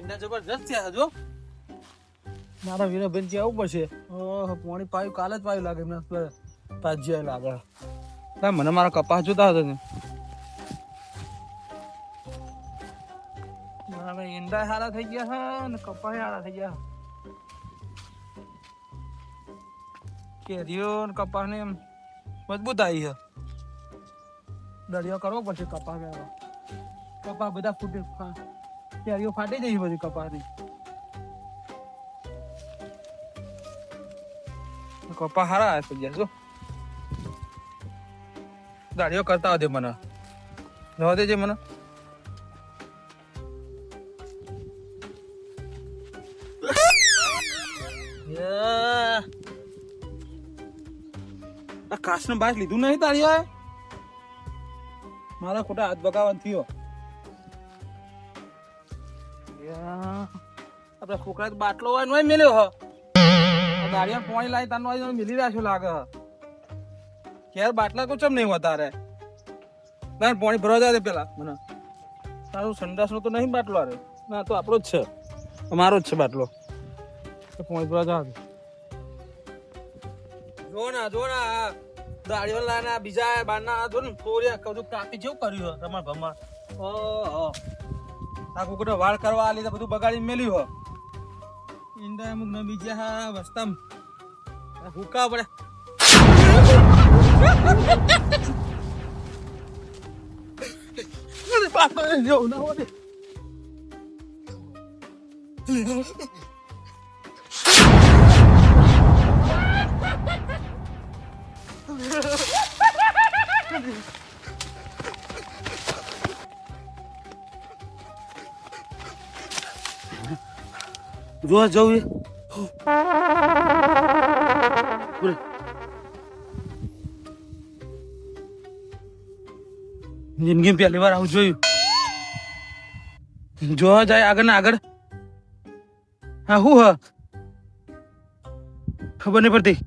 એના જબરજસ્ત છે હજુ મારા વીરભાઈ જે આવું પડશે ઓહો પાણી પાયું કાલે જ પાયું લાગે એમને તાજ્યા લાગે ના મને મારા કપાસ જોતા હતા ને મારા ઈંડા સારા થઈ ગયા છે ને કપાસ સારા થઈ ગયા કેરીઓ ને કપાસ ને એમ મજબૂત આવી છે દરિયો કરવો પડશે કપાસ કપાસ બધા ફૂટે કેરીઓ ફાટી જઈ બધી કપાસની કપા હારા થઈ ગયા જો દાડીઓ કરતા દે મને જવા દેજે મને કાશ નું બાસ લીધું નહીં તાળીઓ મારા ખોટા હાથ બગાવન થયો આપડે છોકરા બાટલો હોય નો મેલ્યો હ ગાડીમાં પાણી લાવી તાનો મિલી રાખ્યો લાગે ક્યારે બાટલા તો ચમ નહીં હોતા રે ના પાણી ભરવા જાય પેલા મને તારું સંડાસ નો તો નહીં બાટલો અરે ના તો આપણો જ છે અમારો જ છે બાટલો પાણી ભરવા જાય જો ના દાડીઓ લાના બીજા બારના જો ને થોડી કદું કાપી જેવું કર્યું રમણ ભમણ ઓહો આ કુકડો વાળ કરવા આ લીધે બધું બગાડી મેલ્યું હો ઈંડા અમુક નમી ગયા વસ્તામ ભૂકા પડે જોવા જવું જિંદગી પહેલી વાર આવું જોયું જોવા જાય આગળ ને આગળ હા હું હ ખબર નહીં પડતી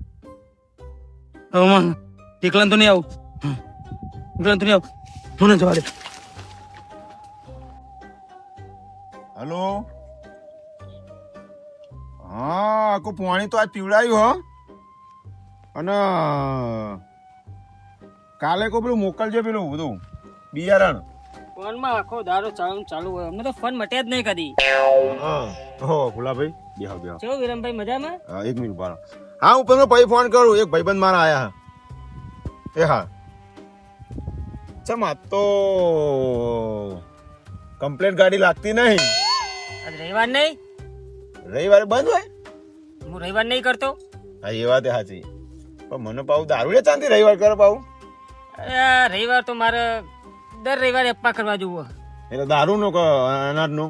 એકલા તો નહીં આવું એકલા તો નહીં આવું મને જવા દે હલો હા આખું પાણી તો આજ પીવડાયું હો અને કાલે કો પેલું મોકલજો પેલું બધું બિયારણ ફોનમાં આખો દાડો ચાલુ હોય અમને તો ફોન મટે જ નહીં કદી હા હો ભુલાભાઈ બેહો ચલો વિરમભાઈ મજામાં હા 1 મિનિટ બાર હા હું તમને પછી ફોન કરું એક ભાઈબંધ મારા આયા એ હા ચમ આ તો કમ્પ્લેટ ગાડી લાગતી નહીં આજ રવિવાર નહીં રવિવારે બંધ હોય હું રવિવાર નહીં કરતો હા એ વાત સાચી પણ મને પાવું દારૂ ચાંદી રવિવાર કરે પાવું અરે રવિવાર તો મારે દર રવિવારે અપ્પા કરવા જવું એટલે દારૂ નો અનાજ નો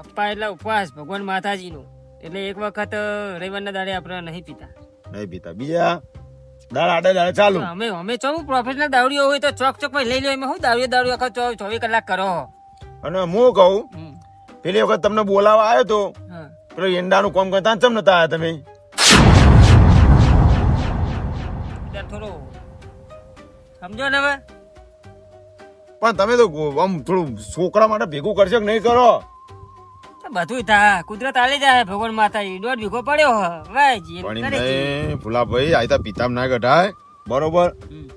અપ્પા એટલે ઉપવાસ ભગવાન માતાજી નું એટલે એક વખત રવિવારના દાડે આપણે નહીં પીતા બીજા દાળ આડે દાળ ચાલુ અમે ચો પ્રોફેશનલ દારૂડિયો હોય તો ચોક ચોક લઈ લો એમાં હું દારૂ આખો 24 કલાક કરો અને હું કહું પેલી વખત તમને બોલાવા આવ્યો તો પેલો એંડાનું કામ કરતા ચમ નતા આવ્યા તમે થોડું સમજો ને હવે પણ તમે તો આમ થોડું છોકરા માટે ભેગું કરશો કે નહીં કરો બધું થા કુદરત આલી જાય ભગવાન માતાજી 1.5 વીઘો પડ્યો ભુલાભાઈ આ પિતામ ના ગઢાય બરોબર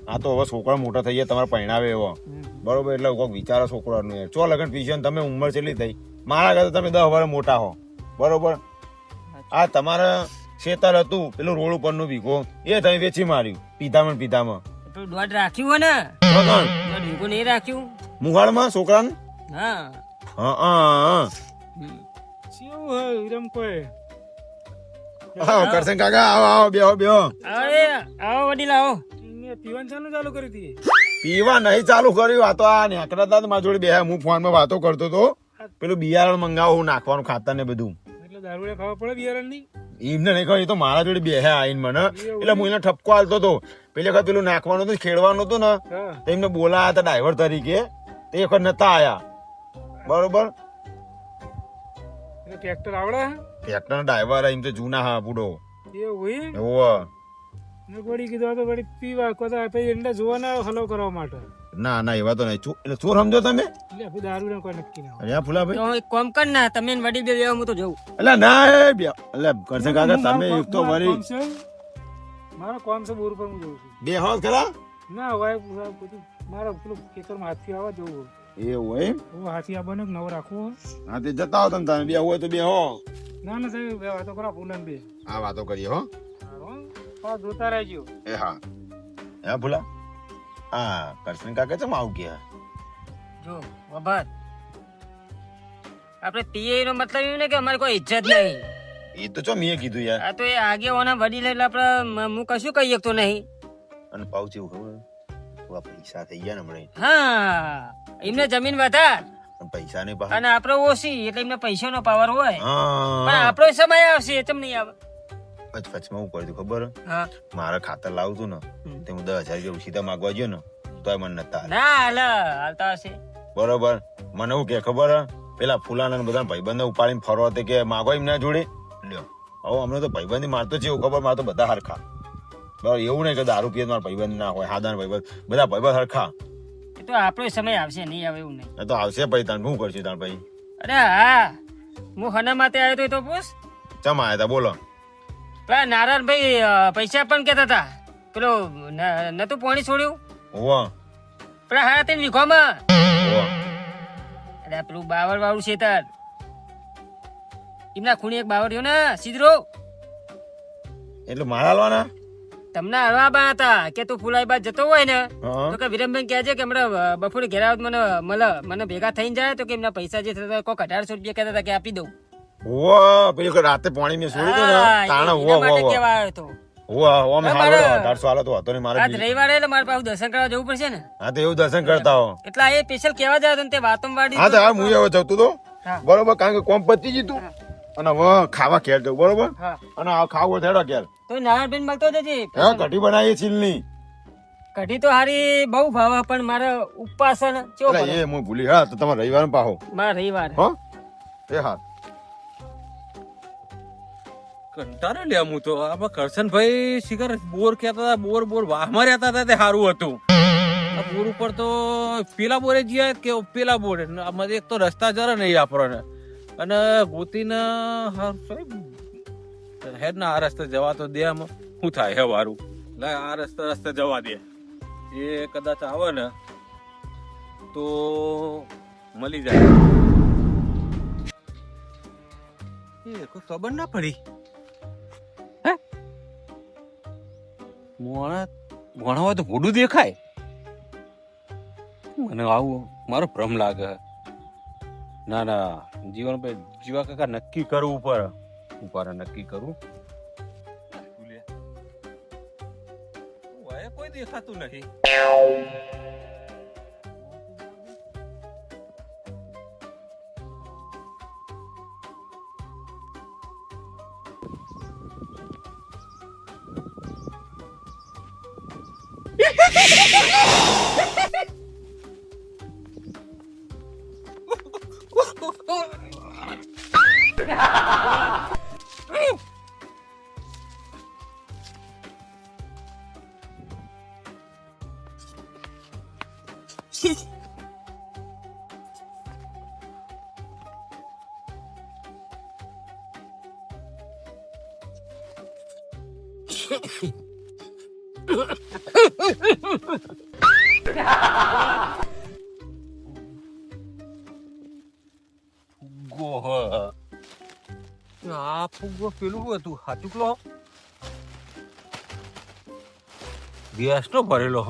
આ તો હવે છોકરા મોટા થઈ ગયા તમારે પહેણાવે એવો બરોબર એટલે કોઈક વિચારો છોકરાનું ચો લગન પીછે તમે ઉંમર કેટલી થઈ મારા કરતા તમે 10 વર્ષ મોટા હો બરોબર આ તમારા ખેતર હતું પેલું રોડ ઉપરનું વીઘો એ તમે વેચી માર્યું પીધામાં દોડ રાખ્યું હોય ને દોડ વીઘો નહીં રાખ્યું મુહાળમાં છોકરાને હા કરશન કાકા આવો બેહો આવો વડીલા આવો પીવાનું ચાલુ કરી હતી પીવા નહીં ચાલુ કર્યું આ તો આ નેકડા હતા મારા જોડે બે હું ફોનમાં વાતો કરતો હતો પેલું બિયારણ મંગાવું નાખવાનું ખાતર ને બધું એટલે દારૂ ખાવા પડે બિયારણ ની એમને નહીં કહ્યું તો મારા જોડે બે આવીને મને એટલે હું એને ઠપકો હાલતો હતો પેલી વખત પેલું નાખવાનું હતું ખેડવાનું હતું ને તો એમને બોલાયા હતા ડ્રાઈવર તરીકે તે વખત નતા આયા બરોબર ટ્રેક્ટર આવડે ટ્રેક્ટર ડ્રાઈવર એમ તો જૂના હા બુડો એવું વળી કીધું તો વળી પીવા કોતા પછી એંડા જોવાના હલો કરવા માટે ના ના એવા તો નહીં એટલે ચોર સમજો તમે એટલે આપણે દારૂ કોઈ નક્કી ના અરે ફુલાભાઈ તો એક કામ કર ને તમે ને વડીલ બે લેવા હું તો જઉં. એટલે ના એ બે એટલે કરશે કાકા તમે એક તો વળી મારો કોમ છે બોર પર હું જઉં છું. બે હોત ખરા ના હવે બધું મારા પેલું ખેતરમાં હાથી આવવા જવું એવું હોય એમ? હું હાથી આવવાનો નવો રાખવો હા તે જતા હો તમે બે હોય તો બે હો ના ના સાહેબ બે વાતો કરો ફૂલન બે આ વાતો કરીએ હો પાછા જોતા રહેજો. એ હા હે ભૂલા હા કરશન કાકા ચમ આવું કે જો વભાત આપણે પીએ નો મતલબ એવું ને કે અમારે કોઈ ઇજ્જત નહીં. એ તો ચો મેં કીધું યાર આ તો એ આગેવાના વડીલ એટલે આપણે હું કશું કહી શકતો નહીં. અને પાઉ છે ખબર થોડા પૈસા થઈ ગયા ને હમણાં હા એમને જમીન વધાર પણ પૈસા નહીં પાછા અને આપણે ઓછી એટલે એમને પૈસાનો પાવર હોય પણ હા આપણો સમય આવશે ચમ નહીં આવે. વચમાં હું કર્યું ખબર હા મારા ખાતર લાવું તું ને તે હું 10,000 રૂપિયા ઉછીતા માંગવા ગયો ને તોય મને નતા આલ્યા. ના હાલ હાલતા હશે. બરોબર મને એવું કે ખબર પેલા ફૂલાના ને બધા ભાઈબંધ ઉપાડીને ફરવા તે કે માગો એમના જોડે લ્યો હવે અમને તો ભાઈબંધી મારતો છે એવું ખબર મારે તો બધા હરખા બરાબર એવું નહીં કે દારૂ પીએ મારા ભાઈબંધ ના હોય હાદાના ભાઈબંધ બધા ભાઈબંધ હરખા એ તો આપણો સમય આવશે નહીં આવે એવું નહીં. એ તો આવશે ભાઈ તાન શું કરશું તાન ભાઈ અરે હા હું હના માટે આવ્યો તો એ તો પૂછ. ચમ આયા તા બોલો પેલા નારાયણભાઈ પૈસા પણ કેતા હતા પેલો નતું પાણી છોડ્યું હોવા પેલા હા તે વીઘોમાં હોવા અરે પેલું બાવર વાળું શેતર એમના ખૂણે એક બાવર રહ્યો ને સીધરો એટલે મારા લાવવાના તમને હરવા બા હતા કે તું ફુલાઈ બાદ જતો હોય ને હા તો કે વિરમભાઈ કહેજે કે હમણાં બપોરે ઘેર આવત મને ભેગા થઈને જાય તો કે એમના પૈસા જે થતા કોઈ 1800 રૂપિયા કહેતા હતા કે આપી દઉં. હોવા પેલી રાતે પાણી મેં છોડી દો ને હા, તાણે એના હોવા માટે હોવા કહેવા આવ્યો હતો. હોવા હોવા મેં મારે- હાલો 1800 હાલો તો હતો નહીં મારે આજ બીજું. રવિવારે એટલે મારે પાછું દર્શન કરવા જવું પડશે ને હા તો એવું દર્શન કરતા હો એટલે આ એ સ્પેશિયલ કહેવા જાય તો તે વાતમ વાડી હા તો હા હું હવે જતું તો હા. બરોબર કારણ કે કોમ પતી જીતું અને હવે ખાવા ઘેર જવું બરોબર હા અને આ ખાવું થેડો ઘેર તો નારાયણભાઈ મળતો જજે. હે કઢી બનાવીએ છીલની કઢી તો હારી બહુ ભાવે પણ મારે ઉપવાસ છે ને ચેવો એટલે પડે. એ હું ભૂલી હા તો તમારે રવિવાર પાહો મારે રવિવાર હો એ હા કંટાળે લે હું તો આપણે કરશનભાઈ શિખર બોર કહેતા હતા બોર વાહમાં રહેતા હતા તે સારું હતું આ બોર ઉપર તો પેલા બોરે જઈએ કે પેલા બોરે આમાં એક તો રસ્તા જરા નહીં આપણને અને ગોતીને હેડ ના આ રસ્તે જવા તો દે આમાં શું થાય હે વારું લે આ રસ્તે જવા દે એ કદાચ આવે ને તો મળી જાય એ કોઈ ખબર ના પડી મોણા હોય તો ભોડું દેખાય મને આવું મારો ભ્રમ લાગે ના ના જીવા કાકા નક્કી કરવું ઉપર નક્કી કરવું કોઈ દેખાતું નથી આ ફુગ્ગો પેલું હતું હાચુકલો ગેસ નો ભરેલો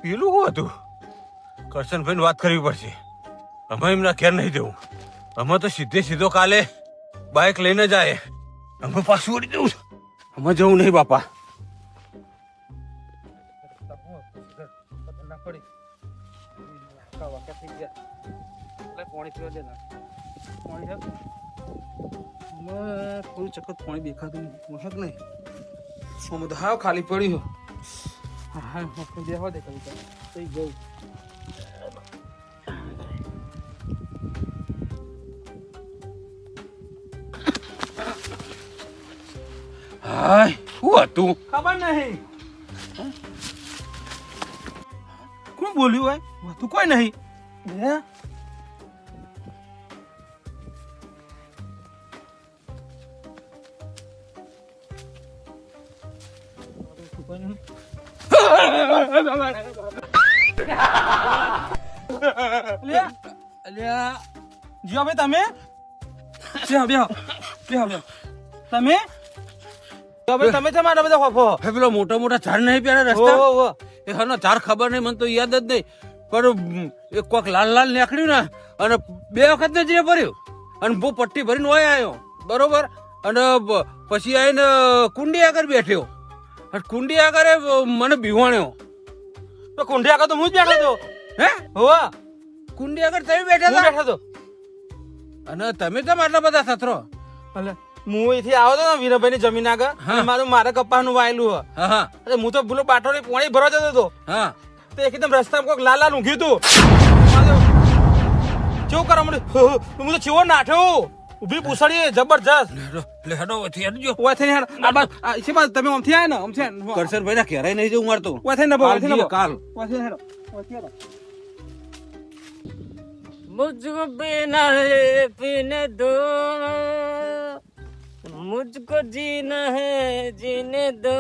પેલું શું હતું કરશનભાઈ વાત કરવી પડશે અમે એમના ઘેર નહીં દેવું અમે તો સીધો કાલે બાઇક લઈને જાય અમે પાછું ઉડી દઉં અમે જવું નહીં બાપા થોડું ચક્કર પાણી દેખાતું નહીં તો હા ખાલી પડ્યું હા દેવા દે કવિતા થઈ ગયું હાય શું હતું ખબર નહીં બોલ્યું હોય વધુ કોઈ નહીં લે જીઓ ભાઈ તમે બેહો બેહો બેહો બેહો તમે જીઓ ભાઈ તમે તમારા બધા ખોફો હે પેલો મોટા મોટા ઝાડ નહીં પેલા રસ્તા ઓ એ હનો ઝાડ ખબર નહીં મને તો યાદ જ નહીં પણ એક કોક લાલ લાલ નીકળ્યું ને અને 2 વખત નજરે પડ્યું અને બહુ પટ્ટી ભરીને હોય આવ્યો બરોબર અને પછી આવીને કુંડી આગળ બેઠ્યો અને કુંડી આગળ મને બીવાણ્યો તો કુંડી આગળ તો હું જ બેઠો હતો હે હોવા કુંડી આગળ તમે બેઠા હું હતા બેઠો હતો અને તમે કેમ આટલા બધા સથરો એટલે હું અહીંથી આવ્યો હતો ને વીરભાઈ ની જમીન આગળ હા. અને મારું મારે કપાસનું વાયેલું હ હા હા અરે હું તો ભૂલો પાટોળી પોણી ભરવા જતો હતો હા તો એકદમ રસ્તામાં કોઈક લાલ લાલ ઊંઘ્યું હતું કેવું કરવા મળ્યું હું તો ચેવો નાઠ્યો ઉભી પૂછડી જબરજસ્ત લે હેડો વથી હેડજો ઓય થઈને હેડ આ બાદ છે બાદ તમે ઓમથી આયા ને ઓમથી કરશનભાઈ ના ઘેરાય નહીં જવું મારતો ઓય થઈને નભો ઓય થઈને નભો કાલ ઓય થઈને હેડો ઓય થઈને હેડો मुझको बिना है पीने दो मुझको जीना है जीने दो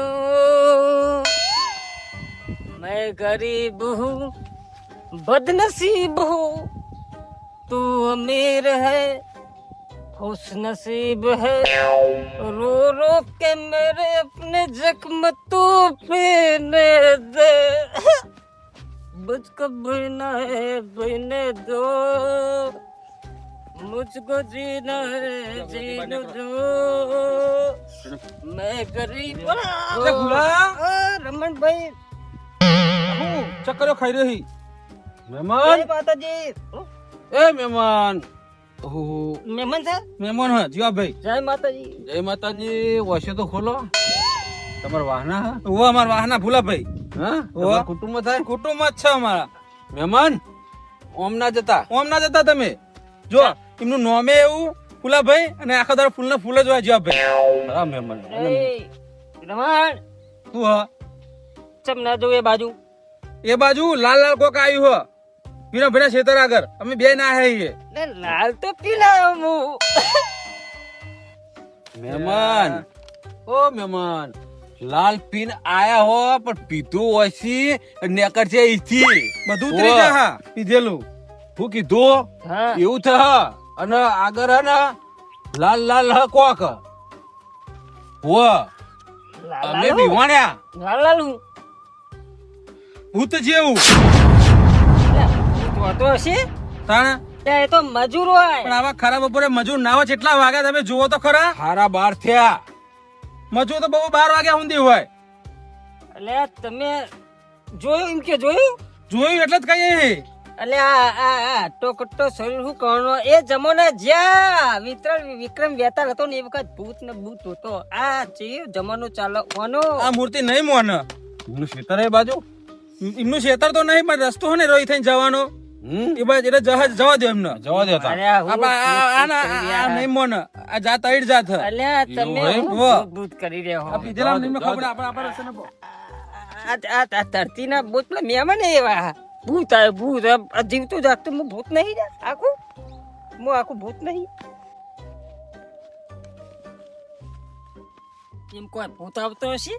मैं गरीब हूँ बदनसीब हूँ तू अमीर है खुश नसीब है रो रो के मेरे अपने जख्म तू पीने दे मुझको जीना है जीने दो मुझको जीना है जीने दो मैं गरीब એ ગુલા रमन भाई હું ચક્કરો ખાઈ રહી મહેમાન माताजी એ મહેમાન ઓહો मेमन सर મહેમાન હ જીવા ભાઈ जय माताजी જય માતાજી વોશે તો ખોલો તમારા વાહના હા ઓ અમાર વાહના ભૂલા ભાઈ હા ઓવા. તમારા કુટુંબ થાય કુટુંબ જ છે અમારા મહેમાન ઓમ ના જતા ઓમ ના જતા તમે જો એમનું નોમે એવું ફૂલાભાઈ અને આખા દાડો ફૂલના ફૂલ જ હોય જીવા ભાઈ હા મહેમાન રમણ તું હ ચમ ના જો એ બાજુ એ બાજુ લાલ લાલ કોક આવ્યું હ પીના ભેડા ખેતર આગળ અમે બે ના આવીએ ને લાલ તો પીલા હું મહેમાન ઓ મહેમાન લાલ પીન આયા હો પણ પીધું હોય છે નેકર છે ઈથી બધું ઉતરી જાય હા પીધેલું શું કીધું હા એવું થ અને આગળ હે ને લાલ લાલ હ કોક હો અમે બીવાણ્યા લાલ લાલ હું ભૂત જેવું તો હશે તાણે એ તો મજૂર હોય પણ આવા ખરાબ બપોરે મજૂર ના હોય કેટલા વાગ્યા તમે જુઓ તો ખરા હારા બાર થયા મજૂર તો બહુ 12 વાગ્યા સુધી હોય એટલે તમે જોયું એમ કે જોયું જોયું એટલે જ કહીએ એટલે આ ટોકટો શરીર શું કરવાનો એ જમાના જ્યાં વિક્રમ વેતાળ હતો ને એ વખત ભૂત ને ભૂત હતો આ જે જમાનો ચાલવાનો આ મૂર્તિ નહીં મોન એમનું ખેતર એ બાજુ એમનું ખેતર તો નહીં પણ રસ્તો હે ને રોઈ થઈને જવાનો એ બાજુ એટલે જવા દો એમને જવા દેતા અરે આ હું આ નહીં મોન આ જાત અઈડ જાત હ. એટલે આ તમે એવું હું હોય? ભૂત કરી રહ્યા આ હો પીધેલા નહીં ખબર આપણા રસ્તે ન આ ધરતીના ભૂત પેલા મહેમાન એવા ભૂત આવે ભૂત આ જીવતું જાગતું હું ભૂત નહીં આખું હું આખું ભૂત નહીં એમ કોઈ ભૂત આવતો હશે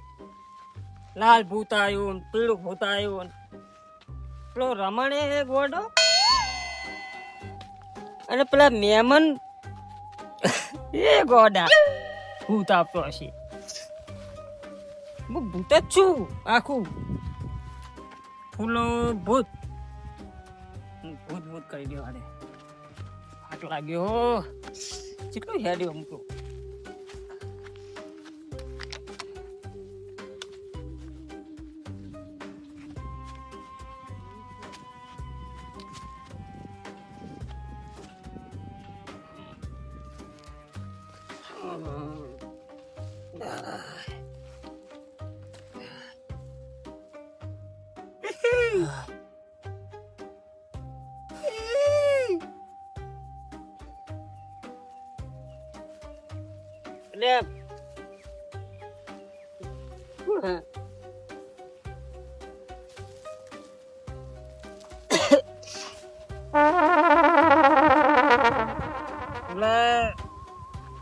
લાલ ભૂત આવ્યું ને પીળું ભૂત આવ્યું ને પેલો રમણે ગોડો અને પેલા મહેમાન એ ગોડા ભૂત આવતો હશે હું ભૂત જ છું આખું ફૂલો ભૂત ભૂત ભૂત કરી દો હાડે હાટ લાગ્યો કેટલું હેડ્યો અમુક એટલે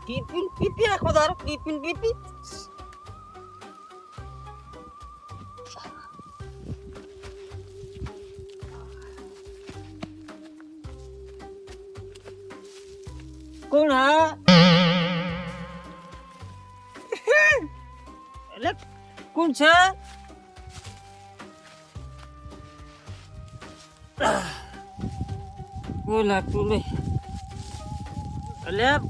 પીપી આખો દારો પીપી કોણ હા એટલે કોણ છે કોઈ લાગતું નહીં એટલે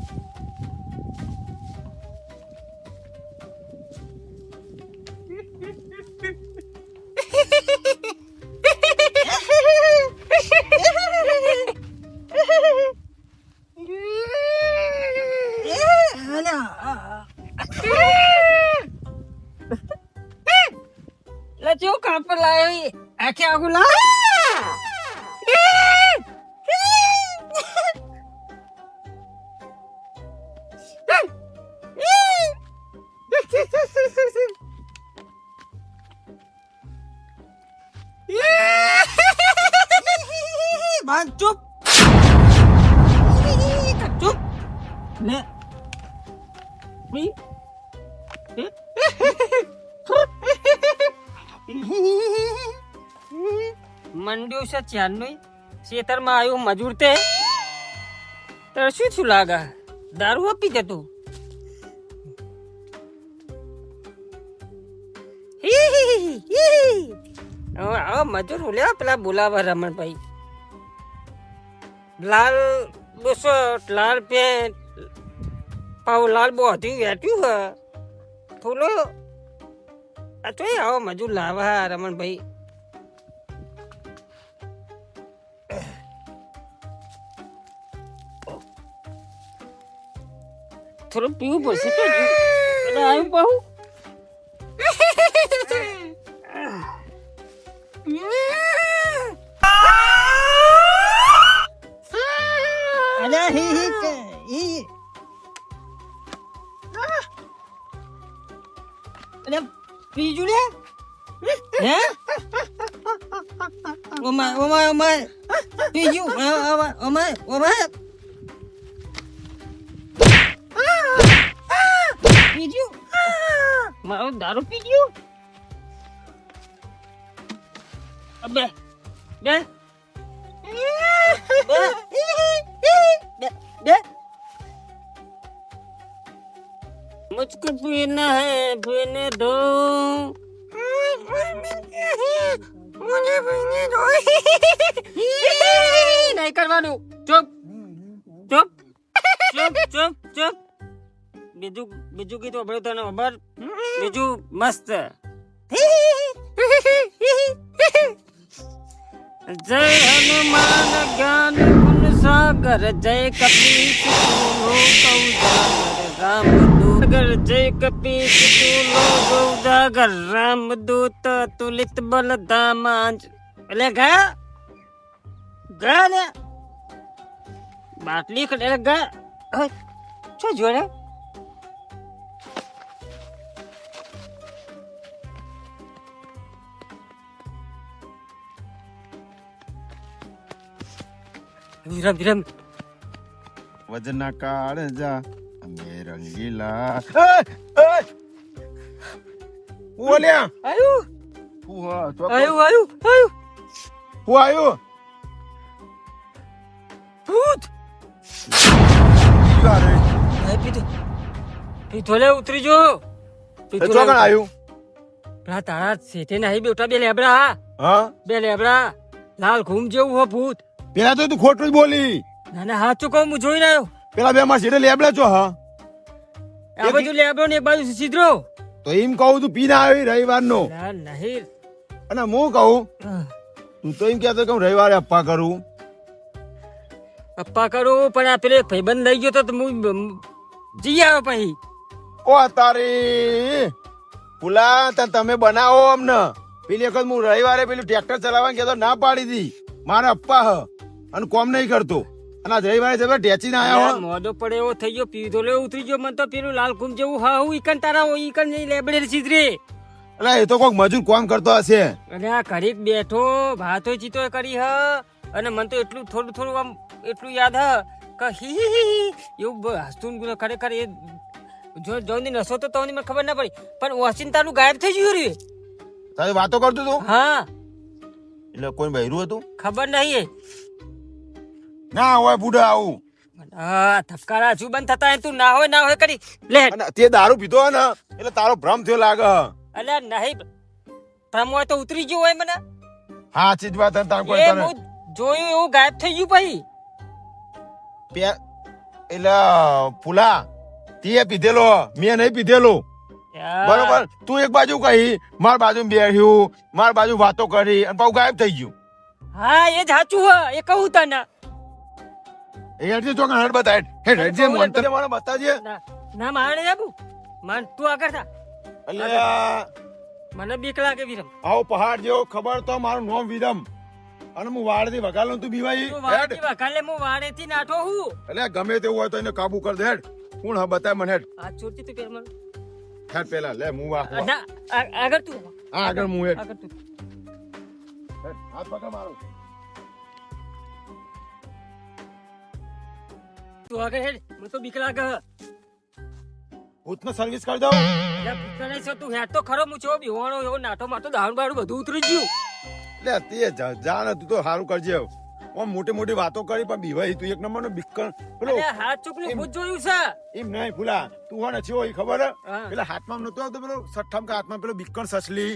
કેવું કામ પર લાવ્યો આખે આખું લાવ ચૂપ ચૂપ ને મંડ્યું છે ચારનું ખેતરમાં આવ્યું મજૂર તે તારે શું લાગે દારૂ આપી જતું હવે મજૂર બોલ્યા પેલા બોલાવા રમણભાઈ લાલ બુશર્ટ લાલ પેન્ટ પાવ લાલ બોધી વેટ્યું હ થોડો આ તો આવો મજૂર લાવા રમણભાઈ થોડું પીવું પડશે તો આવ્યું પાહું બીજું લે હે ઓમાય બીજું ઓમાય બીજું મારો દારૂ પી ગયો અબે બે मुझको पीना है पीने दो मुझे पीने दो नहीं करवानू चुप चुप चुप चुप चुप બીજું કીધું આપણે તને ખબર બીજું મસ્ત જય હનુમાન જ્ઞાન ગુણ સાગર જય કપીશ રામ દૂત જય કપીશ ગૌજાગર રામ દૂત તુલિત બલ ધામાંજ એટલે ગયા ને બાટલી એટલે ગયા શું જોડે વિરમ વજના કાળજા અમે રંગીલા ઓલ્યા આયું હું આવ્યું ભૂત પીધો લે ઉતરી જો ચોકણ આવ્યું પેલા તારા શેઠે નહીં બેઠા બે લેબડા હા બે લેબડા લાલ ઘૂમ જેવું હો ભૂત પેલા તો તું ખોટું જ બોલી ના ના હાચું કહું હું જોઈને આવ્યો પેલા બે માં સીધે લેબડા છો હા આ બાજુ લેબડો ને એક બાજુ સીધરો તો એમ કહું તું પીને આવી રવિવાર નો ના નહીં અને હું કહું તું તો એમ કહેતો કે હું રવિવારે અપ્પા કરું પપ્પા કરું પણ આ પેલે ભાઈબંધ લઈ ગયો તો હું જઈ આવ્યો પછી ઓ તારી પુલા તમે બનાવો અમને પેલી વખત હું રવિવારે પેલું ટ્રેક્ટર ચલાવવાનું કહેતો ના પાડી દી મારા અપ્પા હ અને કોમ નહીં કરતો અને આજ રવિવારે જબર ઢેચીને આયા હો મોઢો પડે એવો થઈ ગયો પીધો લે ઉતરી ગયો મને તો પેલું લાલ કુમ જેવું હા હું ઈકન તારા ઈકન લેબડે સીધરે એટલે એ તો કોઈક મજૂર કોમ કરતો હશે અને આ ઘડીક બેઠો ભાતો ચીતો કરી હ અને મને તો એટલું થોડું આમ એટલું યાદ હ કે હી હી હી હી એવું હસતું ને ખરેખર એ જો જોઈને નસો તો તમને મને ખબર ના પડી પણ ઓચિંતાનું ગાયબ થઈ ગયું રે. તારી વાતો કરતો તું હા એટલે કોઈ બહેરું હતું ખબર નહીં. ના હોય બુડા આવું હા ધબકારા હજુ બંધ થતા હોય તું ના હોય કરી લે. અને તે દારૂ પીધો હોય ને એટલે તારો ભ્રમ થયો લાગે અલ્યા નહીં ભ્રમ હોય તો ઉતરી ગયું હોય મને. હા ચીજ વાત તાર કોઈ એ તને હું જોયું એવું ગાયબ થઈ ગયું પછી. એટલે ફૂલા તે પીધેલો મેં નહીં પીધેલો બરોબર. તું એક બાજુ કહી માર બાજુ બેઠ્યું માર બાજુ વાતો કરી અને પાછું ગાયબ થઈ ગયું. હા એ જ સાચું હ એ કહું તને. એ હેડજે ચોકન હેડ બતાય હેડ હેડજે મને તને મને બતાજે. ના મારે આબુ માન તું આગળ થા. અલ્યા મને બીક લાગે વિરમ. આવો પહાડ જેવો ખબર તો મારું નામ વિરમ અને હું વાડથી વગાડું તું બીવાઈ તું હેડ. વાડેથી વખાલે હું વાડેથી નાઠો હું. એટલે ગમે તેવું હોય તો એને કાબુ કર દે હેડ. કોણ હા બતાય મને હેડ આ છોડતી તું પેર મને. હેડ પેલા લે હું વાહ ના આગળ તું હા આગળ હું હેડ આગળ તું. હેડ, હાથ પકડ મારો તું આગળ હેડ મને તો બીક લાગે હ. ભૂતને સર્વિસ કરી દઉં. એટલે બીક નહીં છે તું હેડ તો ખરો હું છો બીવાનો એવો નાઠો મારતો દારૂ બારૂ બધું ઉતરી ગયું. લે તે જાણ તું તો સારું કરજે ઓમ મોટી મોટી વાતો કરી પણ બીવાઈ તું એક નંબર નો બિક્કણ પેલો અરે હાથ ચૂકલું ભૂત જોયું છે. એમ નહીં ફૂલા તું હોય ને છો એ ખબર હે? હા. પેલા હાથમાં નતો આવતો પેલો સઠ્ઠામ કે હાથમાં પેલો બિક્કણ સસલી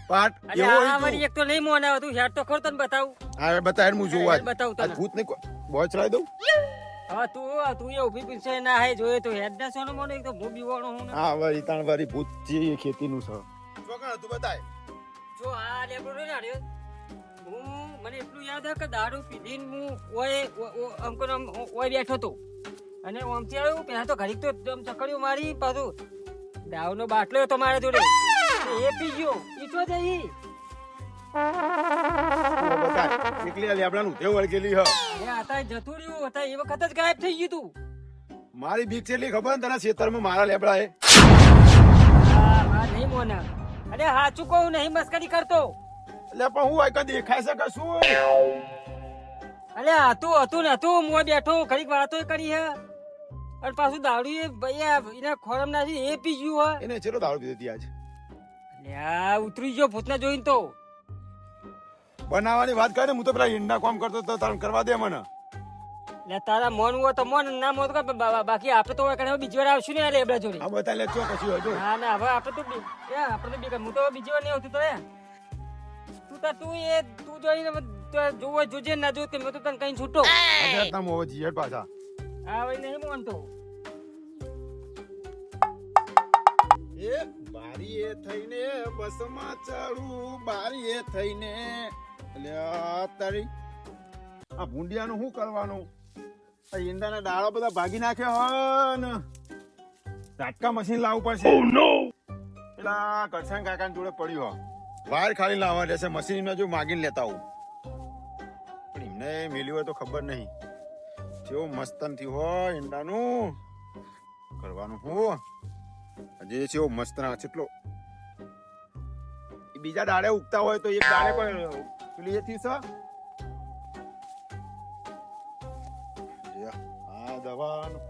પાટ અરે એવો આ વળી એક તો નહીં મોને તું હેડ તો ખરો તને બતાવું. આ બતા હેડ હું જોવા હેડ બતાવું તને. ભૂત ને બોય ચલાવી દઉં હવે તું એ ઊભી પીછે ના હે જોયે તો હેડ ના સોનો મોને એક તો હું બીવાનો હું ને. હા વળી તાણ વાળી ભૂત છે ખેતી નું છે તું બતાય જો આ લેબડો ને આડ્યો હું મને એટલું યાદ હે કે દારૂ પીધીને હું ઓય અંકલ ઓય બેઠો તો અને ઓમથી આવ્યું પહેલા તો ઘડીક તો એકદમ ચકડીઓ મારી પાછું દારૂનો બાટલો હતો મારા જોડે એ પી ગયો ઈ તો જઈ બતાય એકલી આ લેબડાનું ઉધે વળગેલી હ એ હતા જતું રહ્યું હતા એ વખત જ ગાયબ થઈ ગયું તું. મારી બીક છે એટલી ખબર ને તને ખેતરમાં મારા લેબડા હે હા નહીં મોના અરે હાચું કહું નહીં મસ્કરી કરતો. એટલે પણ હું આ દેખાય છે કશું અરે હતું ને હતું હું બેઠો ઘડીક વાતો કરી હે અને પાછું દારૂ એ ભાઈ એના ખોરમ નાખી એ પી ગયું હે. એને ચેલો દારૂ પીધી આજ અલ્યા ઉતરી ગયો ભૂતને જોઈને તો. બનાવવાની વાત કરે હું તો પેલા ઈંડા કામ કરતો તો તાર કરવા દે મને લે તારા મોન હોય તો મોન ના મોન તો બાકી આપણે તો બીજી વાર આવશું ને આ લેબડા જોડે. આ બતા લે ચો કશું હજુ હા ના હવે આપણે તો હું તો બીજી વાર નહીં આવતું તો તું જોઈને જોવો જોજે ના જો કે મેં તો તને કઈ છૂટો. તાર મોવા જીયડ પાછા હા ભાઈ નહીં મોનતો. એ બારી એ થઈને બસમાં ચડું બારી એ થઈને અલ્યા તારી આ ભૂંડિયાનું શું કરવાનું આ ઈંડાના ડાળા બધા ભાગી નાખ્યા હોય ને ઝાટકા મશીન લાવવું પડશે પેલા કરશન કાકા જોડે પડ્યું હોય વાર ખાલી લાવવા રહેશે મશીન જો માગીને લેતા આવું પણ એમને મેલ્યું હોય તો ખબર નહીં જેવું મસ્તન થયું હોય ઈંડાનું કરવાનું હું હજી છે મસ્ત ના કેટલો બીજા ડાળે ઉગતા હોય તો એક ડાળે પણ પેલી એથી છે આ દવાનું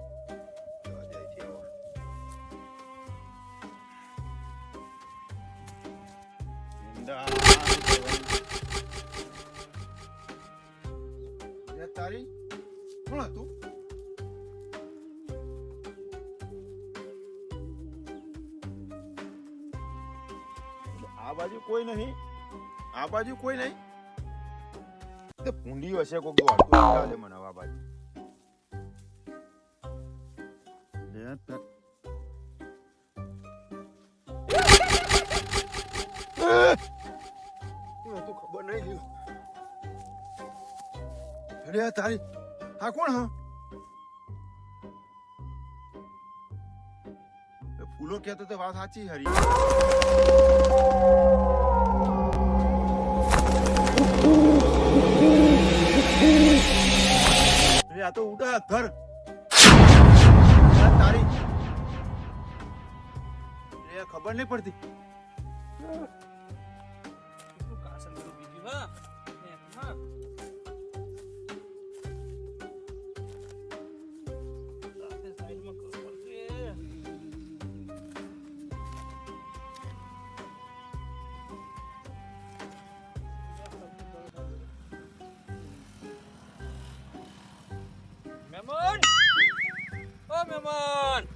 જાય છે તારી કોણ હતું આ બાજુ કોઈ નહીં આ બાજુ કોઈ નહીં તે ભૂંડી હશે કોક દોડતું ચાલે મને આ બાજુ તું ખબર નહીં અરે તારી હા કોણ હા ફૂલો કહેતો તો વાત સાચી હરી આ તો ઉડા ઘર તારી ખબર નહીં પડતી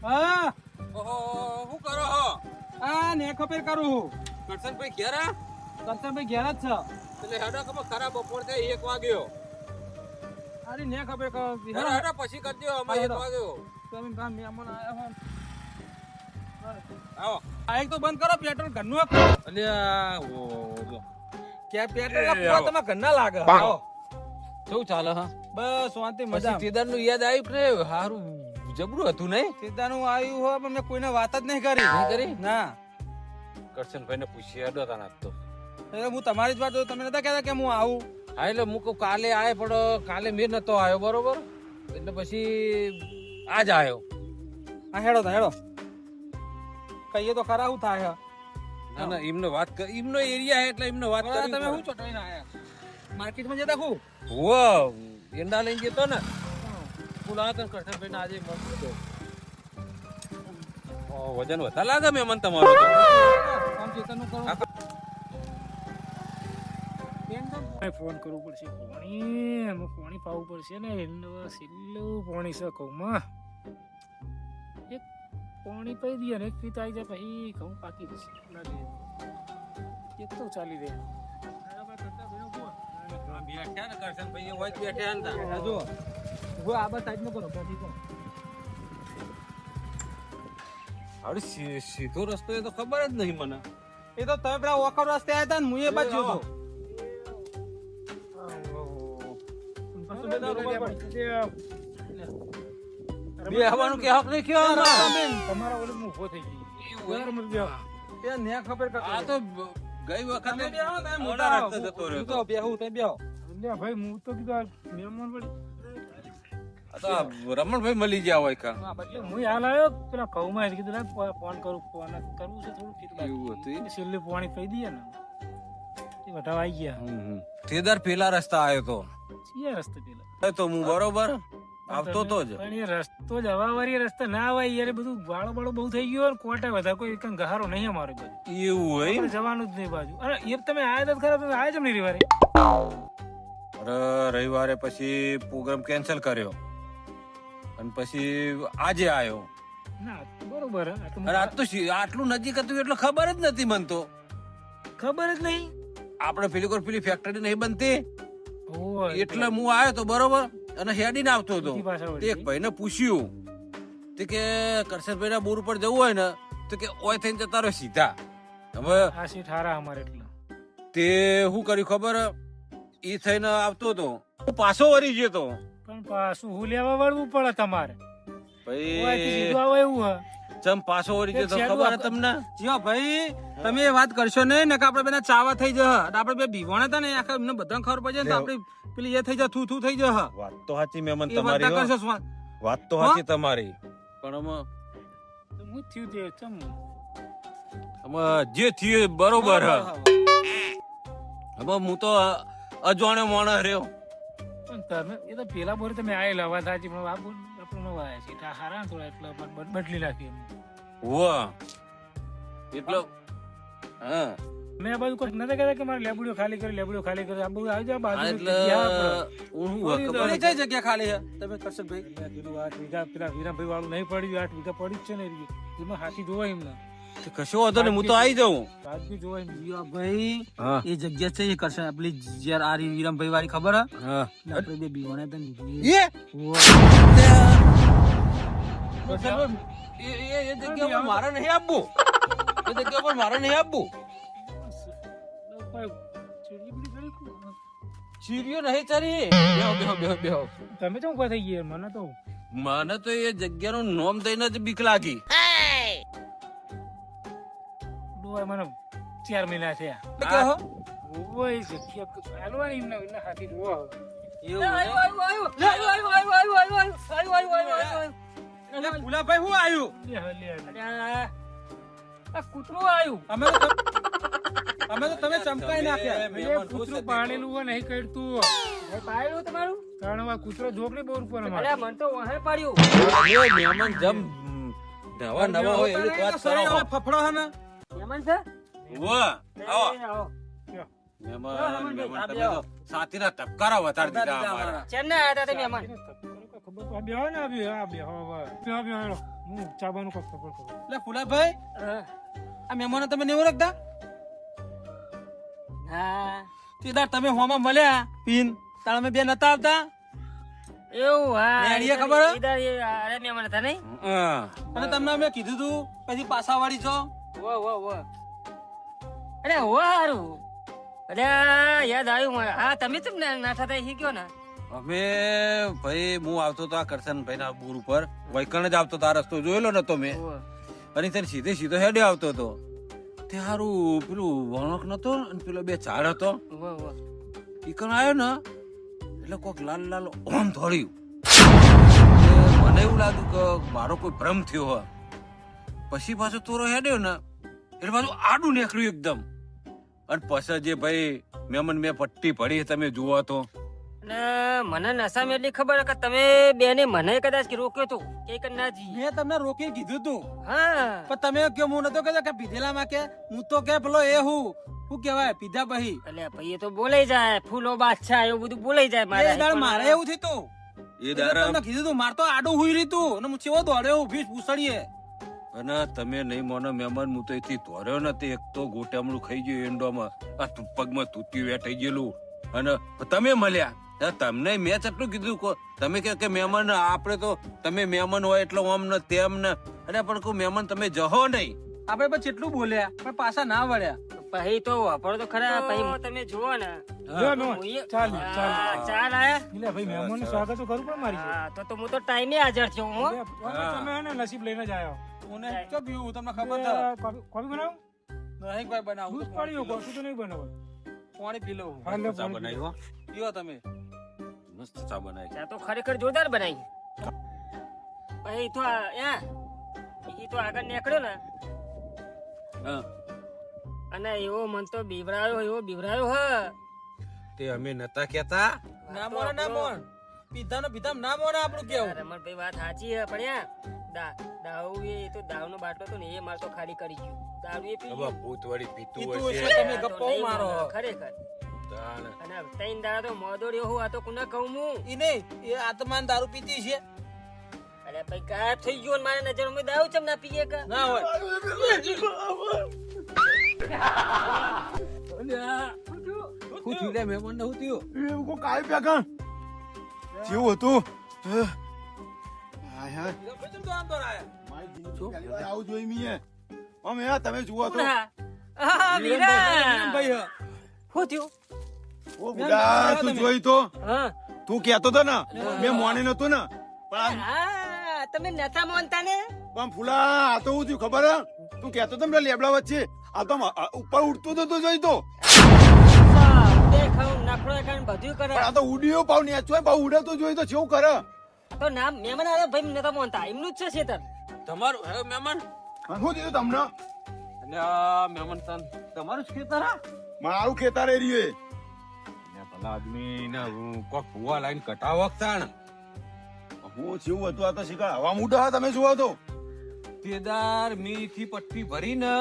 હા ઓહો શું કરો હો આ ને ખપેર કરું કરશનભાઈ ઘેરા કરશનભાઈ ઘેર જ છે એટલે હેડો કે ખરાબ બપોર થઈ 1 વાગ્યો અરે ને ખપેર હેડો હેડો પછી કરજો અમે 1 વાગ્યો તમે કામ મહેમાન આયા હો આવો આ એક તો બંધ કરો પેટ્રોલ ઘરનું એક અલ્યા ઓ જો કે પેટ્રોલ પૂરા તમે ઘરના લાગે આવો કેવું ચાલે હા બસ શાંતિ પછી મજા કેદારનું યાદ આવ્યું ને હારું જબરું હતું નહીં સીધાનું આવ્યું હોય પણ મેં કોઈને વાત જ નહીં કરી નહીં કરી? ના કરશનભાઈને પૂછી હેડો તા નાખતો એટલે હું તમારી જ વાત જોઉં. તમે નતા કહેતા કે હું આવું હા એટલે હું કહું કાલે આય પણ કાલે મેં નતો આવ્યો બરોબર એટલે પછી આજ આવ્યો હા હેડો તા હેડો કહીએ તો ખરા શું થાય ના ના એમને વાત કર એમનો એરિયા એટલે એમને વાત કરી તમે શું ચોટાઈને આયા માર્કેટમાં જતા હું વાહ એંડા લઈને જતો ને પુલા કર કરશનભાઈ ને આજે મસ્ત હતો વજન વધારે લાગે મહેમાન તમારો તો કામ ચેતનનું કરું ફોન કરવું પડશે પાણી પાવું પડશે ને છેલ્લું પાણી છે ઘઉંમાં એક પાણી પી દઈએ ને એક પીતા આવી જાય પછી ઘઉં પાકી જશે એક તો ચાલી રહે બેઠા ને કરશનભાઈ હોય બેઠા ને તા. જો હું આ બસ સાઈડમાં કરો પછી કરો હવે સીધો રસ્તો એ તો ખબર જ નહીં મને એ તો તમે પેલા ઓખર રસ્તે આવ્યા હતા ને હું એ બાજુ હતો બે હવાનું કે હક નહીં કયો તમારા ઓલે ઉભો થઈ ગયો એ ને ખબર આ તો ગઈ વખતે તમે બેહો તમે મોટા મોટા રસ્તે જતો રહ્યો તો બેહું તમે બેહો ભાઈ હું તો કીધું આ મહેમાન વળી આ તો આ રમણભાઈ મળી ગયા હોય કા એટલે હું હાલ આવ્યો પેલા ઘઉંમાં કીધું લે ફોન કરું ફોન કરવું છે થોડું એવું હતું ઈ? છેલ્લે પાણી પી દઈએ ને એ વટાવ આવી ગયા તેદાર પેલા રસ્તા આવ્યો તો છીએ રસ્તે પેલા તો હું બરોબર આવતો તો જ પણ એ રસ્તો જ હવાવાળી રસ્તા ના આવે યાર એ બધું વાળો બાળો બહુ થઈ ગયો ને કોટા વધારે કોઈ કઈ ગહારો નહીં અમારે બાજુ એવું હોય આપણે જવાનું જ નહીં બાજુ અરે એ તમે આયા તો ખરા તમે આયા જ નહીં રવિવારે અરે રવિવારે પછી પ્રોગ્રામ કેન્સલ કર્યો અને પછી આજે આવ્યો ના બરોબર હે. આ તો અને આજ તો આટલું નજીક હતું એટલે ખબર જ નથી મન તો ખબર જ નહીં આપણે પેલી ફેક્ટરી નહીં બનતી ઓય, એટલે હું આવ્યો તો બરોબર અને હેડીને આવતો હતો બીજી પાછા તે વળી. એક ભાઈને પૂછ્યું તે કે કરશનભાઈ ના બોર ઉપર જવું હોય ને તો કે ઓય થઈને જતા રહો સીધા હવે આ સીટ હારા અમારે એટલે તે શું કર્યું ખબર ઈ થઈને આવતો હતો હું પાછો વળી ગયો તો પણ પાછું હું લેવા વળવું પડે તમારે ઓયથી ભાઈ સીધું આવે એવું હે ચમ પાછો વળી ગયો તો એક ખબર હે શેડું તમને જીઓ ભાઈ તમે એ વાત કરશો નહીં ને કે આપણે બેના ચાવા થઈ જશે આપણે બે બીવાણા હતા ને આખા એમને બધાને ખબર પડે ને તો આપણે પેલી એ થઈ જાય થૂ થઈ જશે વાત તો સાચી મહેમાન એ વાત ના કરશો સ્વાન. વાત તો સાચી તમારી પણ આમાં તો હું થયું તે ચમ જે થયું એ બરોબર હે હવે હું તો અજાણ્યો માણસ રહ્યો પણ તમે એ તો પેલા બોર તમે આયેલા વાત સાચી પણ આ બોર આપણે નવા આયા છે એટલે હારા ને થોડા એટલે બદલી નાખી એમ વાહ એટલો હા મેં આ બાજુ કોઈ નતા કહેતા કે મારે લેબડીઓ ખાલી કરી આ બધું આવી જાય બાજુ એટલે હું શું ખબર પેલી કઈ જગ્યા ખાલી છે તમે કરશો ભાઈ કીધું 8 વીઘા પેલા વીરાભાઈ વાળું નહીં પડ્યું 8 વીઘા પડ્યું જ છે ને એમાં હાથી જોવાય એમને કશો વાંધો નહીં હું તો આવી જાઉં રાત બી જોવાય એમ. જીઓ ભાઈ હા એ જગ્યા છે એ કરશે આપણી જ્યાં આ વિરમભાઈ વાળી ખબર હે હા એટલે આપણે બે બીવાણા હતા ને એ એ જગ્યા પર મારે નહીં આપવું એ જગ્યા પર મારે નહીં આપવું કોઈ ચીડી બીડી કરી તું? ચીડિયો નહીં ચરી બેહો તમે તો ઉભા થઈ ગયા મને તો મને તો એ જગ્યાનું નામ દઈને જ બીક લાગી ડોય મને 4 મહિના થયા કે હો ઓય જગ્યા હાલવાની એમને હાથી જોવા એટલે ભુલાભાઈ હું આવ્યું કૂતરું આવ્યું અમે તો તમે ચમકાઈ નાખ્યા કૂતરું પાડેલું હોય નહીં કરતું પાડ્યું તમારું કારણ આ કૂતરો જોકડી બોર ઉપર અમારે અલ્યા મને તો વહે પાડ્યું મહેમાન જમ નવા હોય એવી વાત કરો ફફડો હે ને મહેમાન છે વાહ આવો એ આવો. મહેમાન તમે તો સાથીના તબકારા વધારી દીધા અમારા ચેન્નાઈ આવ્યા હતા તે મહેમાન ખબર બેહો ને બેહો હું ચાબાનું કોક ખબર કરું. એટલે ફુલાભાઈ હા. આ મહેમાનો તમે નહીં ઓળખતા હા સીધા તમે હોમાં મળ્યા પીન તાણ અમે બે નતા આવતા એવું હા મેણીએ ખબર હે? ઈધર એ અરે મહેમાન હતા નહીં હા. અને તમને અમે કીધું તું પછી પાછા વાળી છો વો અરે હો હારું અરે યાદ આવ્યું મને. હા તમે ચમ નાઠા થાય શીખ્યો ને અમે ભાઈ હું આવતો તો આ કરશનભાઈ ના બુર ઉપર વૈકણ જ આવતો તો આ રસ્તો જોયેલો નતો મેં અને તેને સીધો હેડે આવતો હતો તે હારું પેલું વણોક નતો અને પેલો બે ઝાડ હતો ઈકણ આવ્યો ને એટલે કોક લાલ ઓમ ધોળ્યું એટલે મને એવું લાગ્યું કે મારો કોઈ ભ્રમ થયો હોય પછી પાછો તોરો હેડ્યો ને એટલે પાછું આડું નીકળ્યું એકદમ અને પછી જે ભાઈ મેમન મેં પટ્ટી પડી તમે જુઓ તો અને મને નશામાં એટલી ખબર કે તમે બેને મને કદાચ રોક્યો તો કે ના જી મેં તમને રોકી કીધું તું હા પણ તમે કયો હું નતો કહેતો કે પીધેલા માં કે હું તો કે પેલો એ હું કેવાય પીધા પછી એટલે ભાઈ એ તો બોલાઈ જાય ફૂલો બાદશાહ એવું બધું બોલાઈ જાય એ દાડ મારા મારે એવું થયું એ તું દારા તમને કીધું તું મારે તો આડું હુઈ રહ્યું તું અને હું ચેવો દોડ્યો ઊભી પૂછડીએ અને તમે નહીં મોનો મહેમાન હું તો એથી ધોર્યો નથી એક તો ગોટામણું ખાઈ ગયું એંડોમાં આ પગમાં તૂટ્યું વેઠાઈ ગયેલું અને તમે મળ્યા તમને મેં એટલું કીધું તમે કે મહેમાન આપણે તો તમે મહેમાન હોય એટલે આમ ને તેમ ને અરે પણ કોઈ મહેમાન તમે જહો નહીં આપડે પણ કેટલું બોલ્યા પણ પાછા ના વળ્યા પછી તો વાપરો તો ખરા પછી તમે જુઓ ને લ્યો, નો. ચાલ ચાલ આયા એટલે ભાઈ મહેમાનનું સ્વાગત તો કરવું પડે મારી જોડે. હા તો હું તો ટાઈમે હાજર છું હો તમે હે ને નસીબ લઈને જ આવ્યો. મને ચો પીવું તમને ખબર એ, છે કોફી બનાવું? નહીં કોઈ બનાવું દૂધ પાડ્યું, કોફી તો નહીં બનાવવાનું. પાણી પી લઉં હા, લે, ચા પાણી બનાવી હો પીવો તમે મસ્ત ચા બનાવી ચા તો ખરેખર જોરદાર બનાવી પછી તો ઈ તો આગળ નીકળ્યો ને હા અને એવો મન તો બીવરાયો હ તે અમે નતા કેતા ના મોને ના મોન પીધા નો પીધા ના મોને આપણું કેવું રમણભાઈ વાત સાચી હે પણ દારૂ એ તો દારૂ નો બાટલો હતો ને એ માર તો ખાલી કરી ગયું દારૂ એ પી હવે ભૂત વાળી પીતું પીતું હોય હશે. છે તમે ગપ્પો મારો. ખરેખર તાણ. અને તૈન દાડા તો મોદોડ્યો હું આ તો કુના કહું હું ઈ નહીં એ આત્માન દારૂ પીતી છે અરે ભાઈ ગાયબ થઈ ગયો ને મારી નજરમાં દારૂ ચમ ના પીએ કે ના હોય શું થયું લે મહેમાન ને શું થયું એવું કોઈ કાંઈ પ્યા જેવું હતું હાય હાય કેમ તો આમ તો રાયા? મારી જિંદગી પહેલી વાર આવું જોઈ મીએ અમે હા તમે જુઓ તો હા વીરા ભાઈ હ. શું થયું ઓ બુડા તું જોઈ તો હા તું કહેતો તો ને મેં મોને નતો ને પણ હા તમે નતા માનતા ને પણ ફૂલા આ તો હું થયું ખબર હે તું કહેતો તો ને લેબડા વચ્ચે આ તો ઉપર ઉડતો તો જોઈ તો દેખાવ નખડો કાન બધું કરે પણ આ તો ઉડ્યો પાવ નેચોય પાવ ઉડે તો જોઈ તો કેવું કરે તો નામ મહેમાન આવે ભાઈ નતા માનતા એમનું જ છે શેતર તમારું હે મહેમાન શું થયું તમને અને આ મહેમાન તમારું જ ખેતર હા મારું ખેતર એ રહ્યું ભલા આદમી ને કોક ભૂવા લાઈન કટાવક તાણ હું જેવું હતું આ તો શીખર હવા મૂઠા હા તમે જુઓ તો તેદાર મીઠી પટ્ટી ભરીને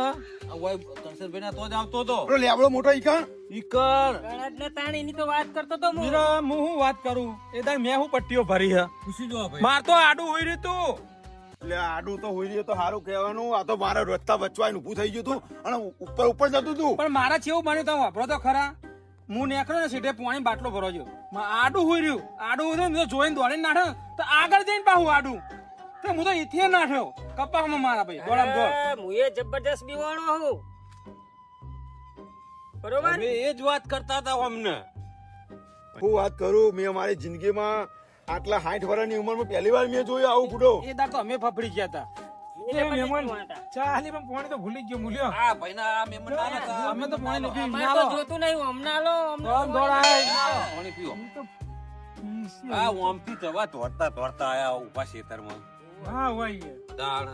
કંસરભાઈ ના તો જ આવતો હતો પેલો લેબડો મોટો ઈકણ ઈકર ગણત ને તાણીની તો વાત કરતો તો હું મીરા હું શું વાત કરું એ દાડ મેં હું પટ્ટીઓ ભરી હે ખુશી જો ભાઈ માર તો આડું હોઈ રહ્યું તું એટલે આડું તો હોઈ રહ્યું તો સારું કહેવાનું આ તો મારા રસ્તા વચવાઈને ઊભું થઈ ગયું હતું અને ઉપર જતું હતું પણ મારા જેવું બન્યું તમે વાપરો તો ખરા હું નીકળ્યો ને સીધે પાણી બાટલો ભરો છો આડું હોઈ રહ્યું આડું હોય તો જોઈને દોડીને નાઠ્યો તો આગળ જઈને પાછું આડું તો હું તો એથી નાઠ્યો કપામાં મારા ભાઈ દોડામ દોડ હું એ જબરદસ્ત બીવાણો હું બરોબર અમે એ જ વાત કરતા હતા અમને હું વાત કરું મેં અમારી જિંદગીમાં આટલા 60 વર્ષની ઉંમરમાં પહેલી વાર મેં જોયું આવું બુડો એ દાડ તો અમે ફફડી ગયા હતા એ મહેમાન ચાલી પણ પાણી તો ભૂલી જ ગયો મૂલ્યો. આ ભાઈ ના મહેમાન ના હતા અમે તો પાણી નથી અમારે તો જોતું નહીં હમણાં લો દોડ દોડાય પાણી પીઓ આ ઓમથી જવા દોડતા આયા ઉભા ખેતરમાં હા હોય એ. તાણ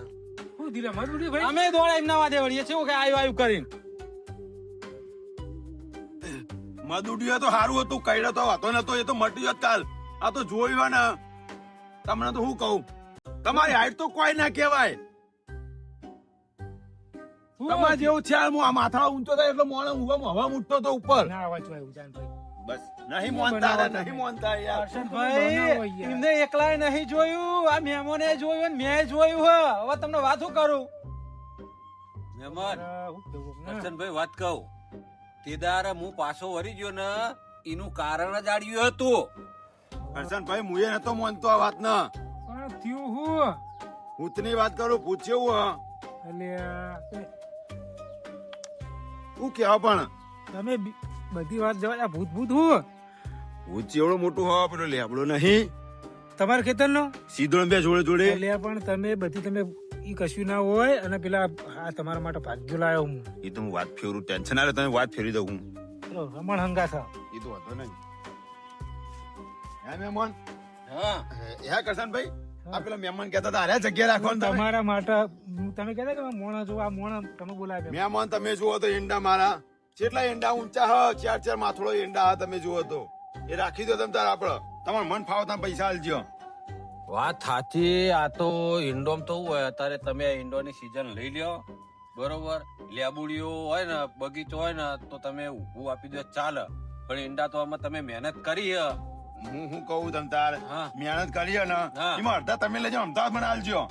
શું દીલા મત ઉડી ભાઈ અમે દોડા એમના વાદે વળીએ છીએ કે આયુ કરીને મદુડિયા તો સારું હતું કઈડો તો હતો નતો એ તો મટી જત કાલ આ તો જોયું ને તમને તો હું કહું તમારી હાઈટ તો કોઈ ના કહેવાય તમારે જેવું છે હું આ માથા ઊંચો થાય એટલે મોણે હવા મૂકતો તો ઉપર ના અવાજ હોય જાન ભાઈ બસ નહીં મોનતા રે, નહીં મોનતા યાર. ભાઈ બનાવો યાર. એમને એકલાય નહીં જોયું, આ મહેમાને જોયું ને મેં જોયું હ. હવે તમને વાત શું કરું? મહેમાન હું કેવું ને? કરશનભાઈ વાત કહું, તે દાડે હું પાછો વળી ગયો ને એનું કારણ જ આડ્યું હતું. કરશનભાઈ મુએ નતો મોનતો આ વાત ના. પણ થયું હું ભૂતની વાત કરું, ભૂત જેવું હ. અલ્યા હું કેવા પણ તમે બધી વાત જવા આ ભૂત ભૂત હું ભૂત જેવડો મોટું હ, પેલો લેબડો નહીં, તમારા ખેતરનો સીધો બે જોડે જોડે. અલ્યા પણ તમે બધી તમે ઈ કશું ના હોય અને પેલા આ તમારા માટે ભાગ્યો લાવ્યો હું એ તો હું વાત ફેરું, ટેન્શન ના લે, તમે વાત ફેરી દઉં હું. ચલો, રમણ હંગા થા એ તો વાંધો નહીં. હે મહેમાન, હા હે કરશનભાઈ, આ પેલા મહેમાન કહેતા હતા અરે જગ્યા રાખવાનું તમે. તમારા માટે તમે કહેતા કે મોણા જો આ મોણા તમે બોલાવ્યા મહેમાન તમે જુઓ તો ઈંડા મારા કેટલા ઈંડા ઊંચા હ, 4 માથોડો ઈંડા હ, તમે જુઓ તો. એ રાખી દો તમે તાર આપડે, તમારે મન ફાવો તમે પૈસા આલજો. વાત સાચી. આ તો ઈંડોમ તો શું હોય, અત્યારે તમે આ ઈંડોની સીઝન લઈ લ્યો, બરોબર. લેબુડીઓ હોય ને, બગીચો હોય ને, તો તમે ઊભું આપી દો ચાલે. પણ ઈંડા તો આમાં તમે મહેનત કરી હે. હું કહું તમે તાર હા. મહેનત કરી ને હા. એમાં અડધા તમે લેજો, અમદાવાદ મને આલજો.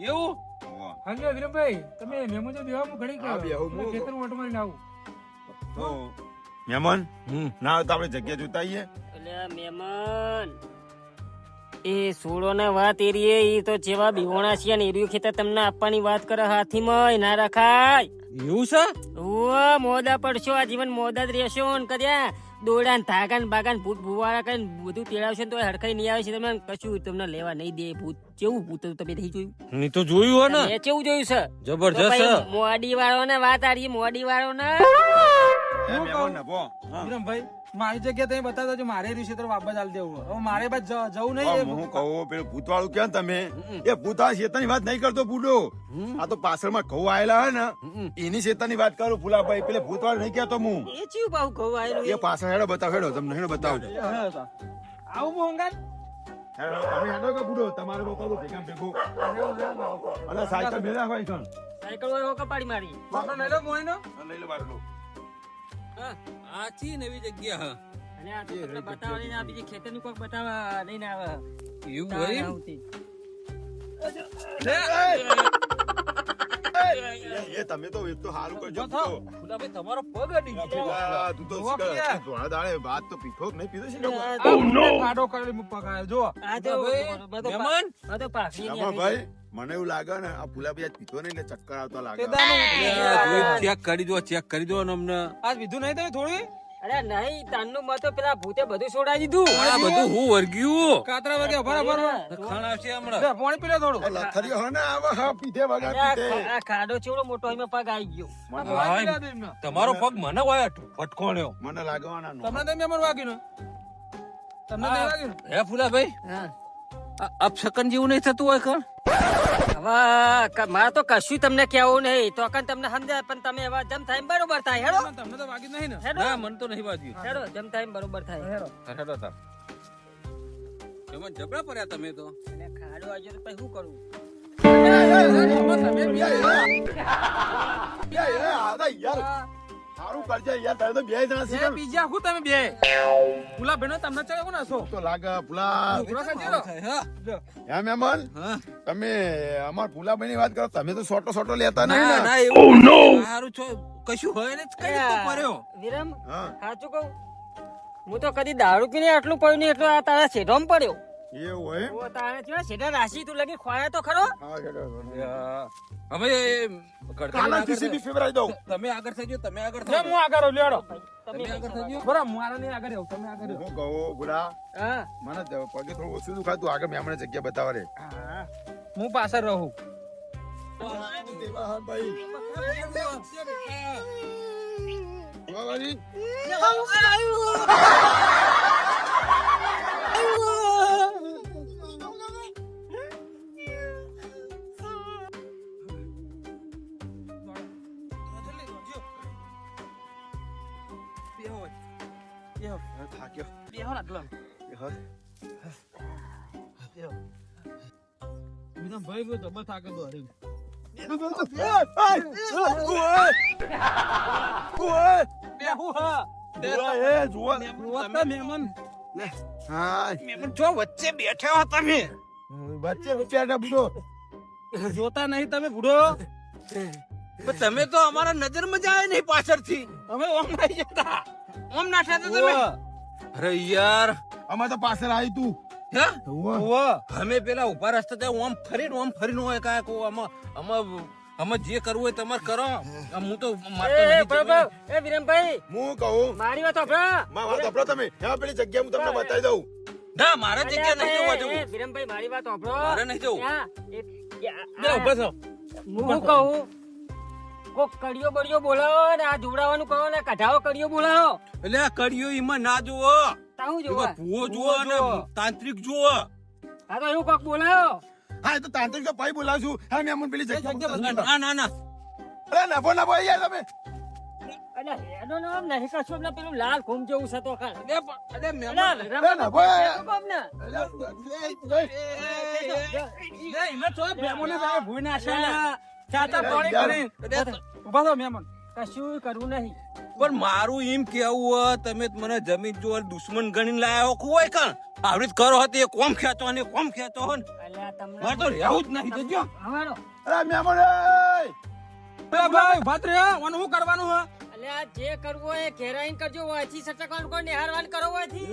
એવું વાહ. હંગે વિરમભાઈ તમે મેમો જો દેવા હું ઘડી હા, બેહું. કરો ખેતર ઓટો મારીને આવું તો મહેમાન ના હોય તો આપણે જગ્યા જોતા આવીએ. એટલે મહેમાન એ સોળો ના વાત એરીએ ઈ તો જેવા બિહોણા છે ને એરિયું ખેતર તમને આપવાની વાત કરે હાથીમાં ના રખાય. એવું છે? ઓવા મોદા પડશો, આ જીવન મોદા જ રહેશો ને કર્યા દોડા ને ધાગા ને બાગા ને ભૂત ભૂવાળા કરીને બધું તેડાવશે ને તો હડકાઈ નહીં આવે છે. તમને કશું તમને લેવા નહીં દે. ભૂત કેવું ભૂત તમે નહીં જોયું? નહીં તો જોયું હો ને, મેં કેવું જોયું છે? જબરજસ્ત છે. મોડી વાળો ને વાત આરી, મોડી વાળો ને હે મહેમાન નભો. હા. વિરમભાઈ મારી જગ્યા તમે બતા દો, મારે રહ્યું છે તો વાપસ આલી દેવું. હવે મારે બસ જવું હા, નહીં. હું કહું પેલું ભૂત વાળું ક્યાં તમે એ ભૂત આ શેતાની વાત નહીં કરતો બુડો. આ તો પાછળમાં ઘઉં આયેલા હે ને એની શેતાની વાત કરું ફુલાભાઈ. પેલે ભૂત વાળું નહીં કહેતો હું. એ ચીવ ભાવ કહું આયેલું એ પાછળ હેડો બતાવ, હેડો તમને હેડો બતાવજો. આવું મોંઘા હેડો તમે હેડો કે બુડો તમારે બતાવો ભેગા ભેગું. અને સાયકલ ભેગા હોય કણ સાયકલ વાળો કપાડી મારી. લઈ લો મોઈનો. લઈ લો બાટલો. આ ચી નવી જગ્યા હે. અને આ તો તમને બતાવવા લઈને આ બીજી ખેતરની કોક બતાવવા લઈને આવે. એવું તાવ હોય? આવતી. એ તમે તો એક તો સારું કરજો જો થાવ. બુડો. ફુલાભાઈ તમારો પગ અડી ગયો. પેલા તું તો જોવા ક્યાં? ધોળા દાડે વાત તો પીઠો જ નહીં પીધો છે ને? કાઢો કરેલી પકાયો જો. આ તો મહેમાન? આ તો પાઘડી ની આમાં ભાઈ મને એવું લાગે ને આ ફુલાભાઈ આજ પીધો નહીં એટલે ચક્કર આવતા લાગે. ચેક કરી દો, ચેક કરી દો ને અમને. આજ વિધું નહીં તમે થોડી અરે નહીં તાનનું મત તો પેલા ભૂતે બધું છોડાવી દીધું. આ બધું હું વર્ગ્યું. કાતરા વાગે બરાબર ખાણ આવશે હમણાં. પાણી પી લે થોડું. લથડીઓ હે ને આવા હા પીધે વગર અરે આ પીધે. આ ખાડો ચેવડો મોટો એમાં પગ આવી ગયો. પાણી પી લે દે એમને. તમારો પગ મને હોય ફટકોણ્યો. મને લાગવાના નો. તમને તો મેમણ વાગ્યું ને તમને નહીં વાગ્યું ને? હે ફુલાભાઈ, હા. અપશકન જેવું નહીં થતું હોય કણ? હવે મારે તો કશું તમને કેવું નહીં તો કન તમને સમજાય પણ તમે હવે જમ થાય એમ બરોબર થાય. હેડો તમને તો વાગ્યું નહીં ને? હેડો ના, મને તો નહીં વાગ્યું. હેડો જમ થાય એમ બરોબર થાય. હેડો તાર. એમાં જબરા પડ્યા તમે તો. અને ખાડો આવજો તો પછી શું કરું? સારું કરજે યાર તારે તો બે જણા છે બે બીજા હું તમે બે પુલા બેનો તમને ચાલે કોણ હશો? તો લાગે પુલા ઉઘરો કરજે લો. જો. હે મહેમાન હા. તમે અમાર પુલાભાઈ ની વાત કરો તમે તો સોટો સોટો લેતા ના, નહીં ના, ને એવું સારું છો કશું હોય ને કઈ રીતે પડ્યો. વિરમ હા સાચું કહું હું તો કદી દારૂ પીને આટલું પડ્યું નહીં એટલું આ તારા શેઢોમાં પડ્યો. એવું હોય ઓ તારે કેવા શેઢા રાશી તું લગી ખોયા તો ખરો. હા હવે કડકાઈ કાલા આગળ જીસીબી થઈ- ફેવરાઈ દઉં તમે આગળ થઈ જાઓ, તમે આગળ લે, થઈ હું આગળ રહું, લેડો. તમે આગળ થઈ જાઓ. બરાબર મારા નહીં આગળ રહું, તમે આગળ રહો. હું કહું બુડા હા મને પગે થોડું ઓછું દુખાતું આગળ મહેમાન જગ્યા બતાવે રે હા. હું પાછળ રહું. થાક્યો બેહો ને આટલા. વિરમભાઈ, હું જબર થાકે તો હરી. બેહું હા. જુઓ. જોતા મહેમાન હા મહેમાન જો વચ્ચે બેઠા હો તમે વચ્ચે બેઠા બુડો. જોતા નહીં તમે બુડો. પણ તમે તો અમારા નજરમાં જ આવે નહીં પાછળથી અમે ઓમ આવી જતા. ઓમ નાઠા હતા તમે ઉવ્વ. અરે યાર અમે તો પાછળ આવી તું. હે ઉવ્વ. અમે પેલા ઉભા રસ્તા ત્યાં ઓમ ફરીને હોય કાંઈક આમાં જે કરવું હોય તમારે કરો હું તો મારતો એ નહીં બરાબર એ વિરમભાઈ હું કહું મારી વાત સાંભળો. માં વાત સાંભળો તમે. એમાં પેલી જગ્યા હું તમને બતાવી દઉં. ના મારા જગ્યા નહીં જોવા એ, જવું વિરમભાઈ મારી વાત સાંભળો. મારે નહીં જવું. ત્યાં બે ઉભા થો. હું કહું કોક કડિયો બડિયો બોલાવો ને આ જોવડાવવાનું કહો ને કઢાવો કડિયો બોલાવો એટલે આ કડિયો એમાં ના જુઓ તાહું એમાં જોવા ભૂવો જુઓ અને તાંત્રિક જુઓ હા તો એવું કોક બોલાવો. હા એ તો તાંત્રિક તો પાઈ બોલાવશું. હા મેં અમને પેલી જગ્યા બતાવી. ના ના ના અરે નભો નભો યાર તમે. અને એનો નામ નહીં કશું ને પેલું લાલ ઘૂમ જેવું છે તો ખાન. અરે મહેમાન અરે નભો યાર. એમાં તો મહેમાને સાહેબ ભૂઈ નાખ્યા. ચાતા પાણી કરી. ઉભા થો મહેમાન. કશું કરવું નહીં. પણ મારું એમ કેવું હોય તમે મને જમીન જો દુશ્મન ગણીને લાયા હોય કાં આવી રીતે કરો હતી એ કોમ ખેંચો ને કોમ ખેંચો હો ને અલ્યા તમને મારે તો રહેવું જ નહીં જજો હવારો અરે મહેમાન એ. બે ભાઈ ઉભા જ રહ્યા. ઓને શું કરવાનું હે? અલ્યા જે કરવું હોય એ ઘેરાઈને કરજો વાંચી સટકવાનું કોઈ નિહારવાનું કરો વાંચી.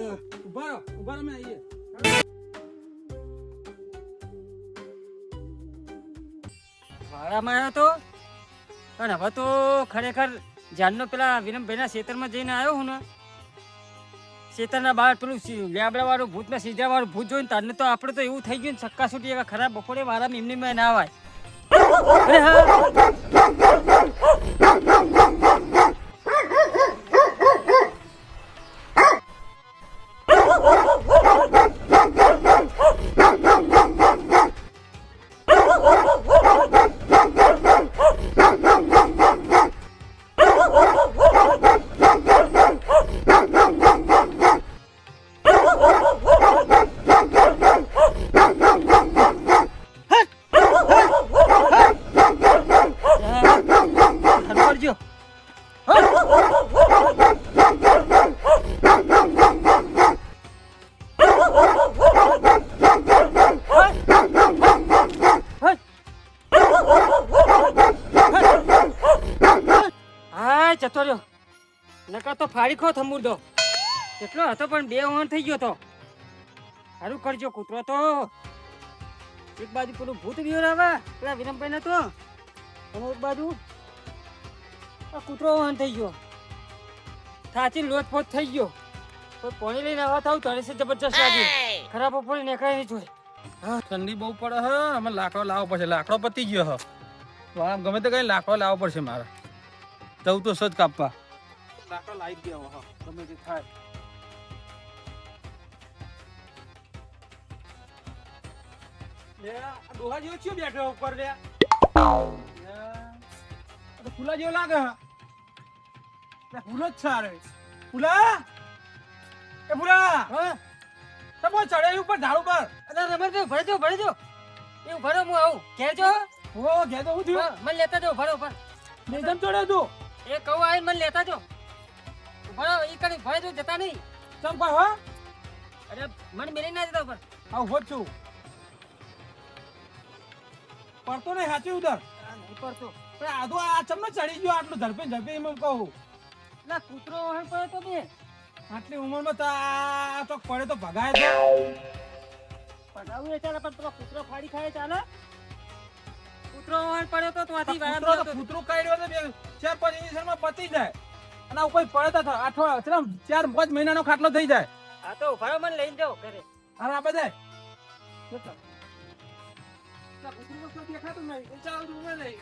ઉભા રહો અમે આવીએ. ભાડામાં આવ્યો તો પણ હવે તો ખરેખર જાનનો પેલા વિરમભાઈના ખેતરમાં જઈને આવ્યો હું ને ખેતરના બહાર પેલું લેબડા વાળું ભૂત ને સીધા વાળું ભૂત જોઈને તારને તો આપણે તો એવું થઈ ગયું ને સક્કા છૂટી એવા ખરાબ બપોરે મારા એમની માં ના આવાય. અરે હા કરજો. હા જતો રહ્યો નકર તો ફાડી ખો થમુર દો કેટલો હતો પણ બે વહન થઈ ગયો તો સારું કરજો કૂતરો તો એક બાજુ પેલું ભૂત વિયો આવે પેલા વિરમભાઈ ને તો અને એક બાજુ આ કૂતરો વહન થઈ ગયો થાચી લોટપોટ થઈ ગયો કોઈ પાણી લઈને આવવા થાવ તરે છે જબરજસ્ત લાગે ખરાબ ઉપર નીકળે નહીં જોઈએ. ઠંડી બહુ પડે હે. અમે લાકડો લાવવો પડશે. લાકડો પતી ગયો હે. તો આમ ગમે તે કઈ લાકડો લાવવો પડશે મારે. જવું તો સજ કાપવા. લાકડો લાવી દેવો હો ગમે તે થાય. લે આ ડોહા જેવો ચિયો બેઠો ઉપર લે. આ તો ફૂલા જેવો લાગે હે. લે ફૂલો જ સારે. ફૂલા એ ફૂલા હા તમે ચડે ઉપર ઝાડ ઉપર. અરે રમણ ભરે જો એ ભરો હું આવું ઘેર જો ઓ ઘેર તો હું થયું. મને લેતા જો ભરો ભર મેદમ ચડ્યો તું. એ કહું આવીને મને લેતા જો ભરો ઈ કરી ભરે જો જતા નહીં. ચંપા હો અરે મને મેલી ના જતા ઉપર આવું હોત છું. પડતો નહીં સાચી ઉધર. નહીં પડતો પણ આધો આ ચમને ચડી ગયો આટલું ઝડપે એમ કહું. ના કૂતરો વહન પડ્યો તો બે આટલી ઉંમરમાં તો આ તો પડે તો ભગાય તો. પડાવું એ ચાલે પણ પેલો કૂતરો ફાડી ખાય ચાલે કૂતરો વહન પડ્યો તો ત્યાંથી કૂતરો વાળા તો કૂતરું કાઢ્યો તો બે 4-5 ઇન્જેક્શનમાં પતી જાય. અને આ ઉપર પડે તો અઠવાડિયા 4-5 મહિનાનો ખાટલો થઈ જાય. હા તો ભરો મને લઈને જાઓ ઘરે અને આ બધા કૂતરું તો દેખાતું નહીં. એ ચાલ ઉભો નહીં.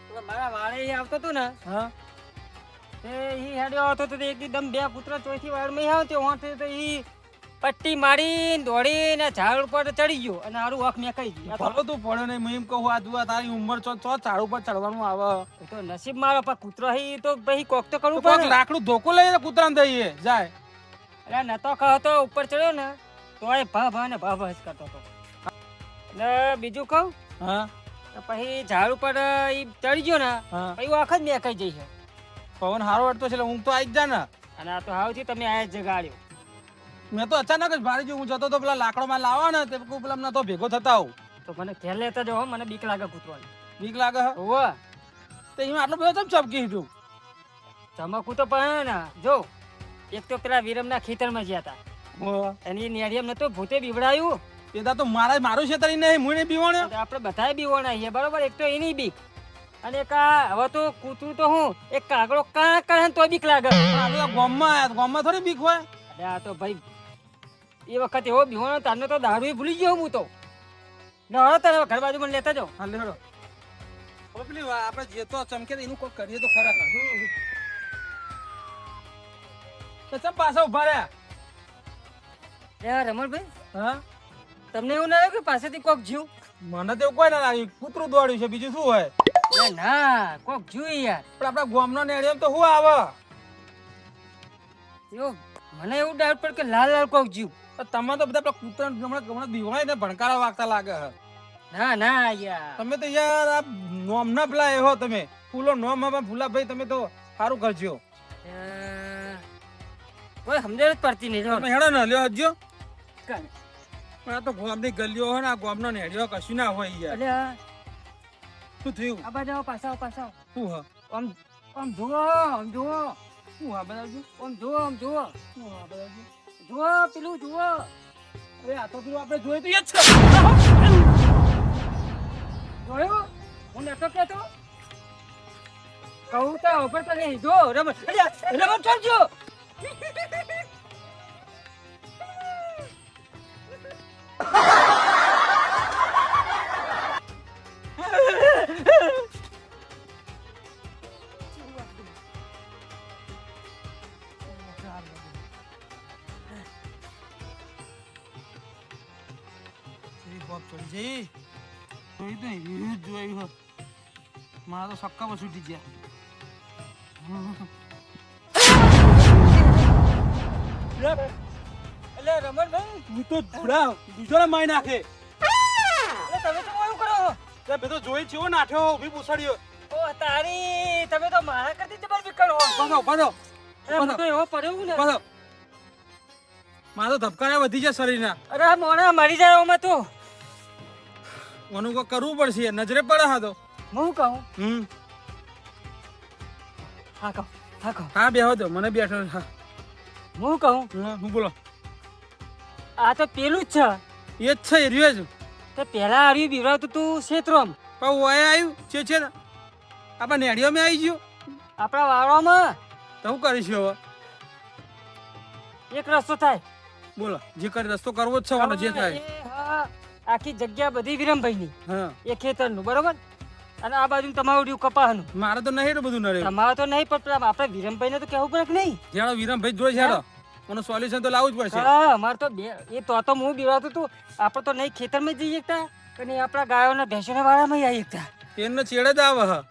તો મારા વાળે ઈ આવતો તો ને હા તે ઈ હેડ્યો આવતો તો એકદમ બે કૂતરો ચોથી વાળમાં આવ્યો તે હોતે તો ઈ પટ્ટી મારીને દોડીને ઝાડ ઉપર ચડી ગયો અને હારું આંખ મેકાઈ ગઈ. આ તો- ભલો તું પડ્યો નહીં. હું એમ કહું આ જુઓ તારી ઉંમર છો ઝાડ ઉપર ચડવાનું આવે. એ તો નસીબ મારો પણ કૂતરો હી તો ભાઈ કોક તો કરવું કોઈક પડે. લાકડું ધોકો લઈને કૂતરાને દઈએ જાય. અરે નતો કહો તો ઉપર ચડ્યો ને તો એ ભા ને ભા જ કરતો હતો. ને બીજું કહું હા તો પછી ઝાડ ઉપર ઈ ચડી ગયો ને હા પછી આંખ જ મેકાઈ જઈ છે. પવન હારો વળતો છે એટલે ઊંઘ તો આવી જ જા ને. અને આ તો હાવથી તમે આયા જ જગાડ્યો. મેં તો અચાનક જ ભારી હું જતો તો પેલા લાકડોમાં લાવવા ને તે પેલા ના તો ભેગો થતા આવું. તો મને ઘેર લેતા જાઓ, મને બીક લાગે કૂતવાની. બીક લાગે હે ઓવા તો એમાં આટલો બધો ચમ ચમકી તું. ધમાકુ તો પણ ને જો એક તો પેલા વિરમના ખેતરમાં ગયા હતા અને એ નેડિયમ નતો ભૂતે બીવડાયું. પેદા તો મારું છેતરી નહીં હું નહીં બીવાણ્યો. અને આપણે બધાય બીવોણા છીએ બરોબર. એક તો એની બીક અને એક આ હવે તો કૂતરું તો હું એક કાગડો કા કરે તો બીક લાગે. પણ આ તો ગામમાં આયા ગામમાં થોડી બીક હોય. અરે આ તો ભાઈ એ વખત એવો બીવાનો તારનો તો દારૂ ભૂલી ગયો હું તો. ને હવે તારે ઘર બાજુ મને લેતા જાઓ. હા લેડો. હવે પેલી આપણે જે તો ચમકે એનું કોઈ કરીએ તો ખરા. તો ચમ પાછા ઉભા રહ્યા. રમણભાઈ હા તમને એવું ના આવ્યું કે પાસેથી કોક જીવ? મને તો એવું કોઈ ના લાગ્યું. કૂતરું દોડ્યું છે બીજું શું હોય. ના કોક જીવ યાર. પણ આપડા ગામનો નેડિયમ તો શું આવે. એવું મને એવું ડાઉટ પડ કે લાલ લાલ કોક જીવ. તમે તો બધા પેલા કૂતરા હમણાં દીવાય ને ભણકારા વાગતા લાગે હે. ના ના યાર તમે તો યાર આ નોમ ના પેલા એવો તમે ફૂલો નોમ ફૂલા ભાઈ તમે તો સારું કરજો. કોઈ સમજણ જ પડતી નહીં. તમે હેડો ને લ્યો હજો. કાંઈ. પણ આ તો ગામની ગલીઓ હોય ને આ ગામનો નેડિયો કશું ના હોય યાર. અલ્યા શું થયું. આ બાજુ આવો, પાછા આવો, પાછા આવો. શું હ આમ આમ જુઓ, આમ જુઓ. શું હા બતાવજો. આમ જુઓ, આમ જુઓ. શું હા બતાવજો. જુઓ પેલું જુઓ. અરે આ તો પેલું આપણે જોઈએ તો એ જ છે. જોયું હું નતો કહેતો. કહું તો ઉપર તો નહીં. જો રમણ રમણ ચાલજો. મારા તો સક્કા બસ ઉઠી ગયા. એટલે રમણભાઈ તું તો ધૂળા બીજો ને મારી નાખે. એટલે તમે તો એવું કરો. બે તો જોઈ ચેવો નાઠ્યો ઉભી પૂછડ્યો. ઓ તારી તમે તો મારા કરતી જબર વિકળ હો. પાછો અરે હું તો એવો પડ્યો ને. પાછો. મારો ધબકારા વધી જાય શરીરના. અરે આ મોણા મરી જાય ઓમાં તો. મને કોઈ કરવું પડશે નજરે પડે હા તો. હું કહું હા કહું હા કહું હા બેહો તો મને બેઠો. હા હું કહું હું બોલો. આ તો પેલું જ છે. એ જ છે એ રહ્યો જ. તો પેલા આવ્યું બીવડાવતું તું ક્ષેત્રોમ. પણ ઓય આવ્યું છે ને આપણે નેડિયો મેં આવી ગયો. આપણા વાળવામાં તો શું કરીશું હવે. એક રસ્તો થાય. બોલો જે કરી રસ્તો કરવો જ છે વાળો જે થાય. એ હા આખી જગ્યા બધી વિરમભાઈની. હા એ ખેતરનું બરોબર. અને આ બાજુ તમારું રહ્યું કપાસનું. મારે તો નહીં એટલું બધું નડે. તમારે તો નહીં પણ પેલા આપણે વિરમભાઈને તો કહેવું પડે કે નહીં. જેડો વિરમભાઈ જોઈ છેડો એનું સોલ્યુશન તો લાવવું જ પડશે. હા અમારે તો બે એ તો હું બીવડાવતું હતું. આપણે તો નહીં ખેતરમાં જઈ શકતા અને આપણા ગાયોના ભેંસોના વાળામાં આવી શકતા. એમને છેડે જ આવે. હા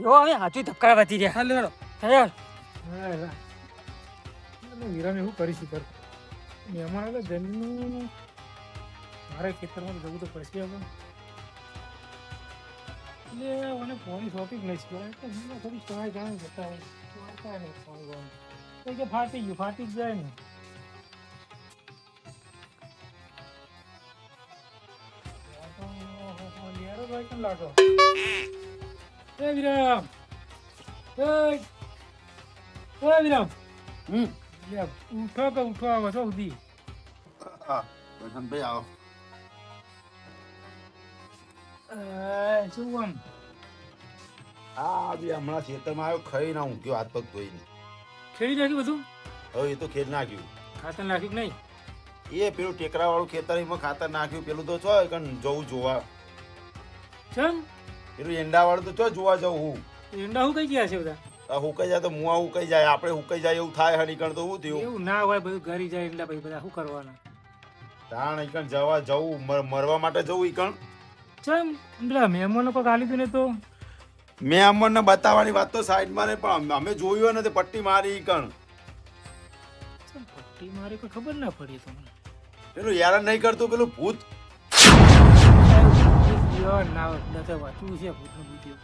જો હવે હાથું ધબકારા વધી રહ્યા. હા લેડો. થયો વિરામ એવું કરીશું કર મહેમાન એટલે જમીનનું મારે ખેતરમાં જવું તો પડશે હવે. એટલે મને ફોન શોપિંગ નહીં કરાય તો હું થોડી સહાય જાણ જતા હોય ફોન કે ફાટી ગયું ફાટી જ જાય ને. લાગો એ વિરામ વિરામ ઉઠો કે ઉઠો આવો છો સુધી. ભાઈ આવો. શું આમ હા બી હમણાં ખેતરમાં આવ્યો ખાઈ ના ઊંઘ્યો હાથ પગ ધોઈને. ખેડી નાખ્યું બધું. હવે એ તો ખેડ નાખ્યું. ખાતર નાખ્યું કે નહીં. એ પેલું ટેકરા વાળું ખેતર એમાં ખાતર નાખ્યું. પેલું તો ચો જવું જોવા. ચમ પેલું એંડા વાળું તો ચો જોવા જવું હું. ઈંડા હું કઈ ગયા છે બધા. હુકાઈ જાય તો મુઆ હુકાઈ જાય આપણે હુકાઈ જાય એવું થાય હણીકણ તો શું થયું. એવું ના હોય બધું ઘરી જાય ઈંડા ભાઈ બધા શું કરવાના. તાણ ઈકણ જવું મરવા માટે જવું ઈકણ. ચમ પેલા મહેમાનો કોઈ ગાલી દે ને તો મેં અમને બતાવવાની વાત તો સાઈડમાં ને પણ અમે જોયું ને તે પટ્ટી મારી ઈકણ. પટ્ટી મારી કોઈ ખબર ના પડી તમને. પેલું યાર નહીં કરતું પેલું ભૂત. ના નથી વાંચવું છે ભૂતનું બીજું.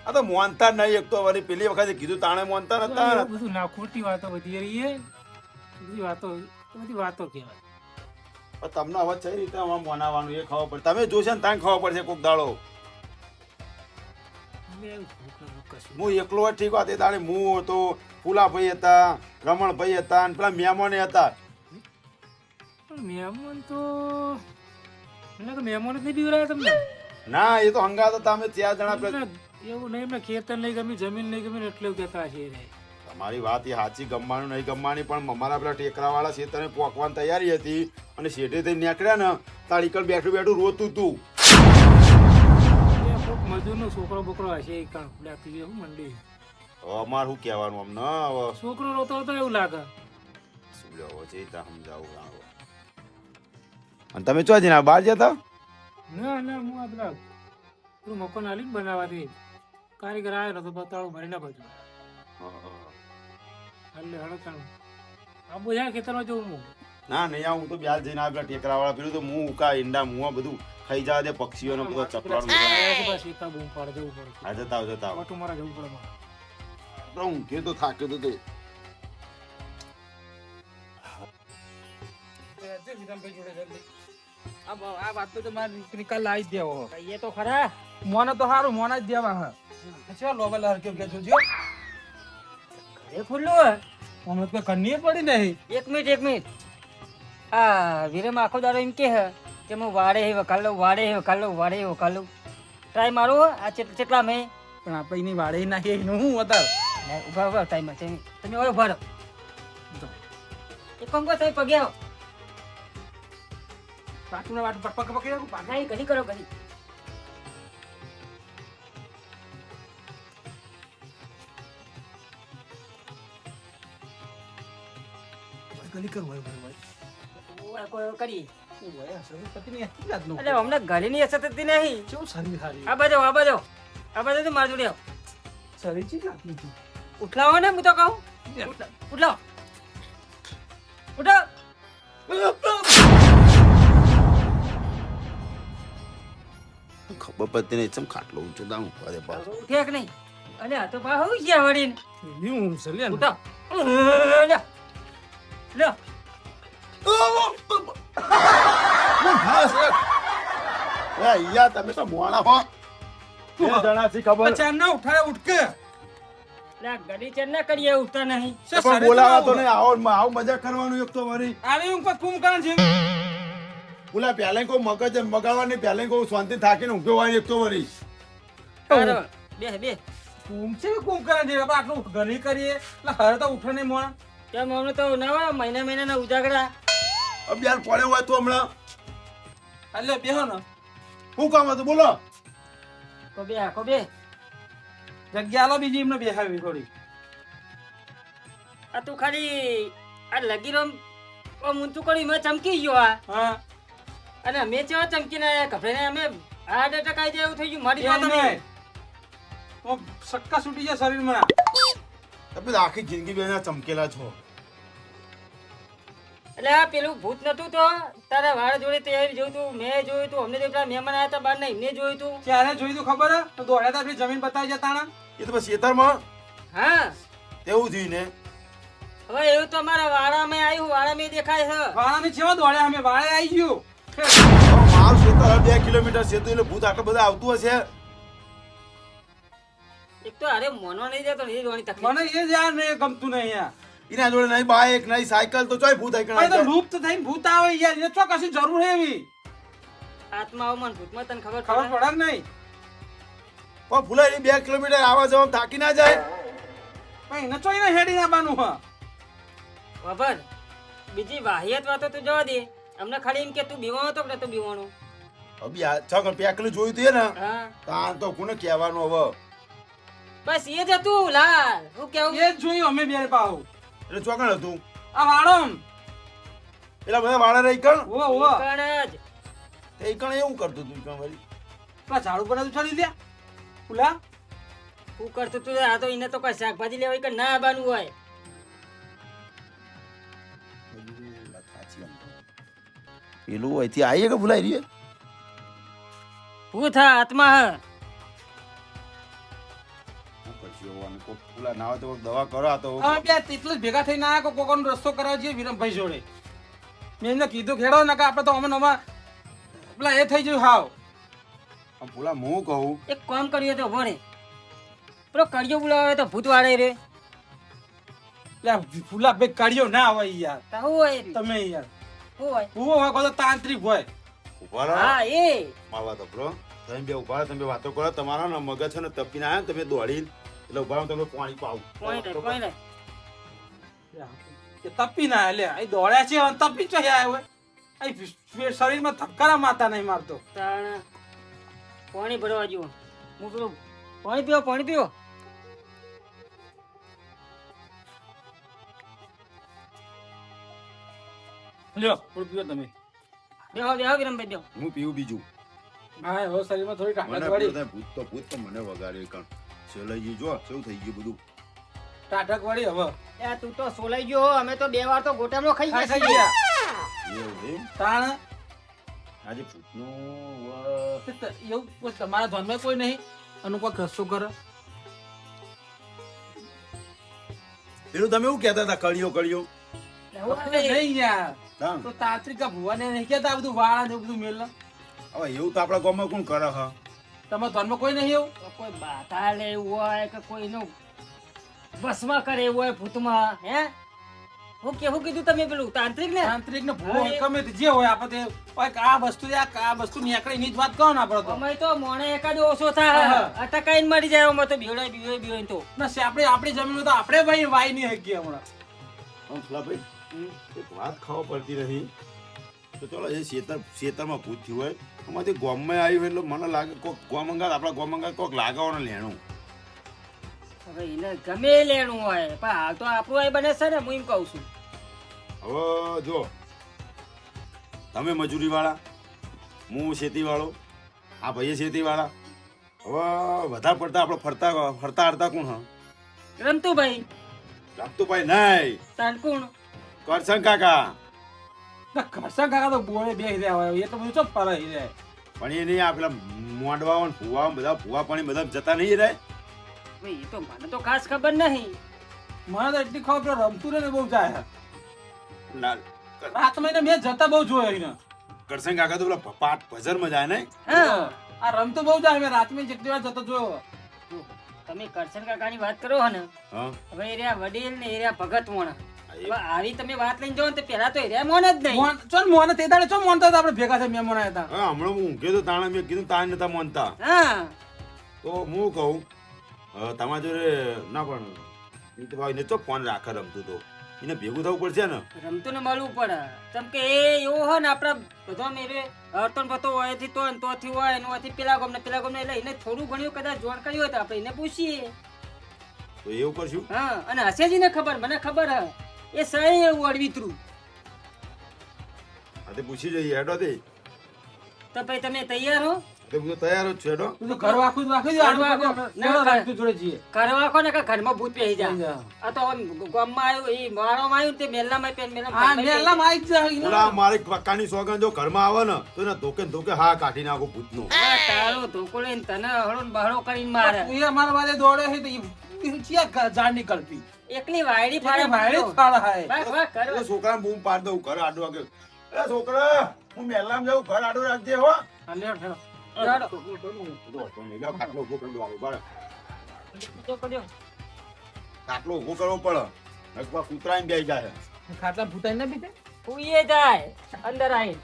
આ તો મોનતા નહીં, એક તો વળી પેલી વખતે કીધું તાણે મોનતા નતા. એવું બધું ના ખોટી વાતો બધી રહી છે. બધી વાતો કહેવાય. પણ તમને હવે કઈ રીતે હવે મોનાવાનું એ ખબર પડે. તમે જોશે ને તાને ખબર પડશે કોક દાડો. એટલે એવું કશું. હું એકલો જ ઠીક વાત, એ દાડે હું હતો, ફૂલાભાઈ હતા, રમણભાઈ હતા, અને પેલા મહેમાને હતા. પણ મહેમાન તો મને તો મહેમાન જ નહીં બીવરાયા તમને. ના એ તો હંગાત હતા અમે 4 જણા. એવું નહીં, એમને ખેતર નહીં ગમી, જમીન નહીં ગમી, એટલે એવું કહેતા છે રે. તમારી વાત એ સાચી, ગમવાનું નહીં ગમવાની, પણ અમારા પેલા ટેકરાવાળા શેતરને પોકવાની તૈયારી હતી અને શેઠે થઈ નીકળ્યા ને તાળીકલ બેઠું બેઠું રોતું તું. કોઈક મજૂરનો છોકરો બોકરો હશે એ કાં લાગતી એવું મંડી. હવે અમારે શું કહેવાનું અમને હવે છોકરો રોતો હતો એવું લાગે. શું લેવો છે એ તો સમજાવું હવે. અને તમે ચો જઈને બહાર જતા? ના ના, હું આ પેલા પેલું મકાન આલીને બનાવવાથી કારીગર આવ્યો તો બતાડું ભરી ના બધું. એટલે હડકાણ આ બધા ખેતરમાં જવું હું. ના નહીં હું તો બ્યાજ જઈને પેલા ટેકરાવાળા પેલું તો મું ઉકા ઈંડા મું બધું ખાઈ જવા દે, પક્ષીઓને બધો ચકલાનું. સીતા બૂમ પાડે જવું પડે. હા જતા આવો જતા આવો. ઓટો મારા જવું પડે મારે. તો ઊંઘે તો થાક્યો તો તે. આ વાત તો તમારે નિકાલ લાવી જ દેવો. કહીએ તો ખરા. મોને તો સારું મોના જ દેવા હા. ચલો લોબલ હરક્યો કે જોજો. ઘરે ખુલ્લું હે. હમણાં તો કન્ની પડી નહીં. એક મિનિટ. આ વીરમ આખો દાડો એમ કે હે કે હું વાડે હે વકાલ લઉં, વાડે હે વકાલ લઉં, વાડે હે વકાલ લઉં. ટ્રાય મારો આ કેટલા મેં પણ આપણે એની વાડે નાખીએ એનું હું વધારે. ઉભા ટાઈમ છે તમે ઓળો ઉભા રહો. એક કામ કરો, તમે પગે આવો. પાટુના વાટ પગ પકડી રાખું પાટું. ના, એ ઘડી કરો ઘડી. ગલી કરું હોય ભાઈ. કરી ઓય સરસ્વતી ની આખી રાત નો. એટલે હમણાં ઘરેની અસર થતી નહીં. કેવું શરીર હારી. આ બાજુ તો માર જોડે આવો. શરીર ચી લાગી છે. ઉઠલાવો ને, હું તો કહું. ઉઠલાવો. ઉઠો. ખબર પડતી નહીં ચમ ખાટલો ઊંચો દામ ઉપર પાછો. ઉઠે કે નહીં? અને આ તો પા હોઈ ગયા વળીને. એની ઊંઘ છે લે. ઉઠો. લ્યો. લ્યો. યાર તમે તો મોણા હો. 2 જણા થી ખબર ચાર ના ઉઠાડે ઉઠકે. લે, ઘડી ચેર ના કરીએ, ઉઠતા નહીં. પણ બોલાવા તો નહીં. આવો મજા કરવાનું એક તો મારી. આવી ઊંઘ પર કુમ કારણ છે. બોલા પહેલા કોઈ મગજ મગાવવાની પહેલા કોઈ શાંતિ થાકીને ઊંઘ્યો હોય એક તો મારી. બરાબર. બે. કુમ છે કુમ કારણ છે. આપણે આટલું ઘણી કરીએ એટલે હરે તો ઉઠે નહીં મોણા. કેમ હમણાં તો ના હોય મહિના ઉજાગરા. અબ યાર પડ્યો હોય તો હમણાં એટલે બેહો ને. શું કામ હતું બોલો. કો બે. જગ્યા લો બીજી એમને બેહાવી થોડી. આ તું ખાલી આ લગીરો ઊંચું કરી મેં ચમકી ગયો આ. હા અને અમે ચેવા ચમકીને આયા કપડે અમે હાર્ટ એટેક આવી જાય એવું થઈ ગયું મારી એમ વાત નહીં. ઓ સક્કા છૂટી જાય શરીરમાં. તમે આખી જિંદગી બેના ચમકેલા છો. એટલે આ પેલું ભૂત નતું તો તારા વાળ જોડે તે જોયું તું, મેં જોયું તું, અમને તો પેલા મહેમાન આવ્યા હતા બહાર ને એમને જોયું તું. ક્યારે જોઈ તું ખબર હે? તો દોડ્યા તા આપણી જમીન બતાવી જતા ના. એ તો બસ ખેતરમાં હા, તેવું થયું ને. હવે એવું તો અમારા વાળામાં આવ્યું, વાળામાં દેખાય છે. વાળાને છેવા દોડ્યા અમે વાળે આવી ગયું. મારું ખેતર 2 કિલોમીટર છે તો એટલે ભૂત આટલું બધા આવતું હશે. એક તો અરે મોનો નહીં જતો એ જોવાની તકલીફ. મને એ જ યાર નહીં ગમતું નહીં યાર. એના જોડે નહીં બાઇક નહીં સાયકલ તો ચોય ભૂત ભાઈ તો આઈકણ લુપ્ત થઈને ભૂત આવે યાર. એ તો કશી જરૂર હે એવી. આત્મા આવમાં ને ભૂતમાં તને ખબર ખબર પડે? પડે કે નહીં? પણ ભૂલાઈ 2 કિલોમીટર આવવા જવા થાકી ના જાય. પણ એને ચોઈને હેડી નાખવાનું હા. ખબર બીજી વાહિયાત વાતો તું જવા દે. અમને ખાલી એમ કે તું બીવાનો હતો કે તું બીવાનો. હવે યાર છગન પેકલું જોયું તું ને હા, તો આ તો કોને કહેવાનું હવે. બસ એ જ હતું લાલ. હું કેવું એ જ જોયું અમે બે પાહુ. એટલે ચોકણ હતું આ વાળો એટલે બધા વાળા રહી કણ ઓ કણ જ. એ કણ એવું કરતું તું કણ વળી. પેલા ઝાડુ પર ઉછાડી દે પુલા. હું કરતો તું આ તો એને તો કોઈ શાકભાજી લેવાય કે ના આવવાનું હોય. પેલું અહીંથી આવીએ કે ભૂલાઈ રહીએ. ભૂત હા આત્મા હ. જોવાનું કોક પેલા ના હોય તો કોક દવા કરો આ તો અમે બે એટલે જ ભેગા થઈને આયા કોકોનો રસ્તો કરાવવા જઈએ વિરમભાઈ જોડે. મેં એમને કીધું ખેડો ને કે આપણે તો અમે નવા પેલા એ થઈ ગયું હાવ. આમ પેલા હું કહું એક કામ કર્યું તો ભણે પેલો કડિયો બોલાવે તો ભૂત વાળે રે એટલે ફૂલા ભાઈ કાઢ્યો ના હોય યાર તો શું હોય રે? તમે યાર શું હોય? હું હોય કોઈ તો તાંત્રિક હોય. ઉભા રહો હા એ મારવા તો બ્રો તમે બે ઉભા રહો, તમે બે વાતો કરો. તમારા ને મગજ છે ને તપીને આવ્યા ને તમે દોડીને એટલે ઉભા રહો, તમે પાણી પાવ કોઈ નહીં એ તપી ના લે અહીં દોડ્યા છે અને તપી ચો આવ્યા હોય અહીં શરીરમાં ધબકારા મારતા નહીં મારતો. તાણ પાણી ભરવા જુઓ હું પેલું પાણી પીવો લ્યો થોડું પીવો તમે. બેહો વિરમભાઈ બેહો. હું પીવું બીજું. હા હવે શરીરમાં થોડી મને ટાઢક વળી બધા ભૂત તો મને વગાડ્યું કણ સેલાઈ જો કેવું થઈ ગયું બધું. ટાઢક વળી હવે એ તું તો સોલાઈ ગયો અમે તો 2 વાર તો ગોટામણો ખાઈ ખાઈ ગયા ગયા એવું એમ? તાણ આજે ભૂતનું એવું કોઈ તમારા ધ્યાનમાં કોઈ નહીં અને કોઈ રસ્તો કરે. પેલું તમે એવું કહેતા હતા કળિયો નહીં યાર તાણ. તો તાંત્રિકા ભુવાને નહીં કહેતા આ બધું વાળા ને એવું બધું મેલ. હવે એવું તો આપણા ગામમાં કોણ કરે હા? તમારા ધ્યાનમાં કોઈ નહીં એવું. તો કોઈ બાધા લે એવું હોય કે કોઈનું ભસ્મ કરે એવું હોય ભૂતમાં હે હું કેવું કીધું તમે પેલું તાંત્રિક ને તાંત્રિક ને ભૂવો ગમે તે જે હોય આપણે આ વસ્તુ નીકળે એની જ વાત કરો ને આપણે તો. અમે તો મોણે એકાદ ઓછો થાય અટકાઈને મરી જાય અમે તો બીવડાય તો ના આપણી જમીન તો આપણે ભાઈ વાઈ નહીં શકીએ હમણાં. આમ ફલાભાઈ, એક વાત ખાવા પડતી નથી તો ચલો એ ખેતરમાં ભૂત થયું હોય એમાંથી ગામમાં આવ્યું એટલે મને લાગે કોક ગોમંગાત આપણા ગોમંગાત કોક લાગાવાનું લેણું. હવે એને ગમે એ લેણું હોય પણ હાલ તો આપણું આ બને છે ને હું એમ કહું છું હવે જો તમે મજૂરી વાળા, હું ખેતી વાળો, આ ભાઈ ખેતી વાળા. હવે વધારે પડતા આપણે ફરતા હરતા કોણ હા? રમતુભાઈ લાગતું ભાઈ નહીં, તાનકુણ કરશન કાકા. ઘરસા કાકા તો બોળે બેસી રહ્યા હોય એ તો બધું ચપ પર રહી જાય. પણ એ નહીં આ પેલા મોંડવા ભૂવા બધા ભૂવા પાણી બધા જતા નહીં રહે. ભાઈ એ તો મને તો ખાસ ખબર નહીં મને તો એટલી ખબર પેલો રમતું ને બહુ જાય ના, રાતમાં એને મેં જતા બહુ જોયો એને. કરશન કાકા તો પેલા પાટ ભજરમાં જાય ને. હા આ રમતો બહુ જાય મેં રાતમાં જેટલી વાર જતો જોયો. જો, તમે કરશન કાકાની વાત કરો હો ને હા હવે એ રહ્યા વડીલ ને એ રહ્યા ભગત મોણા એ હવે આવી તમે વાત લઈને જાઓ ને તો પેલા તો એ રહ્યા મોન જ નહીં ચોન મોને તે દાડે ચો મોનતા હતા આપણે ભેગા થઈ મહેમાન આવ્યા હતા. હવે હમણાં હું ઊંઘ્યો તો તાણે મેં કીધું તાણ નતા માનતા હા તો હું કહું તમારા જોડે ના પણ એ તો ભાઈ ને ચો ફોન રાખે રમતું તો એને ભેગું થવું પડશે ને. રમતું ને મળવું પડે કેમ કે એ એવો હોય ને આપડા બધા મેરે હરતન પતો હોય થી તો તોથી હોય ને ઓથી પેલા ગમને એટલે એને થોડું ઘણું કદાચ જાણકારી હોય તો આપણે એને પૂછીએ. તો એવું કરશું. હા અને હસેજીને ખબર મને ખબર હે એ સહી એવું અડવિતરું હા તે પૂછી જોઈએ હેડો તે. તો ભાઈ તમે તૈયાર હો? તે હું તો તૈયાર જ છું હેડો. તું તો ઘર વાખું જ રાખી દે ઘર વાખું. ના, રાખતું જોડે જઈએ. કરવા કો ને કે ઘરમાં ભૂત પહેરી જાય હા. આ તો ગામમાં આવ્યું એ માળામાં આવ્યું તે મેલામાં હા મેલામાં આવી જ જાય. પેલા મારી પક્કાની સોગન જો ઘરમાં આવે ને તો એને ધોકે ને ધોકે હા કાઢી નાખો ભૂતનું. તારો ધોકો લઈને તને હળો ને બહળો કરીને મારે તું એ અમારા વાળે દોડે છે તો ઈ ચિયા જાણ નીકળતી એકલી વાયડી ફાડે મારે જ ફાળ હાય. વાહ વાહ કરો એ છોકરાને બૂમ પાડ દઉં ઘર આડું વાગે. એ છોકરા હું મેલામ જાઉં ઘર આડું રાખજે હો. હા, લ્યો, ઠેલો. ચાલો. ખાટલો ઉભો કરી દેવાનો બરાબર. જો પડ્યો. ખાટલો ઉભો કરવો પડે નકર કૂતરાઈને બેસી જાય. ખાટલા ભૂતાઈ ના બીતે હુઈએ જાય અંદર આવીને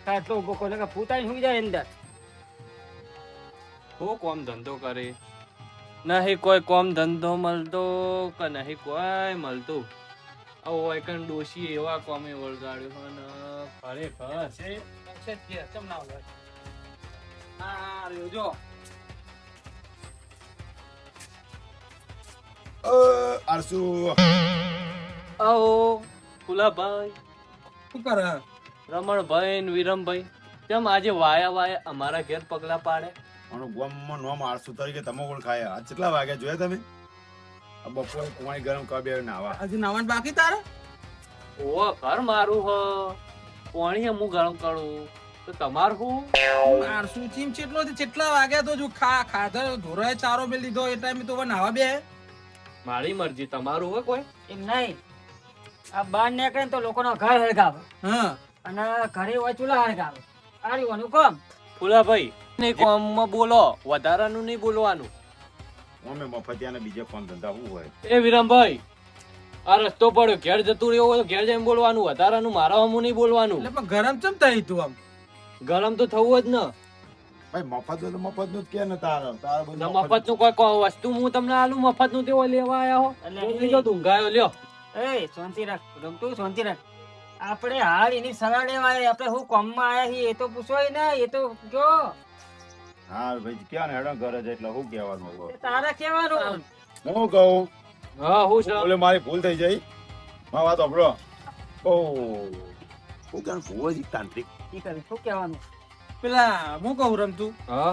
ખાટલો ઉભો કરે કે ફૂટાઈને હુઈ જાય અંદર હું કોમ ધંધો કરે નહીં કોઈ કોમ ધંધો મળતો કે નહીં કોઈ મળતું આવો એકન ડોશી એવા કોમે વળગાડ્યો અને ખરેખર છે ચમ ના હોય. હા રહ્યો જો આરસુ આવો ફુલાભાઈ શું કરે? રમણભાઈ ને વિરમભાઈ કેમ આજે વાયા વાયા અમારા ઘેર પગલા પાડે મારું ગામમાં નામ આરસુ તરીકે તમે ઓળખાયા. આજ કેટલા વાગ્યા જોયા તમે? આ બપોરે પાણી ગરમ કરી બે નાવા. હજી નાવાનું બાકી તારે? ઓ ઘર મારું હ પાણી હું ગરમ કરું તો તમારું શું? મારશું ચીમ ચેટલો છે, ચેટલા વાગ્યા તો જો ખાધા ઢોરાએ ચારો મેં લીધો એ ટાઈમે તો હવે નાવા બે. મારી મરજી, તમારું હોય કોઈ? એમ નહીં, આ બહાર નીકળે ને તો લોકોનો ઘર હળગાવે હા અને ઘરે હોય ચૂલા હળગાવે. આ રહ્યું કામ. ફુલાભાઈ ને કોમમાં બોલો, વધારાનું નહીં બોલવાનું. અમે મફતિયાને બીજે ફોન ધંધા શું હોય? એ વિરમભાઈ, આ રસ્તો પડ્યો, ઘેર જતું રહ્યો હોય તો ઘેર જઈને બોલવાનું, વધારાનું મારા હમું નહીં બોલવાનું. એટલે પણ ગરમ ચમ થઈ તું આમ? ગરમ તો થવું જ ને. ભાઈ મફત હોય તો મફત નું જ કે ને તારે બધું મફત નું કોઈ વસ્તુ હું તમને આલું, મફત નું તેઓ લેવા આયા હો એટલે જો ઢુંગાયો લ્યો. એ શાંતિ રાખ રમતું, શાંતિ રાખ. આપણે હાલ એની સલાહ લેવા આવ્યા, આપણે શું કામમાં આયા છીએ એ તો પૂછોય ને, એ તો કયો હા ભાઈ ક્યાં ને હેડો ઘરે જ એટલે શું કહેવાનું હોય? એ તારે કહેવાનું. હું કહું હા હું છે બોલે મારી ભૂલ થઈ જાય માં વાત સાંભળો. ઓ હું કેમ ભૂવાજી તાંત્રિક ઈ કરે શું કહેવાનું? પેલા હું કહું રમતું, હા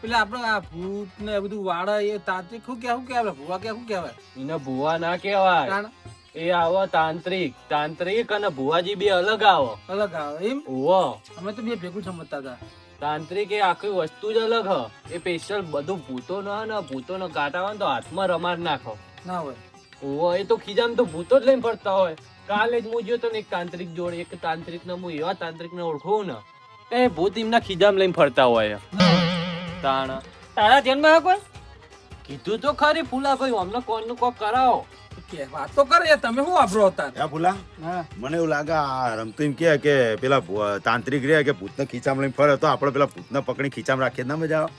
પેલા આપડે આ ભૂત ને બધું વાળા એ તાંત્રિક શું કહેવાય? ભૂવા કે શું કહેવાય? એને ભુવા ના કહેવાય, કારણ એ આવો તાંત્રિક. તાંત્રિક અને ભુવાજી બે અલગ આવો. અલગ આવે એમ. ઓવો અમે તો બે ભેગું સમજતા હતા. તાંત્રિક એ આખી વસ્તુ જ અલગ હ. એ સ્પેશિયલ બધું ભૂતો ને ભૂતો ને કાંટા હોય ને તો હાથમાં રમાડ નાખો. ના હોય ઓવો એ તો ખીજામ તો ભૂતો જ લઈને ફરતા હોય. કાલે જ હું જોયો તો ને એક તાંત્રિક જોડે, એક તાંત્રિક ને હું એવા તાંત્રિક ને ઓળખું ને એ ભૂત એમના ખીજામ લઈને ફરતા હોય. તાણ તારા ધ્યાનમાં આવે કોઈ? કીધું તો ખરી ફૂલાભાઈ, અમને કોણ નું કોક કરાવો. કે વાત તો કરે તમે શું વાપરો હતા? હે ભૂલા હા મને એવું લાગે આ રમતું એમ કે પેલા તાંત્રિક રે કે ભૂતને ખીચામાં લઈને ફરે તો આપણે પેલા ભૂતને પકડી ખીચામાં રાખીએ ના મજા આવે?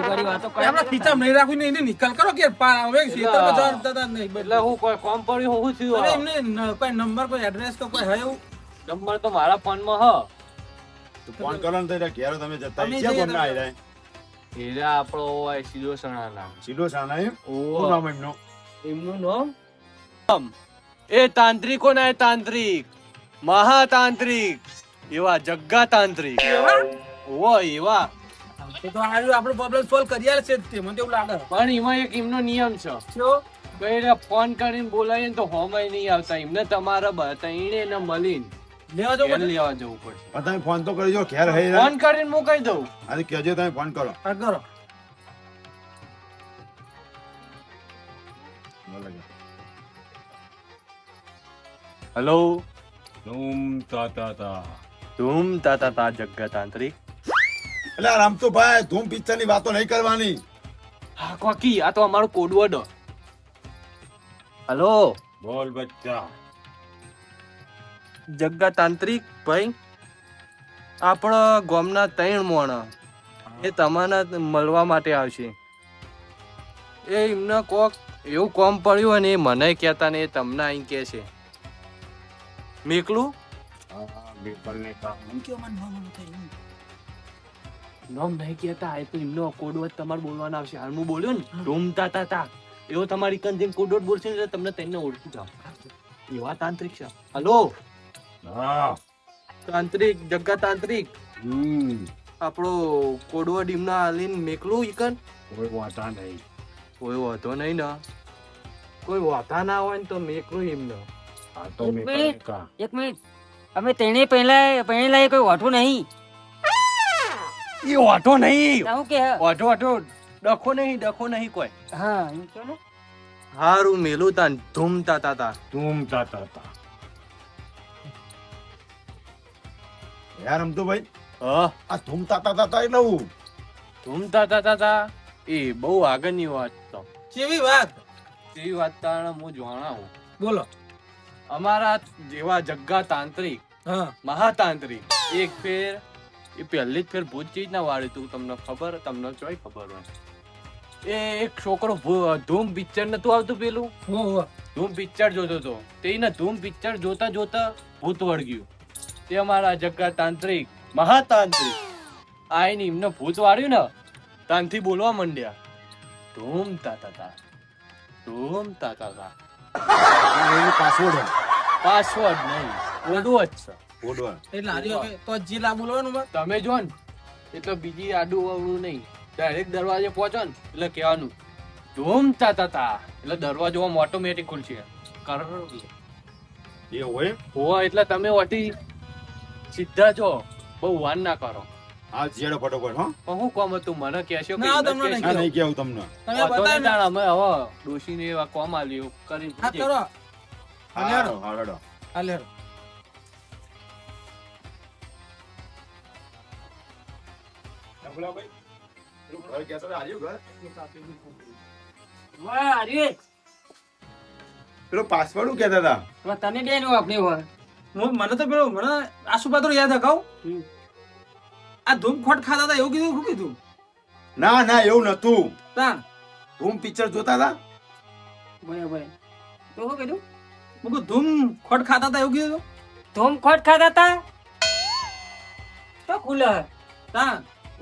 વાડી વાતો કરે. આપડે ખીચામાં નહીં રાખવું ને એને નિકાલ કરો કે હવે ખેતરમાં જવા દેતા નહીં. એટલે હું કોઈ કોમ પડ્યું હું થયું અરે આ? એમને કોઈ નંબર કોઈ એડ્રેસ તો કોઈ હોય એવું? નંબર તો મારા ફોનમાં હ. તો ફોન કરો ને તો ઘેર તમે જતા અમે ક્યાં જઈએ કોણ આવી જાય? એટલે આપણો હોય સીધો સણાના. સીધો સાના એમ શું ઓવો નામ એમનો? એમનું નામ એ તાંત્રિકો ના તાંત્રિક, મહાતાંત્રિક એવા જગ્ગા તાંત્રિક. ઓવો એવા. તો હારું આપણો પ્રોબ્લેમ સોલ્વ કરી આલે છે તે મને એવું લાગે. પણ એમાં એક એમનો નિયમ છે, શું? કઈ ફોન કરીને બોલાવીએ ને તો હોમાય નહીં આવતા. એમને તમારે બતાવીને ને મળીને લેવા જવું ઘેર પડે? લેવા જવું પડશે. પણ તમે ફોન તો કરજો ઘેર હઈ ફોન કરીને હું કહી દઉં. આજે કહેજો તમે ફોન કરો. હા, કરો. હેલો ધૂમ તાતા જગ્ગા તાંત્રિક. એટલે આ રમતું ભાઈ ધૂમ પિક્ચર ની વાતો નહીં કરવાની. હા કોકી, આ તો અમારો કોડવર્ડ. હેલો બોલ બચ્ચા. જગ્ગા તાંત્રિક ભાઈ, આપણા ગામના 3 મોણા એ તમારા મળવા માટે આવશે. એ એમને કોક એવું કોમ પડ્યું અને એ મને કહેતા ને એ તમને અહીં કહે છે. મેકલું નામ નહીં કહેતા, એ તો એમનો કોડવર્ડ તમારે બોલવાના આવશે. હાલ હું બોલ્યો ને ધૂમ તાતા તા, એવો તમારી કન જેમ કોડવર્ડ બોલશે ને એટલે તમને તેને ઓળખી જાવ. એવા તાંત્રિક છે. હલો હા તાંત્રિક, જગ્ગા તાંત્રિક, આપણો કોડવર્ડ એમના હાલીને મેકલું ઈકન. કોઈ વાતા નહીં. કોઈ વાંધો નહીં ને, કોઈ વાતા ના હોય ને તો મેકલું એમને. આ એક મિનિટ, અમે તેને પહેલા કોઈ વાઠું નહીં. એ વાંધો નહીં, શું કે? વાંધો ડખો નહીં કોઈ. હા એમ કહો ને. હારું મેલું તાન ધૂમ તાતા તા. ધૂમ તાતા તા. યાર રમતું ભાઈ હા આ ધૂમ તાતા તાતા એટલે હું ધૂમ તાતા તા એ બહુ આગળની વાત તો. કેવી વાત? એવી વાત તાણ હું જાણાવું. બોલો. અમારા જેવા જગ્ગા તાંત્રિક, હા મહાતાંત્રિક એક ફેર એ પહેલી જ ફેર ભૂત ચીજ ના વાળ્યું તું. તમને ખબર? તમને ચોય ખબર હોય? એ એક છોકરો ધૂમ પિક્ચર નતું આવતું પેલું, હો હો. ધૂમ પિક્ચર જોતો હતો. તેને ધૂમ પિક્ચર જોતા જોતા ભૂત વળગ્યું. તે અમારા જગ્ગા તાંત્રિક, મહાતાંત્રિક આઈને એમને ભૂત વાળ્યું ને તાનથી બોલવા માંડ્યા ધૂમ તાતા તા, ધૂમ તાતા તા. પાસવર્ડ પાસવર્ડ નહીં, ઓડું જ છે. ઓડવા એટલે હારી હવે તો જી લા બોલવાનું બસ. તમે જો ને એટલે બીજી આડું અવળું નહીં, ડાયરેક્ટ દરવાજે પહોંચો ને એટલે કહેવાનું ધૂમ તાતા તા, એટલે દરવાજો આમ ઓટોમેટિક ખુલશે. એ હોય હોવા એટલે તમે ઓટી સીધા જો બહુ વાન ના કરો હા જેડો ફટોફટ હો. પણ હું કોમ હતું મને કહેશો કે ના, એમ જ તમને કહેશો. હા નહીં કેવું તમને. તમે વાંધો બતાવો નહીં ને. તાણ, અમે હવે ડોશીને એવા કોમ આલ્યું કરી હા દીધી. કરો હા હાલો. હાલો, હાલો. હાલે હેડો. ભોલાભાઈ, પેલું ઘર કહેતા હતા, આવ્યું ઘર? વાહ, અરે, પેલો પાસવર્ડ શું કહેતા હતા? હવે તમે બે નું આપણે હોય. મને તો પેલો મને આસુપાત્ર યાદ હકાવ હમ. આ ધૂમ ખોટ ખાતા હતા એવું કીધું શું કીધું ના ના એવું નતું. તાણ ધૂમ પિક્ચર જોતા હતા. બરાબર. તો શું કીધું? હું કીધું ધૂમ ખોટ ખાતા હતા એવું કીધું ધૂમ ખોટ ખાતા તા તો ખુલ્લા હે. તાણ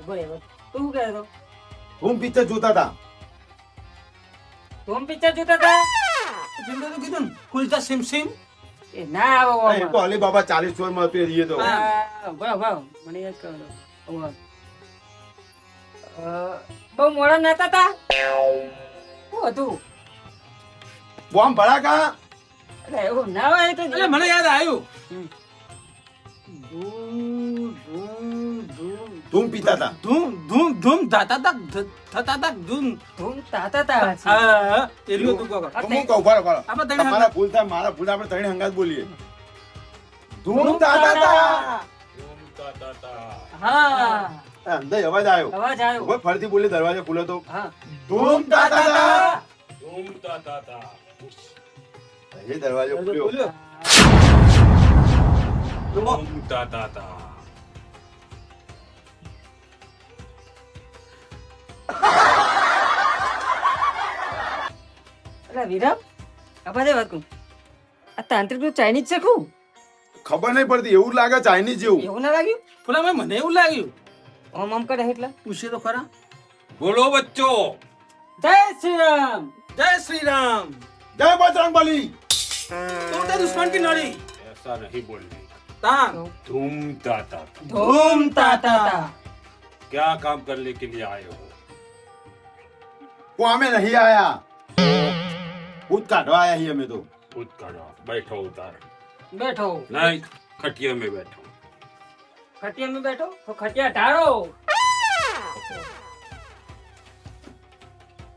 બરાબર. તું શું કહેતો? ધૂમ પિક્ચર જોતા હતા. ધૂમ પિક્ચર જોતા તા? જેમને તો કીધું ને કુલચા સિમ સિમ એ ના આવો હા, એ તો અલીબાબા 40 ચોરમાં હતું એ રીએ તો. બરાબર. મને યાદ કરો. બહુ મોડા નતા તા? શું હતું? બોમ્બ ભડાકા. અરે એવું ના હોય તો એટલે મને યાદ આવ્યું હમ. ધૂમ પીતા હતા. ધૂમ ધૂમ ધૂમ ધાતા તા થતા તા ધૂમ ધૂમ તાતા તા હજી. હા એરિયો તું કહો આ હું તે- કહું, ઉભા રહો, ઉભા રહો. આપણે ત્રણે તમારા ભૂલ થાય, મારા ભૂલ થાય, આપણે ત્રણે હંગાત બોલીએ. ધૂમ તાતા હતા. હા અંદર અવાજ આવ્યો. અવાજ આવ્યો. ઉભો, ફરીથી બોલી, દરવાજો ખુલ્લો તો. હા ધૂમ તાતા હતા. એ દરવાજો ખુલ્યો. બોલ્યો અલા વિરમ આ બધે વાત કહું આ તાંત્રિક નું ચાઇનીઝ છે ખું ખબર નહીં પડતી, એવું લાગે ચાઇનીઝ જેવું. એવું ના લાગ્યું ફૂલા મને એવું લાગ્યું ઓમ ઓમ કરે એટલે પૂછે તો ખરા બોલો બચ્ચો. જય શ્રી રામ જય શ્રી રામ જય બજરંગબલી. તોડે દુશ્મન की नड़ी ऐसा नहीं बोलने तान घूमता था ધૂમ તાતા क्या काम करने के लिए आए हो वो हमें नहीं आया, खुद काटवा आया ही हमें तो. खुद करो बैठो उधर બેઠો नहीं खटिया में बैठो ખટિયા માં બેઠો તો ખટિયા ઢાળો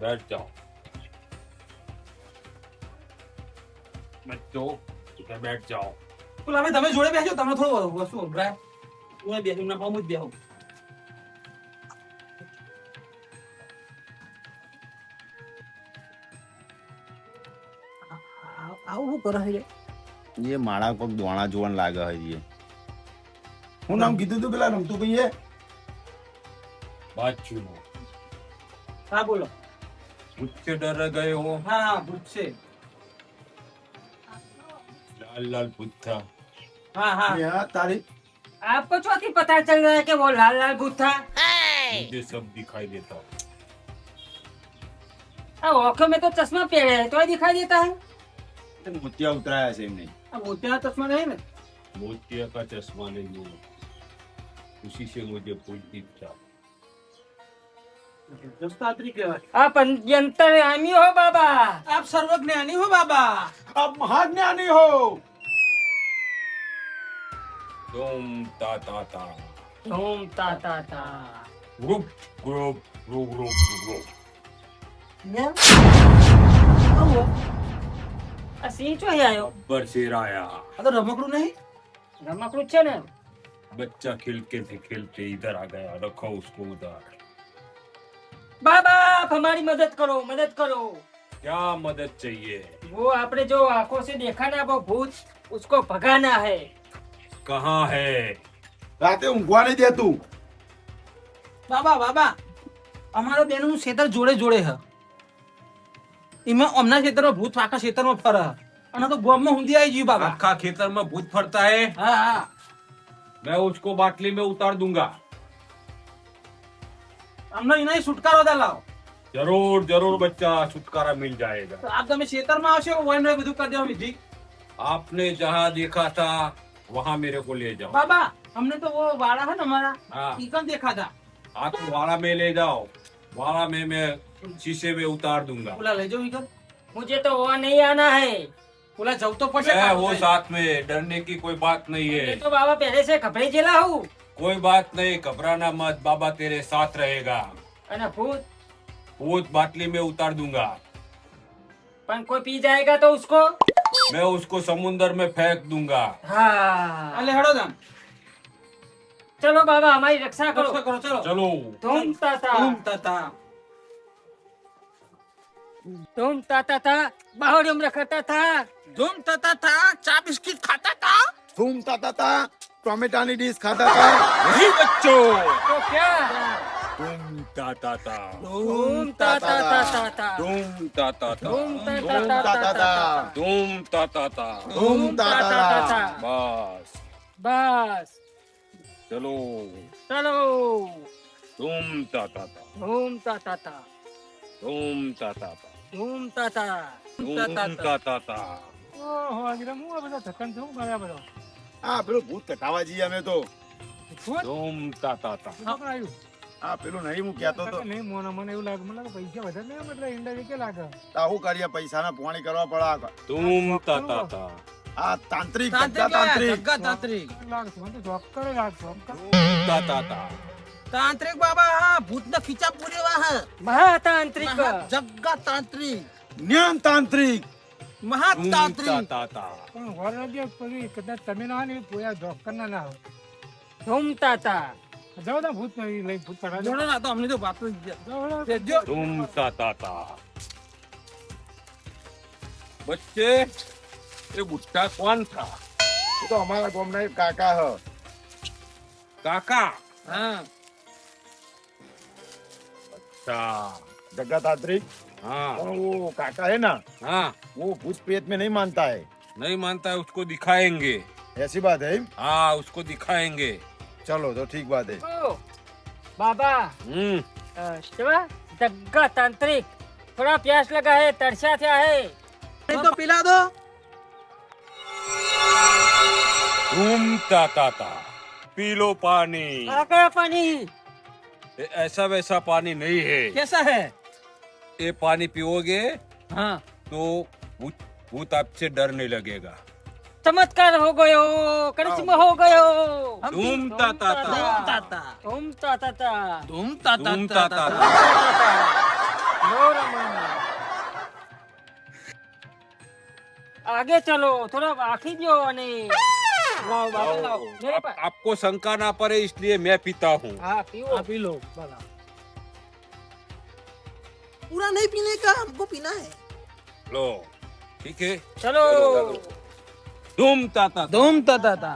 बैठ जाओ बच्चों इधर बैठ जाओ ફૂલા ભાઈ તમે જોડે બેસજો તમને થોડો વસ્તુ ઉભરાય હું બેસું ના પામું જ બેહું આવું શું કરે છે ये माड़ा कोक दोणा जोवन लागे है ये. હું નામ કીધું તું પેલા રમતું ભાઈએ? बात सुनो હા બોલો मुझसे डर गए हो હા હા ભૂત છે लाल लाल भूत था હા હા યા તારી आपको चौथी पता चल रहा है कि वो लाल लाल भूत था मुझे सब दिखाई देता अब आंखों में तो चश्मा पहने है तो दिखाई देता है મોતિયા ઉતરાયા છે એમને. આ મોતિયા ચશ્મા નહીં ને मोतिया का चश्मा नहीं है उसी से मुझे भूत दिखता જસ્તાત્રી કહેવાય आप यंत्र आमी हो बाबा આપ સર્વજ્ઞાની હો બાબા આપ મહાજ્ઞાની હો. तुम ताता ता धूम ताता ता group group group group group આ સિંહ ચોહી આવ્યો ऊपर से आया આ તો રમકડું નહીં રમકડું છે ને बच्चा खेलते थे खेलते इधर आ गया रखो उसको उधर बाबा आप हमारी मदद करो क्या मदद चाहिए वो आपने जो आंखों से देखा ना वो भूत उसको भगाना है कहाँ है રાતે ઊંઘવા નહીં દેતું. બાબા બાબા અમારો બેનું ખેતર જોડે જોડે હ એમાં અમના ખેતરમાં ભૂત આખા ખેતરમાં ફરે હ. અને તો ગોમમાં ઊંધી આવી ગયું બાબા आखा खेतर में भूत फरता है હા હા मैं उसको बाटली में उतार दूंगा અમને એના છુટકારો દા લાવો जरूर जरूर बच्चा छुटकारा मिल जाएगा તો આપ તમે ખેતરમાં આવશો ઓય બધું કરી દેવા વિધિ आपने जहाँ देखा था वहाँ मेरे को ले जाओ બાબા हमने तो वो वाड़ा है ना हमारा हाँ ईकन देखा था आप वाड़ा में ले जाओ वाड़ा में मैं शीशे में उतार दूंगा बोला ले जाओ ईकन मुझे तो वहाँ नहीं आना है ઓલા જવું તો પડશે मैं કાઢો हूँ ભાઈ. साथ में, डरने की कोई बात नहीं ये है। तो बाबा पहले से घबराई गेला हूँ। कोई बात नहीं, घबराना मत, बाबा तेरे साथ रहेगा। अरे भूत भूत बाटली में उतार दूंगा, पर कोई पी जाएगा तो उसको। मैं उसको समुंदर में फेंक दूंगा। हाँ અલે હેડો જામ. चलो बाबा हमारी रक्षा करो। રક્ષા કરો ચલો. चलो। धूम ताता તાતા. धूम ताता था बाहर में रखता था। ધૂમ તાતા થા, ચા બિસ્કિટ ખાતા તા. ઘૂમતા હતા ટોમેટાની ડીશ ખાતા હતા नहीं बच्चों, तो क्या तुम ताता था, धूम ताता था तुम ताता था, धूम ઘૂમતા ताता હતા तुम ताता था। ઘૂમતા હતા बस बस चलो, चलो तुम ताता था, धूम ताता था तुम ताता था, धूम ताता तुम ताता था। ઓહો આગળ હું આ બધા ધક્કન થયું કરે આ બધો હા પેલું ભૂત કટાવા જઈએ અમે તો तुम ताता था। આવ્યું હા પેલું નહીં હું કહેતો તો નહીં મને એવું લાગે મને લાગે પૈસા વધારે નહીં આવે એટલે ઈંડા કે લાગે આવું કરીએ પૈસાના પોણી કરવા પડે तुम ताता था, આ તાંત્રિક તાંત્રિક જગ્ગા લે, તાંત્રિક જગ્ગા તાંત્રિક. લાગતું મને તો જોબ કરે લાગતું तुम ताता था। તાંત્રિક બાબા હા ભૂતના ખીચા પૂરેવા હા. महातांत्रिक જગ્ગા તાંત્રિક, જ્ઞાન તાંત્રિક तुम મહાતાંત્રિક. ताता था। પણ વર નથી પછી કદાચ તમે ના હોય ને પોયા જોબ કરના ના હોય धूम ताता જાઓ તા ભૂત નહીં લઈ ભૂત કરા જોડો ના તો અમને તો વાત જ છે. જાઓ તે જો. तुम ताता था। बच्चे, ये बुढ़ा कौन था? એ તો અમારા ગામના એક કાકા હ काका। હા अच्छा, जग्गा तांत्रिक हाँ और वो काका है ना हाँ, वो भूत प्रेत में नहीं मानता है नहीं मानता है उसको दिखाएंगे। ऐसी बात है हाँ, उसको दिखाएंगे। चलो तो ठीक बात है ओ बाबा शिवा जग्गा तांत्रिक थोड़ा प्यास लगा है तरसा क्या है નહીં તો પીલા દો. तुम ताता था, पी लो पानी। आ गया पानी ये ऐसा वैसा पानी नहीं है। કેસા હે? ये पानी पियोगे હા तो भूत भूत आपसे डरने लगेगा। चमत्कार हो गयो करिश्मा हो गयो तुम ताता था, તાતા. धूम ताता था ધૂમ તાતા तुम ताता તાતા. था। लो रमन आगे चलो थोड़ा आखी दो ने लाओ बाबा लाओ मेरे पास आपको शंका ना पड़े इसलिए मैं पीता हूँ। हाँ पियो આ પી લો ભલા पूरा नहीं पीने का, हमको पीना है. लो, ठीक है। चलो तुम ताता था। ધૂમ તાતા તા.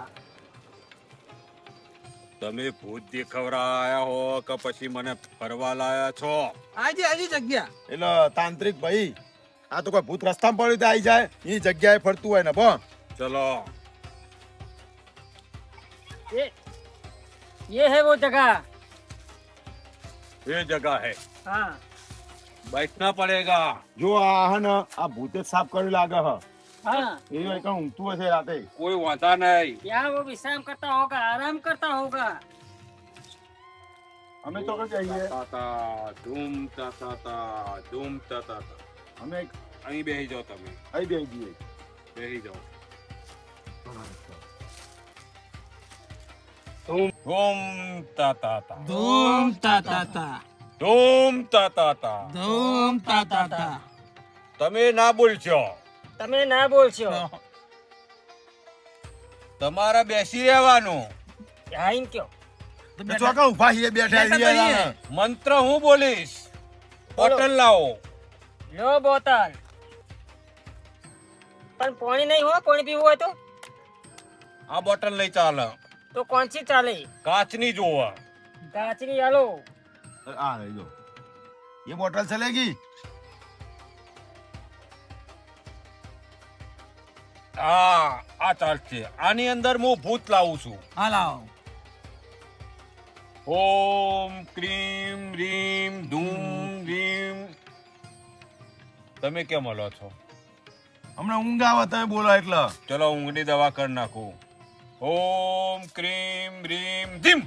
તમે ભૂત દેખાવરા આયા હો કે પછી મને ફરવા લાયા છો? આજે આજે જગ્યા. એટલે તાંત્રિક ભાઈ આ તો કોઈ ભૂત રસ્તામાં પડ્યું તો આવી જાય એ જગ્યાએ ફરતું હોય ને પણ ચલો, ये है वो जगह ये जगह है, हाँ बैठना पड़ेगा। જો આ હે ને આ ભૂતે જ સાફ કર્યું લાગે હ हाँ એ કઈ ઊંઘતું હશે રાતે कोई वादा नहीं। यहाँ वो विश्राम करता होगा आराम करता होगा અમે તો કઈ જઈએ તાતા, ધૂમ તાતા તા, ધૂમ તાતા તા. અમે અહીં બેહી જાઓ તમે, અહીં બેસી જઈએ બેહી જાઓ. ધૂમ તાતા તા, ધૂમ તાતા તા. ધૂમ તાતા તા. ધૂમ તાતા તા. તમે ના બોલશો, તમે ના બોલશો તમારે બેસી રહેવાનું. હા એમ કયો તો ચોકા ઉભા છીએ બેઠા બેઠા છીએ તો છીએ. મંત્ર હું બોલીશ, બોટલ લાવો. લો બોतल પણ પાણી નહીં હોય પાણી પીવું હોય તો આ બોટલ નહીં ચાલે, તો કોણ સી ચાલે કાચની જોવા. કાચની આલો આ રહી જો ये बोतल चलेगी આ ચાલશે. આની અંદર હું ભૂત લાવું છું. હા લાવો. ઓમ ક્રીમ રીમ ધૂમ રીમ. તમે કેમ હલો છો? હમણાં ઊંઘ આવે તમે બોલો એટલે ચલો ઊંઘની દવા કરી નાખું. ઓમ ક્રીમ રીમ ધીમ.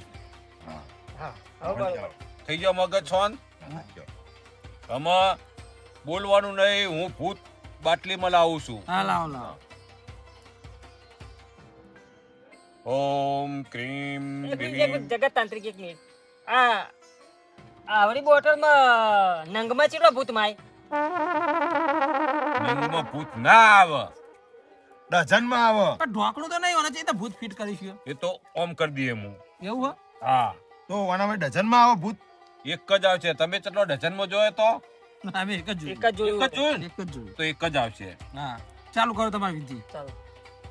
થઈ ગયો મગજ છોન. આમાં બોલવાનું નહીં, હું ભૂત બાટલીમાં લાવું છું. હા લાવો લાવો. ઓમ ક્રીમ એક મિનિટ, જગત તાંત્રિક એક મિનિટ. આ આવડી બોટલમાં નંગમાં ચેટલો ભૂત માય? નંગમાં ભૂત ના આવે, ડઝનમાં આવે. પણ ઢોકણું તો નહીં હોના चाहिए તો ભૂત ફિટ કરીશું એ તો ઓમ કરી દઈએ હું. એવું હો હા તો આનામાં ડઝનમાં આવે ભૂત. એક જ આવશે. તમે કેટલો ડઝનમાં જોયો તો? અમે એક જ એક જ જોયું. એક જ જોયું ને? એક જ જોયું. તો એક જ આવશે. હા ચાલુ કરો તમારી વિધિ. ચાલો.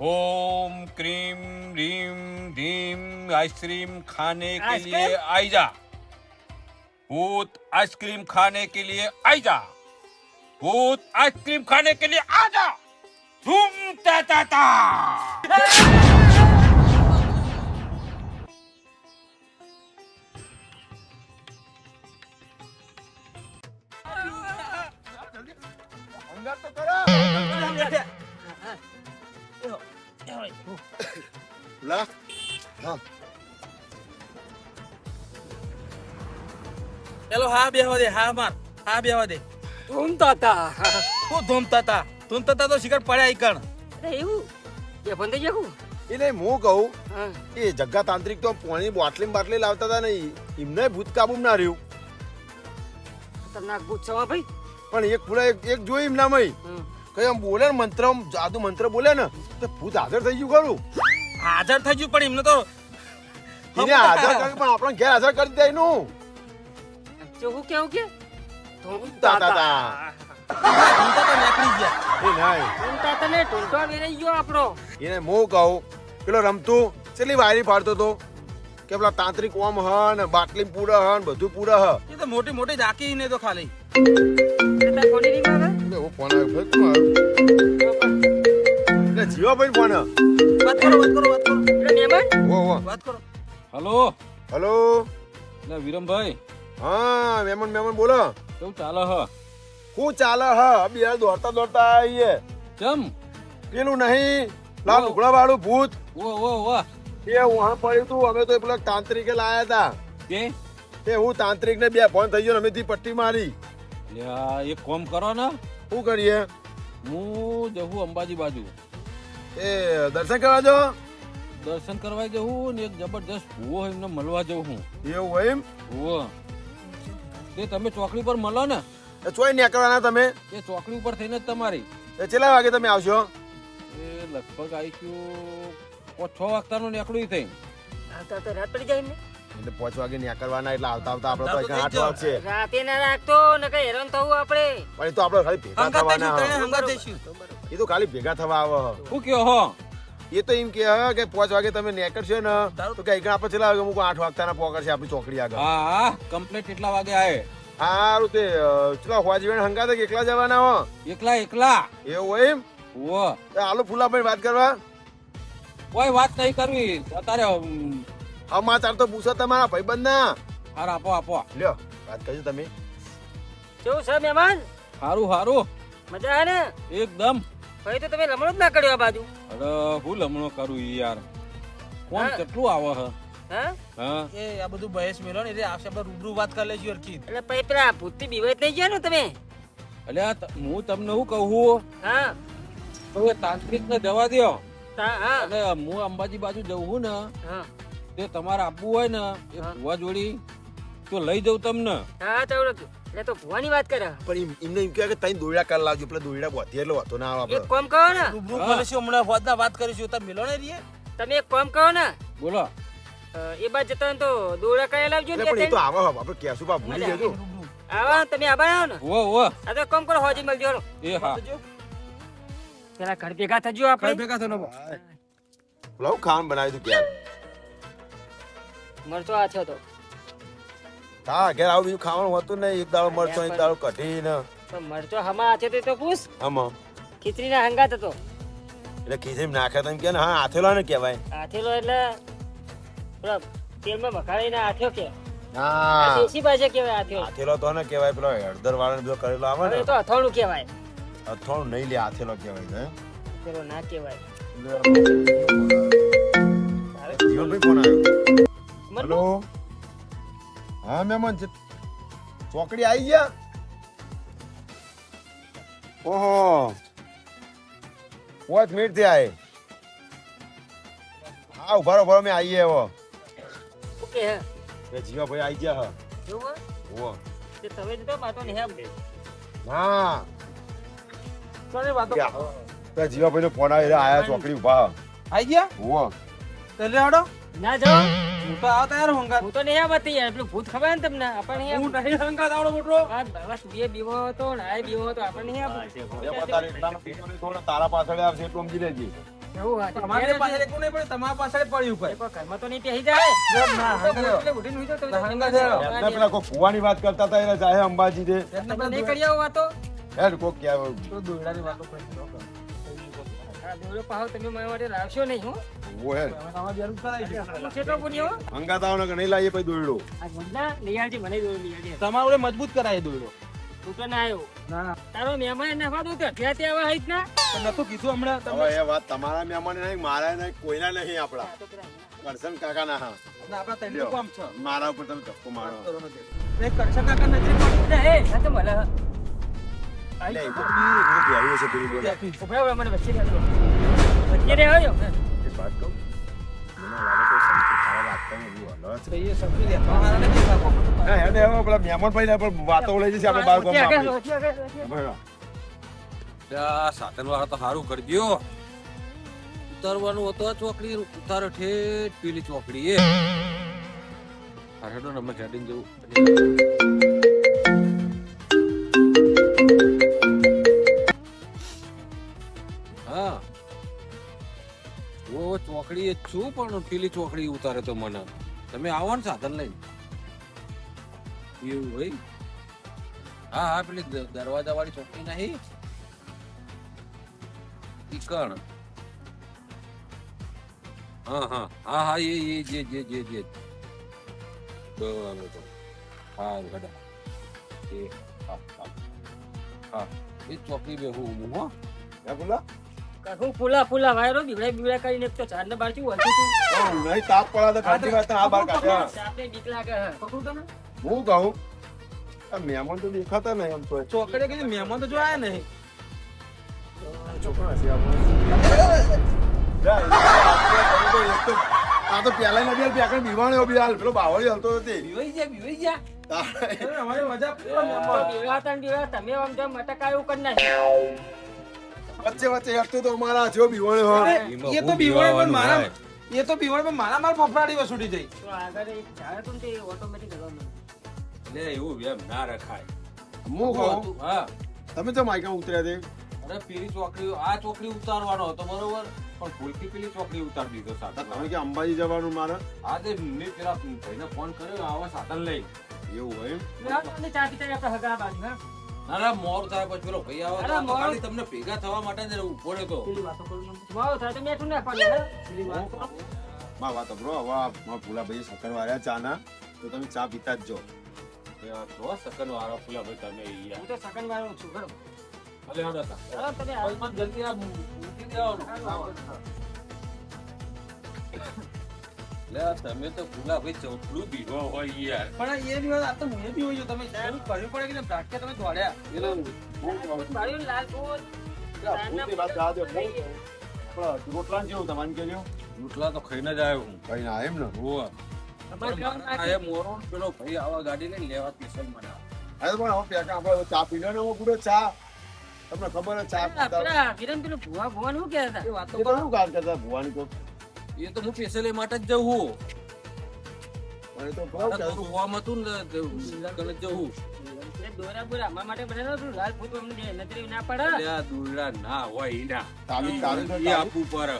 ओम क्रीम रीम धीम आइसक्रीम खाने के आइसक्रीम? लिए आई जा. भूत आइसक्रीम खाने के लिए आई जा. भूत आइसक्रीम खाने के लिए आ जा. झूम ता ता ता. અંગાત તો કરો. લા હા ચલો હા બેહવા દે. હા માર હા બેહવા દે. ધૂમતા હતા. હું ધૂમતા તા તો શિખર પડ્યા ઈ કણ. અરે એવું? એ બંધ જવું? એટલે હું કહું હા. એ જગ્ગા તાંત્રિક તો પાણી બાટલી લાવતા હતા ને એમને ભૂત કાબુ ના રહ્યું. ખતરનાક ભૂત છે હો ભાઈ. પણ એક પૂરા એક જોઈ એમના મય હમ. કઈ આમ બોલે ને મંત્ર આમ જાદુ મંત્ર બોલે ને તો ભૂત હાજર થઈ ગયું ખરું. હાજર થઈ ગયું પણ એમને તો એને હાજર કર્યું પણ આપણે ઘેર હાજર કરી દે એનું. જો હું કેવું કે તા તા તા. ધૂમતા તો નીકળી ગયા. એ નહીં ધૂમતા તને ઢૂંઢવા વેરાઈ ગયો આપણો. એને હું કહું પેલો રમતું ચેલી વાયરી ફાડતો તો કે પેલા તાંત્રિક ઓમ હ ને બાટલી પૂરા હ ને બધું પૂરા હ. એ તો મોટી મોટી ઝાંકી ને તો ખાલી. તાર કોની રીંગ આવે? એટલે હું ફોન આવ્યો ભાઈ કોણ આવ્યું? એટલે જીવાભાઈ ફોન હ. વાત કરો પેલો મહેમાન? ઓ ઓ વાત કરો. હલો હલો એટલે વિરમભાઈ હા મહેમાન બોલો. કેવું ચાલે હ? શું ચાલે હ બિહાર દોડતા આવીએ. ચમ પેલું નહીં લાલ લુગડા વાળું ભૂત ઓ ઓ ઓ એ વહાં પડ્યું તું. અમે તો પેલા તાંત્રિકે લાયા હતા કે તે હું તાંત્રિક ને બે ફોન થઈ ગયો અમે થી પટ્ટી મારી. લ્યા, એક કામ કરો ને, શું કરીએ? હું જવું અંબાજી બાજુ એ દર્શન કરવા જો દર્શન કરવા જવું ને એક જબરદસ્ત ભૂવો એમને મળવા જવું હું. એવું હોય એમ? ભૂવો તે તમે ચોકડી પર મળો ને એ ચોય નીકળવાના તમે? એ ચોકડી ઉપર થઈને જ તમારી એ કેટલા વાગે તમે આવશો? એ લગભગ આવીશું 6 વાગતાનું નીકળ્યું થઈ. આવતા તો રાત પડી જાય ને. એટલે 5 વાગે નીકળવાના એટલે આવતા આપડે તો 8 વાગશે. રાતે ના રાખતો ને કઈ હેરાન થવું આપણે. પણ એ તો આપડે ખાલી ભેગા હંગાત થવાના જઈશું, ત્રણે હ. હંગાત જઈશું. એ તો ખાલી ભેગા થવા આવે હ. શું કયો હો? એ તો એમ કે હ કે 5 વાગે તમે નીકળશો ને તો કે આપણે ચલા વાગે મૂકો 8 વાગતાના પોકડશે આપણી ચોકડી આગળ. હા હા કમ્પ્લીટ એટલા વાગે આવે. હારું તે ચલા હોવાજી હંગાત એકલા જવાના હો. એકલા એકલા એવું હોય એમ? ઓ આલો ફૂલાભાઈ વાત કરવા. કોઈ વાત નહીં કરવી અત્યારે સમાચાર તો પૂછો તમારા ભાઈબંધ ના. હાર આપો આપો. લ્યો વાત કરજો તમે. કેવું છે મહેમાન? હારું હારું મજા આવે ને? એકદમ. ભાઈ તો તમે લમણો જ ના કર્યો આ બાજુ. અરે હું લમણો કરું ઈ યાર. કોણ હા. કેટલું આવે હ? હા? હા એ આ બધું બહેસ મેલો ને એટલે આવશે આપણે રૂબરૂ વાત કરી લઈશું હરખી. એટલે પછી પેલા ભૂતથી બીવાય થઈ ગયા ને તમે? એટલે હું તમને શું કહું હા. હવે તાંત્રિક ને જવા દ્યો હા. અને હું અંબાજી બાજુ જવું ને હા. તે તમારે આપવું હોય ને એ હા. ભુવા જોડી તો લઈ જઉં તમને. હા તો એટલે તો ભુવાની વાત કરે. પણ એમને એમ કહે કે તઈ દોયડા કરી લાવજો પેલા દોયડા બોધી એટલે વાતો ના આવે એક આપણે. કામ કરો ને, રૂબરૂ હા. કરીશું હમણાં હોદના વાત કરીશું. તમે મિલો ને રીએ. તમે એક કામ કરો ને, બોલો. એ બાદ જતા હોય ને તો દોડા કઈ લાવજો ને. એટલે પણ એ તો આવા આપણે કહેશું બા ભૂલી મજા જજો. રૂબરૂ. આવા ને તમે આવા આવો ને. ઓ ઓ આ તો કામ કરો હોજી મળજો હાલો. એ હા પેલા ઘર ભેગા થજો કઈ આપણે. ભેગા થયો લાવ ખાવાનું બનાવી દઉં ક્યાં. મરચો આ છે તો હા ઘેર આવું બીજું ખાવાનું હોતું નહીં. એક દાડો મરચો એક દાડો કઢી ને તો મરચો હમા આ છે તો પૂછ. આમાં ખીચડી ના હંગાત હતો. એટલે ખીચડી નાખે તો એમ કે ને હા આથેલો ને કહેવાય. આથેલો એટલે પેલા તેલમાં વઘારીને આથ્યો કે હા દેશી ભાષા કહેવાય આથ્યો. આથેલો તો ને કહેવાય પેલો હળદર વાળો બધો કરેલો આવે હવે ને એ તો અથાણું કહેવાય. થોડું નહીં લે આથેલો કહેવાય છે. પેલો ના કહેવાય. જીવનભાઈ ફોન આવ્યો. મનમાં? હેલો હા મહેમાન ચોકડી આવી ગયા. ઓહો 5 મિનિટ થી આયે. હા ઉભા રહો, ઉભા રહો, અમે આવીએ હવે. ઓકે હે એ જીવાભાઈ આવી ગયા હે. એવું હે? ઓહો. તે તમે જ તો બાતો નહીં આમ ના કોની વાતો પેલા જીવાભાઈનો ફોન આવ્યો, આયા ચોકડી ઉભા હે. આઈ ગયા ઓહો. એટલે હાડો ના જાઓ હું તો આવ તૈયાર હોંગા હું તો નહીં આવતી યાર પેલું ભૂત ખબર ને તમને આપણે નહીં હું નહીં હંગા આવડો મોટો આ બસ બે બીવો હતો ને આ બીવો હતો આપણે નહીં એ બતારે એટલાનો થોડો તારા પાછળ આવશે એટલું સમજી લેજે. એવું વાત તમારી પાસે એકું નહીં પડે તમારા પાસે પડ્યું કોઈ ઘરમાં તો નહીં પહેરી જાય ના હંગા એટલે ઉઠીને હુઈ જાઓ તમે. હંગા થયો. એમને પેલા કોઈ કુવાની વાત કરતા હતા એટલે ચાહે અંબાજી દે તમે નહીં કરી આવો વાતો હેડ કોક ક્યાં તો દોયડાની વાતો કરી આ દોડો પાહો તમે મારા માટે લાવશો નહીં હું ઓ હેડ તમારી જરૂર કરાઈ છે છેટો પુણ્યો અંગાત આવો ને નહીં લાવીએ પછી દોયડો. આ ગુંડા લઈ આવજે મને દોડો લઈ આવજે તમારે મજબૂત કરાય દોયડો તું તો ના આવ્યો ના તારો મહેમાન નાખવા દો તો ત્યાં ત્યાં આવા હઈત ના પણ નતું કીધું હમણાં તમે હવે એ વાત તમારા મહેમાન નહીં, મારા નહીં, કોઈના નહીં આપડા. કરશન કાકા ના હા આપણા તૈયાર કામ છે મારા ઉપર તમે ધક્કો મારો. એક કરશન કાકા નજરે પડી એ ના તો મળે એટલે એ તો પેલું બેહ્યું છે પેલું બોલે. ઉભા ઉભા મને વચ્ચે રહેજો વચ્ચે રહ્યો એક વાત કહું? મને લાગે તો સંતોષ સારા વાત કરે એવું હલવા છે. એ સમજી લે તમારા નથી કાકો હા, હેડે હવે પેલા મહેમાન ભાઈ ને પણ વાતો લઈ જશે આપણે બાર ગામમાં આપણી. બરાબર. આ સાધન વાળા તો સારું કરી દ્યો. ઉતારવાનું હતો આ ચોકડી, ઉતારો ઠેઠ પેલી ચોકડી એ હેડો ને અમે હેડીને જવું. હા ઓ ચોકડી જ છું પણ પેલી ચોકડી ઉતારે તો મને તમે આવો ને સાધન લઈને એવું ભાઈ. હા હા પેલી દરવાજા વાળી ચોકડી નહીં ઈકણ. હા હા હા હા એ જે બરાબર હા ગડા એ હા હા હા એ ચોકડી બે હું હો હે બોલા? હું ફૂલા વાયરો બીવડા કરીને એક તો ચાંદ બાર થી વળતું તું હા, નહીં તાપ પડે તો ખાટી વાત આ બાર કાઢ્યા. આપણે બીક લાગે હે. પકડું તને હું કહું આ મહેમાન તો દેખાતા નહીં આમ તો. ચોકડે કીધું મહેમાન તો જોયા નહીં છોકરા છે આપણે. આ તો પેલા ના બી પેકડ બીવાણ્યો બી હાલ પેલો બાવળી હલતો હતો તે. બીવાઈ જા અરે અમારી મજા બીવડા તમે આમ જેમ મટકા એવું કરી નાખ્યું. વચ્ચે વચ્ચે હેઠતો તો અમારા જેવો બીવાણ્યો હોય. એ તો બીવડ પણ મારા એ તો બીવડ પણ મારા માર ફફડાડી વસૂડી જઈ તો આગળ એક ઝાડ હતું ને તે ઓટોમેટિક હલવાનું. લે એવું એમ ના રખાય. હું કહું હા તમે તો માઇકા ઉતર્યા તે. અરે પેલી ચોકડી આ ચોકડી ઉતારવાનો હતો બરોબર પણ ભૂલથી પેલી ચોકડી ઉતારી દીધો તો સાધન. તમે કે અંબાજી જવાનું મારે હા તે મેં પેલા ભાઈને ફોન કર્યો આવા સાધન લઈ. એવું હોય એમ? અને ચા પીતા આપણે હગા બાજુ હા ના ના મોડું થાય પછી પેલો ભાઈ આવે અરે તો આ તો મોડું. ખાલી તમને ભેગા થવા માટે જ ઉભો રહ્યો પેલી વાતો કરું માવો થાય તો મેઠું નાખવાનું હે પેલી વાતો માં વાત બ્રો હવે આ ભૂલા ભાઈ સકર વાળ્યા ચા ના તો તમે ચા પીતા જ જો. તો સકન વાળો પેલા ભાઈ તમે યાર હું તો સકન વાળો છું બરો ભલે હડો તા. હા તમે ભાઈ મને જલ્દી આ મૂકી દેવાનું. લે તમે તો ભૂલા ભાઈ ચોટલું બીવો હોય યાર. પણ એ બી આ તો હું બી હોય તમે એવું કરવું પડે કે બ્રાકે તમે દોડ્યા માર્યો લાલ ફૂલ રોટલા જેવું તમારે કર્યો રોટલા તો ખાઈને જ આવ્યો હું. કઈ ના એમ ને. હોવે. તમારે પણ કામ મારા આ મોરો ને પેલો ભાઈ આવા ગાડી લઈને લેવા સ્પેશિયલ મને આવે. હવે પણ હવે પેકા આપણે ચા પી લો ને હું પૂરો ચા તમને ખબર જ ચા પીતા હોય. પેલા વિરમ પેલું ભુવા ભુવાનું શું કહેતા એ વાતો એ તો શું કામ કરતા ભુવાની તો એ તો હું સ્પેશિયલ માટે જ જવું. પણ એ તો બહુ મારે તો કહેતું. ગોવામાં હતું ને કને જવું. એ દોરા બોરા અમારા માટે બનાવ્યો હતું લાલ ફૂલ અમને નજરે ના પડે એટલે આ દોરડા ના હોય ઈના. તાવીજ તાવીજ એ આપવું પડે.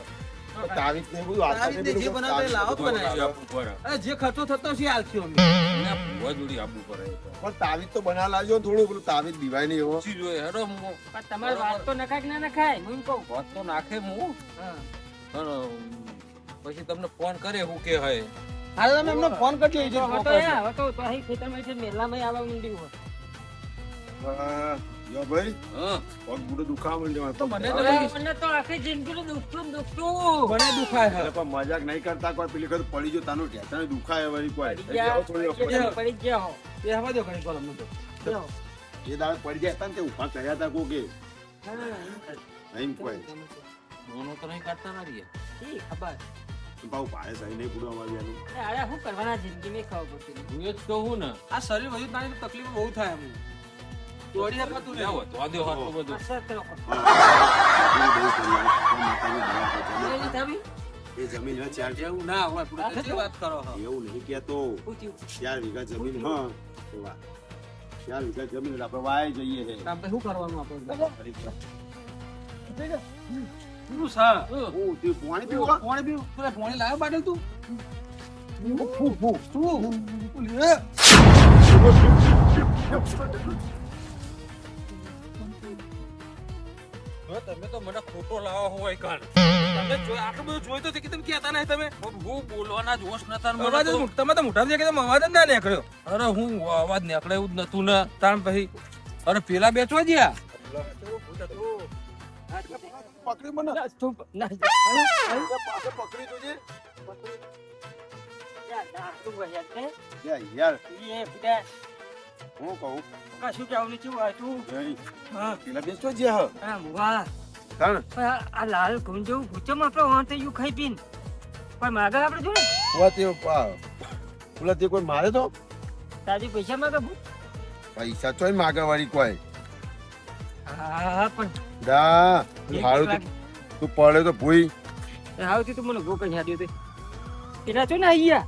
તાવીજ ને બધું હાથમાં તાવીજ ને જે બધું બનાવે એ લાવો જ તાવીજ બનાવે. આપવું પડે. અરે જે ખર્ચો થતો છે આલખ્યો અમે એને આ ભૂવા જોડી આપવું પડે એ તો. પણ તાવીજ તો બના લાવજો થોડું પેલું તાવીજ દીવાય નહીં એવો. પૂછી જોઈએ હેડો હું પણ તમારે વાત તો નખાય કે ના નખાય હું એમ કહું વાત તો નાખે હું હા પણ પછી તમને ફોન કરે હું કે હે હાલ તમે એમને ફોન કરજો એ જે હવે તો ફોકસ. હવે તો અહીં ખેતરમાં છે મેલામાં આવવા માંડ્યું હોય યો ભાઈ હા પગ બુડો દુખાવા માંડ્યો તો મને તો હવે મને તો આખી જિંદગીનું દુખતું ને દુખતું મને દુખાય છે એટલે પણ મજાક નહીં કરતા કોઈ પેલી વખત પડી ગયો તાનો ઢેચાને દુખાય વળી કોઈ પડી એટલે આવો થોડી વખત ગયા પડી ગયા હો એ હવા દો ઘણી વાર અમને તો જો. એ દાડે પડી ગયા હતા ને તે ઊભા કર્યા હતા કોકે હા નહીં કોઈ દોનો તો નહીં કાઢતા ના રહીએ. ઈ ખબર ભાવ પાડે સહી નહીં પૂરું અમારું એનું. અરે શું કરવાના જિંદગી મેં ખબર પડતી નહીં. હું એ જ કહું ને આ શરીર વધુ પાણી તકલીફ બહુ થાય એમ દોડી શકાતું નહીં. લેવો તો આદે હાથ બધું અસર કરો. બહુ કરી માતાની દયા છે. એ ચાવી? એ જમીન હવે 4 એવું ના હોય પૂરું કેટલી વાત કરો છો. એવું નહીં કહેતો. શું થયું? 4 વીઘા જમીન હા તો વાત 4 વીઘા જમીન એટલે આપણે વાય જઈએ છે. આપણે શું કરવાનું આપણે શું શું છે તે પાણી પીવા પાણી પીવું પેલા પાણી લાવ્યો બાટલ તું ફૂ ફૂ શું લે હવે તમે તો મને ખોટો લાવો હોય કાન તમે આટલું બધું જોયું તો કે તમે કહેતા નહીં તમે હું બોલવાના જોશ નતા ને મને અવાજ તો. તમે તો મોટા થઈ ગયા અવાજ જ ના નીકળ્યો અરે હું અવાજ નીકળે એવું જ નતું ને તાણ પછી અરે પેલા બેચવા ગયા પકડી મને ના, તું ના પાછો પકડી જોજે યાર, તું વહ્યા છે. યાર એ બધા હું કહું કશું કેવું નહીં થયું. આ તું હા પેલા બેસતો જે હ આ વાહ. તાણ પણ આ લાલ ઘઉં જેવું ભૂચમ આપણે વાંચે એવું ખાઈ પીને પણ માગે આપણે જો ને પેલા તે કોઈ મારે તો તારી પૈસા માગે ભૂત. પૈસા ચોય માગે વાળી કોઈ હા પણ દા હારું તું પડે તો ભૂઈ આવતી તું મને ગો કઈ આદ્યો તે એના છો ને અહીંયા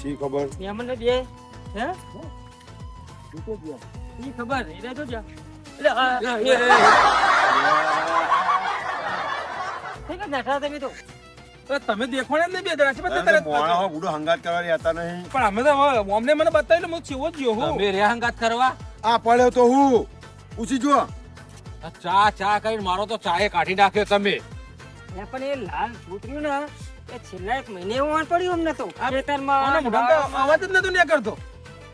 શી ખબર મને બે હે ઈ ખબર એના તો જા એટલે થઈ ગયા નાઠા તમે તો તમે દેખવાને જ નહીં બે જણા છે બધા તરત મોણા હો ગુડો હંગાત કરવાની હતા નહીં પણ અમે તો અમને મને બતાવ્યું હું છેવો જ ગયો હું તમે રહ્યા હંગાત કરવા આ પડ્યો તો હું પૂછી જો આ ચા ચા કરીને મારો તો ચાએ કાઢી નાખ્યો તમે પણ એ લાલ છોકરીઓ ને એ છેલ્લા 1 મહિને એવું પડ્યું અમને તો કોના ખેતરમાં મોઢામાં તો અવાજ જ નતો નીકળતો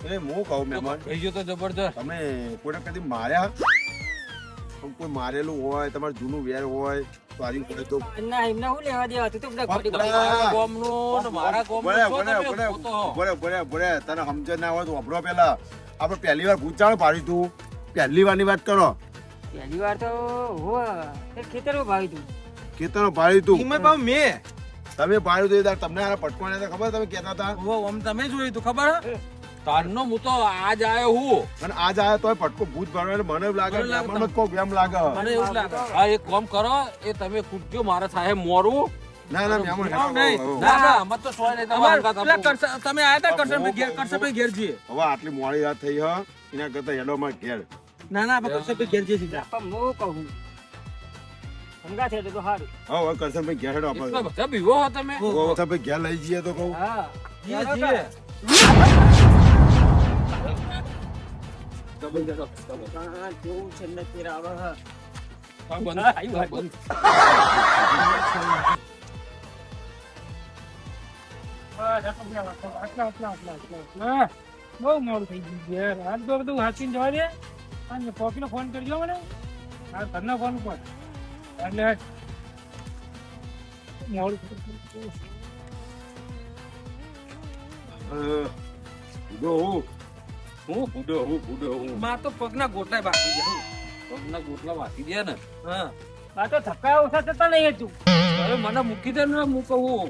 એ હું કહું મહેમાન કહી ગયો તો જબરજસ્ત તમે કોઈને કદી માર્યા કોઈ મારેલું હોય તમારે જૂનું વેર હોય તો આરી પડે તો ના એમને હું લેવા દેવા તું તો બધા ખોટી બરાબર. મારા ગામનો ને મારા ગામનો છો તમે પોતો હો. બરે તને સમજ ના હોય તો વાપરો પેલા આપણે પહેલી વાર ભૂચાણ પાડી તું પહેલી વારની વાત કરો પહેલી વાર તો હો એ ખેતરમાં ભાવી તું ખેતરનો પાડી તું ઈમાં પાવ મેં તમે પાડ્યું તો એ દાડ તમને આ પટકોને ખબર તમે કહેતા હતા આમ તમે જોયું તું ખબર હે? તારનો હું તો આજ આયો હું અને આજ આયા તોય પટકો ભૂત ભરવા એટલે મને એવું લાગે મને લાગે મને કોક એમ લાગે મને એવું લાગે આ એક કામ કરો એ તમે કૂદજો મારે થાય મોરું ના ના મહેમાન ના, નહીં. ના ના અમે તો સોય નહીં તમારા અમાર હંગાત પેલા આપો. તમે આયા તા કરશનભાઈ ઘેર જઈએ હવે આટલી મોડી રાત થઈ હ એના કરતા હેડો માં ઘેર ના ના આપણે કરશનભાઈ ઘેર જઈએ સીધા પણ હું કહું સમગા છે તો સારું હવે કરશનભાઈ ઘેર હેડો એટલા આપણે બધા બીવો હો તમે કરશનભાઈ ઘેર લઈ જઈએ તો કહું હા જઈએ જઈએ હા, જેવું છે ને તે આવે હા. આ બંધ. હા, આવ્યું, આવ્યું. બહુ મોડું થઈ ગયું છે યાર. આજ તો બધું હાચીને જવા દે અને કોકીનો ફોન કરજો મને આ ઘરનો ફોન ઉપર એટલે મોડું થઈ ગયું. જો હું હું બુડો હું માં તો પગના ગોટલા બાકી ગયા પગના ગોટલા વાટી દે ને હા આ તો ધક્કા ઓછા થતા નહીં હતું હવે મને મૂકી દે ને હું કહું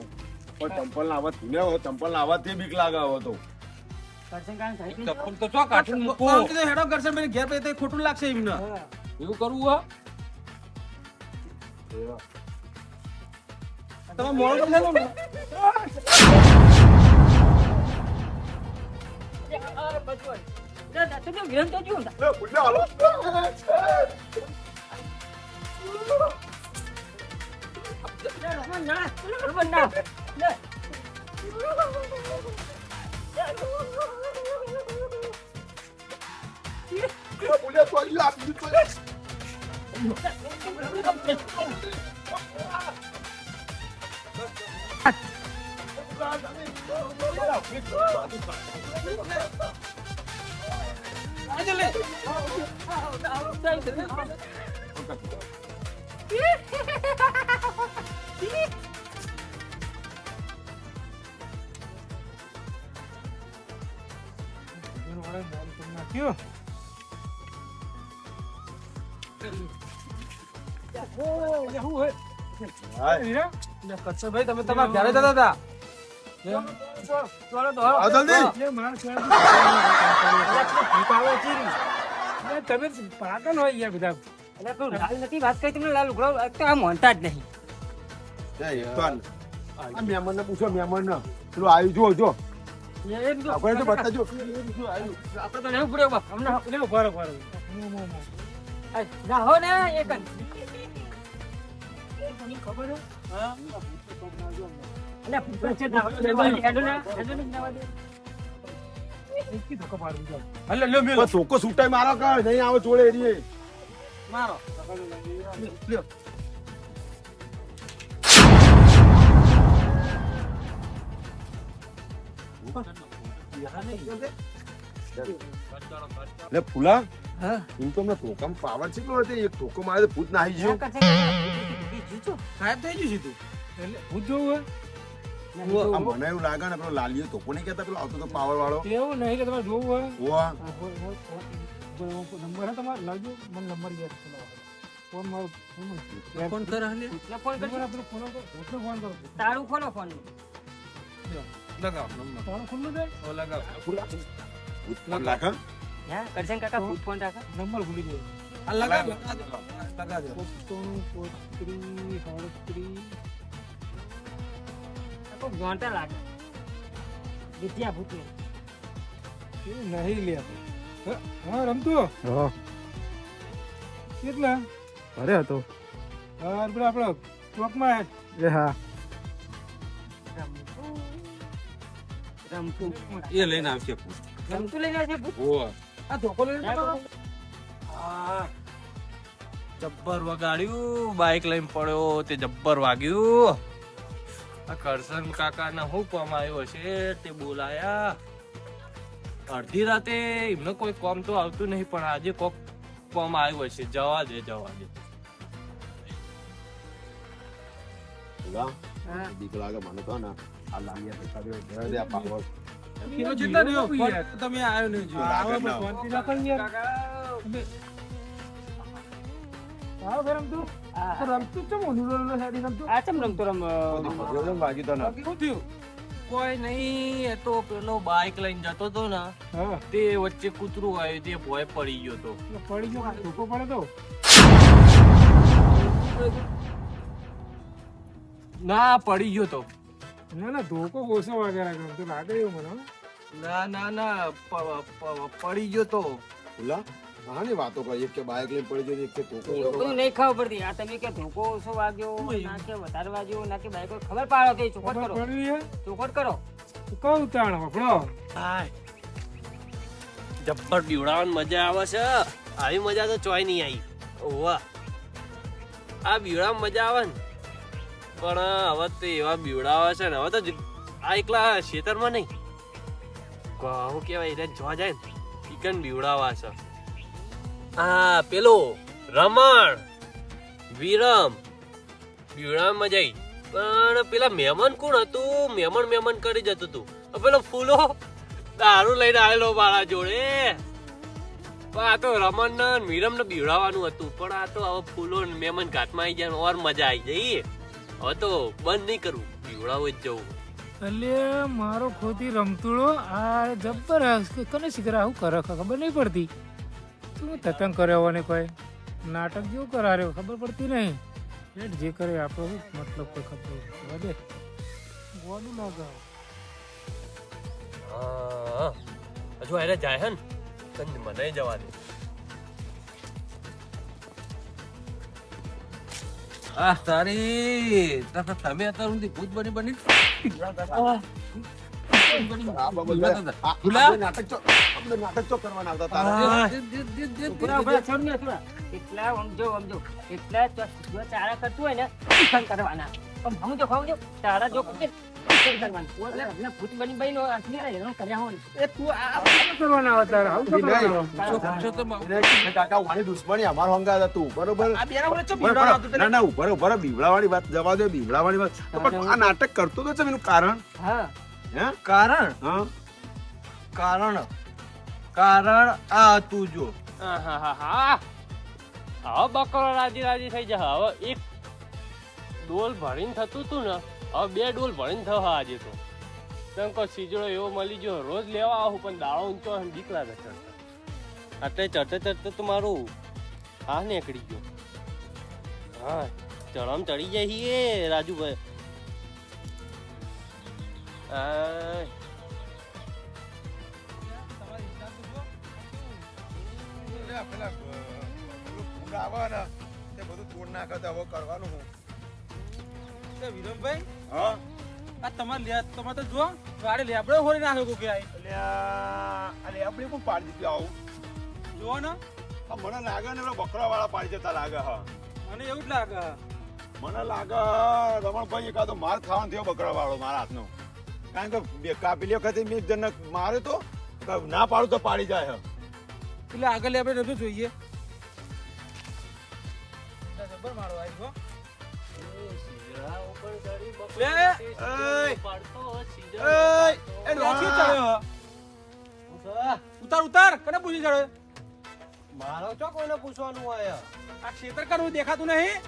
પણ ચંપલ ના આવાજ તું ને ચંપલ ના આવાજ થી બીક લાગે હવે તો કરશનકાંત સાહેબ ને ચપ્પલ તો ચો કાઢીને મૂકો આમ કીધું હેડો કરશનભાઈ ઘેર પછી તો ખોટું લાગશે એમને હા. એવું કરવું હો તમે મોડું કરી લેલો ને અરે બચવાય. લે, લે, તું તો વિરન તો જોઉં ને. લે, રમણ ના, રમણ ના. લે. આજે લે કરશનભાઈ તમે તમારા ઘરે જતા હતા ચોલો દોડો. આવો જલ્દી. એ માર છોડ તમે પાગલ હોય યાર બધા. એટલે પેલું લાલ નથી વાત કરી તમને, લાલ લુગડો એક તો આ મોનતા જ નહીં. આ મહેમાનને પૂછો, મહેમાનને. પેલું આવ્યું જુઓ, જો. આપણે તો બતાજો. આપણે તો નહીં પડ્યો બાપ હમણાં. લે ઉભા રહો. આ જાહો ને એક જ. ખબર હે? એટલે પૂછો છે જાહો ને, હેડો ને જવા દે. એકી ધક્કો મારું જાવ. હલે લ્યો મેલો પણ ચોખ્ખો છૂટાઈ મારો કર, નહીં આવે ચોળે એરીએ. મારો લ્યો લે ફૂલા, હા એમ તો અમને ધોકામાં પાવર કેટલો હતો, એક ધોકો મારે તો ભૂત નાહી ગયો. સાહેબ થઈ ગયું સીધું એટલે હું જોવું આ મને એવું લાગે ને પેલો લાલીઓ ધોકો નહીં કહેતા, પેલો આવતો તો પાવર વાળો. હોય એવું નહીં કે તમારે જોવું હોય. ઓવા. નંબર હે તમારે લાવજો, મને નંબર યાદ છે. ફોન મારો ફોન કર હલે ફોન નંબર કરજો. આપણો ફોન કરો. તારું ખોલો ફોન. લગાવ નંબર તારું ખુલ્લું છે? ઓ લગાવ ભૂત ફોન લાગે. હા કરશન કાકા ભૂત ફોન રાખા. નંબર ભૂલી ગયો. આ લગાવ લગાવ દો 95 43 તો ઘંટા લાગે વિદ્યા ભૂત ને. એવું નહીં લે. હા રમતો કેટલા અરે હતો હા પેલા આપણો ચોકમાં એ હા રમતું એ લઈને આવશે રમતું લઈને આવશે ભૂત. ઓ આ ધોકો લઈને જબ્બર વગાડ્યું, બાઇક લઈને પડ્યો તે જબ્બર વાગ્યું. આ કરશન કાકા ના હું કોમ આવ્યો છે તે બોલાયા. અડધી રાતે એમને કોઈ કોમ તો આવતું નહીં, પણ આજે કોક કોમ આવ્યો છે. જવા દે. ફૂલા, હા બીક લાગે મને તો ને. આ લાલીયા દેખા દે, ઘરે દે આ પાવર. કિલો જેટલા રહ્યો ફોન તમે આવ્યો નહીં જો લાગે આવો ના. શાંતિ રાખો ને યાર. આવો ઘરે રમતું આ રમતું ચમ ઓની સાડી રમતું આ ચમ રમતો રમ જોજો ને વાગ્યું તો ને. શું થયું કોઈ નહીં, એ તો પેલો બાઇક લઈને જતો હતો ને હા તે વચ્ચે કૂતરું આવ્યું, તે ભોય પડી ગયો તો. એટલે પડી ગયો ધોકો પડે તો ના પડી ગયો તો. ના ના ધોકો ઓછો વાગે રાખે તો લાગે એવું મને હો. ના પડી ગયો તો. ફૂલા, કહાની વાતો કરી, એક કે બાઇક લઈને પડી ગયો, એક કે ધોકો એવું બધું નહીં ખબર પડતી. આ તમે કે ધોકો ઓછો વાગ્યો ના કે વધારે વાગ્યો ના કે બાઈકો ખબર પાડો કે ચોખવટ ખબર કરો પડી હે ચોખવટ કરો. તો કહું તાણ વફડો જબ્બર બીવડાવવાની મજા આવે છે. આવી મજા તો ચોય નહીં આવી. ઓવા આ બીવડામાં મજા આવે ને, પણ હવે તો એવા બીવડાવે છે ને, હવે તો આ એકલા ખેતરમાં નહીં, કહું કેવાય એટલે જોવા જાય ને ચિકન બીવડાવા છે. આ પેલો રમણ વિરમ બીવડામાં મજા આવી, પણ પેલા મહેમાન કોણ હતું? મહેમાન કરી જતું હતું. પેલો ફૂલો દારૂ લઈને આવેલો મારા જોડે. પણ આ તો રમણ ને વિરમ ને બીવડાવવાનું હતું, પણ આ તો હવે ફૂલો મહેમાન ઘાટમાં આવી જાય ઓર મજા આવી જઈ. હવે તો બંધ નહીં કરવું, બીવડાવું જ જવું. એટલે મારો ખોટી રમતુડો આ જબ્બર કને શીખરા આવું કરે ખબર નહીં પડતી. શું તતંગ કર્યો ને કોઈ નાટક જેવું કરાર્યો ખબર પડતી નહીં. એટ જે કરે આપણો શું મતલબ કોઈ ખબર વધે ગોડું લાગે. હા હજુ એને જાય હે ને મને જવા દે. આ તારી તમે અત્યાર સુધી ભૂત બની આ બાબત નાટક ચો કરવાના આવતા તારા. ઉભરા ઉભરા છોડ ને થોડા. એટલા સમજો એટલા જો ચારા કરતું હોય ને ઈખન કરવાના. પણ હું તો ખાઉં છું ચારા જો કરે ઈખન કરવાના. એટલે આપણે ભૂત બની નો આટલી હેરાન કર્યા હોય. એ તું આ કરવાના આવે તારે આવું કરવાના એને કાકા વાની દુશ્મની અમારો હંગાત હતું, બરોબર? આ બેના વચ્ચે બરોબર, ના ના ઉભા રહો, ઉભા રહો. બીવડાવાની વાત જવા દો, બીવડાવાની વાત. પણ આ નાટક કરતો તો છે એનું કારણ હા હે? કારણ હા કારણ આ તું જો હા હવે બકરો રાજી થઈ જાય. હવે એક ડોલ ભરીને થતું હતું ને, હવે 2 ડોલ ભરીને થવા આજે તો. તને કોઈ સીજડો એવો મળી ગયો રોજ લેવા આવું પણ દાળો ઊંચો હોય ને બીક લાગે ચડતા એટલે ચડતા તો મારું હા નીકળી ગયો હા ચડમ ચડી જાય છીએ રાજુભાઈ આ પેલા ફૂડ આવે ને તે બધું તોડ નાખે તો હવે કરવાનું હું વિરમભાઈ હા આ તમારે તો જો ગાડી લેબડો હોરી નાખ્યો કોકે આઈ અલે આપણે કોણ પાડી દીધું આવું જો ને આ મને લાગે ને બકરા વાળા પાડી જતા લાગે હા મને એવું જ લાગે મને લાગે રમણભાઈ એકાદો માર ખાવાનો થયો બકરા વાળો મારા હાથનો કારણ કે પેલી વખતે મેં જન માર્યો તો ના પાડું તો પાડી જાય એટલે આગળ આપણે નતું જોઈએ જબર મારો આવી ગયો ઉતાર કને પૂછી ચડ્યો મારો ચો કોઈને પૂછવાનું હોય આ ક્ષેત્ર કરવું દેખાતું નહીં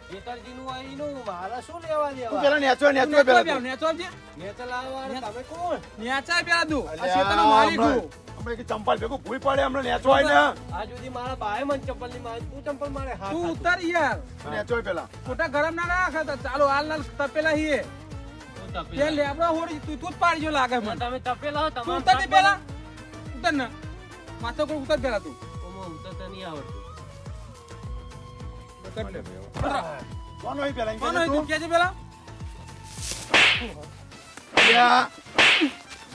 જેતરજી નું આઈનું મારા શું લેવા દેવા પેલા નેચો પેલા નેચો આવજે નેચર લાવવાના તમે કોણ નેચા પેલા તું આ ક્ષેત્રનો માલિક હું અમે કે ચંપલ ભેગું ભૂલ પડે હમણાં નેચો હોય ને આ સુધી મારા બાએ મને ચપ્પલ ની મારી તું ચપ્પલ મારે હા તું ઉતાર યાર નેચો પેલા ખોટા ગરમ ના રાખ ચાલો હાલ તપેલા હીએ તે લેબડો હોડી તું જ પાડી જો લાગે મને તમે તપેલા હો તું તમારા ઉતાર દે પેલા ઉતાર ને માથો પર ઉતાર પેલા તું ઉતરતા નહીં આવડતું કોણ હોય પેલા કોણ હોય તું કેજે પેલા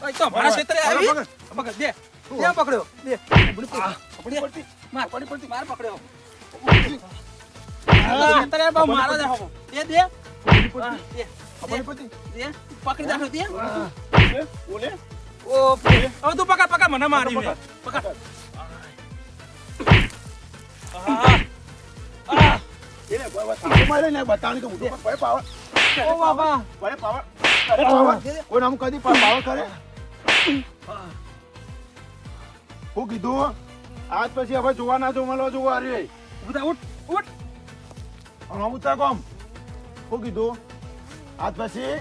ઓય તો મારા ક્ષેત્રે આવી પકડ દે ત્યાં પકડ્યો દે પકડી માર પડી માર પકડ્યો ક્ષેત્રે બહુ મારો દે હો દે દે દે પકડી રાખો દે બોલે ઓ હવે તું પકડ મને મારી મે પકડ એને કોઈ મારે ને બતાવણી તો મોટો કોઈ પાવર ઓ બાબા કોઈ પાવર અરે પાવર કોઈ નામ કદી પાવર કરે હું કીધું આજ પછી હવે જોવા ના જો મળો જોવા રે ઉઠ હું તા કોમ હું કીધું આજ પછી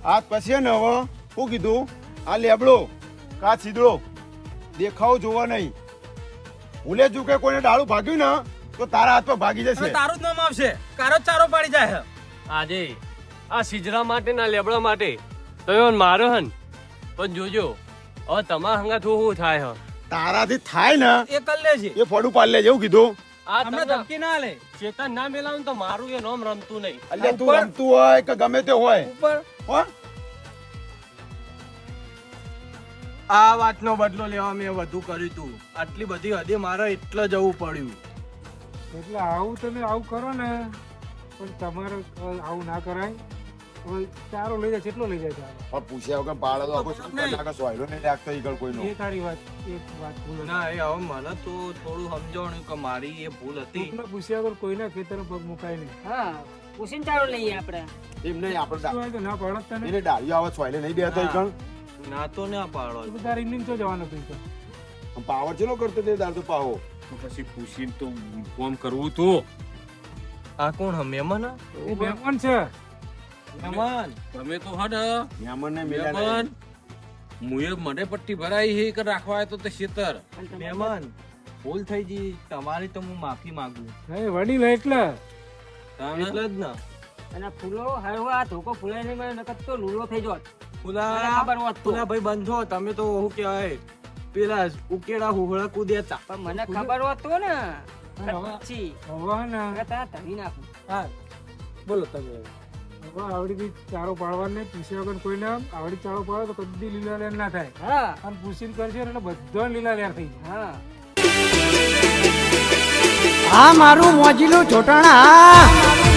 આજ પછી ને હવે હું કીધું આ લેબડો કા સીધડો દેખાવ જોવા નહીં ભૂલે જો કે કોઈને ડાળું ભાગ્યું ને તો તારા હાથ પર ભાગી જશે તારું જ નામ આવશે કારો ચારો પાડી જાય આજે આ સિજરા માટે ના લેબડા માટે તો મારો હન પણ જોજો હવે તમારા હંગા શું થાય હ તારાથી થાય ને એ કર લેજે એ ફોડું પાડ લેજે એવું કીધું આ અમને તમને ધમકી ના લે ચેતન ના મેલાવું તો મારું એ નામ રમતું નહીં અલ્યા તું રમતું હોય કે ગમે તે હોય ઉપર હો આ વાતનો બદલો લેવા મેં વધુ કર્યું તું આટલી બધી હદે મારે એટલે જવું પડ્યું એટલે આવું તમે આવું કરો ને પણ તમારે આવું ના કરાય હવે ચારો લઈ જાય કેટલો લઈ જાય ચારો પણ પૂછ્યા વગર પાડે તો આખો શંકર નાખે સોયલો નહીં લાગતો ઈગળ કોઈનો એ તારી વાત એક વાત ભૂલ હતી. ના એ હવે મને તો થોડું સમજાવણું કે મારી એ ભૂલ હતી કોકને પૂછ્યા વગર કોઈના ખેતરમાં પગ મુકાય નહીં હા પૂછીને ચાલો લઈએ આપણે એમ નહીં આપણે શું હોય તો ના પાડત તને એને ડાળીઓ આવે સોયલે નહીં બેતો ઈગળ ના તો ના પાડો તો તારે ઇન્ડિયન તો જવાનું હતું તો પાવર ચેલો કરતો તે દાર તો પાવો પછી પૂછીને તો ફોન કરવું તો આ કોણ હે મહેમાન એ મહેમાન છે મહેમાન તમે તો હડ યામન ને મિલ્યા મહેમાન મુએ મને પટ્ટી ભરાઈ હે કે રાખવા આવ્યો તો તે શેતર મહેમાન ભૂલ થઈ ગઈ તમારી તો હું માફી માંગુ હે વડીલ એટલે એટલે જ ના અને ફૂલો હારો આ ધોકો ફૂલાય નહીં મને નકર તો લૂલો થઈ જોત પુલા મને ખબર હોત તો. પુલા ભાઈ બંધો તમે તો શું કહેવાય પેલા ઉકેડા હુહળા કૂદ્યા પણ મને ખબર હોત તો ને હવે પછી હવે ને તારા ધરી નાખું હા બોલો તમે હવે આવડી ચારો પાડવાને પૂછ્યા વગર કોઈને આવડી ચારો પાડો તો કદી લીલા લેર ના થાય હા અને પૂછીને કરશે એટલે બધા લીલા લેર થઈ જાય હા આ મારું મોજીલું છોટણા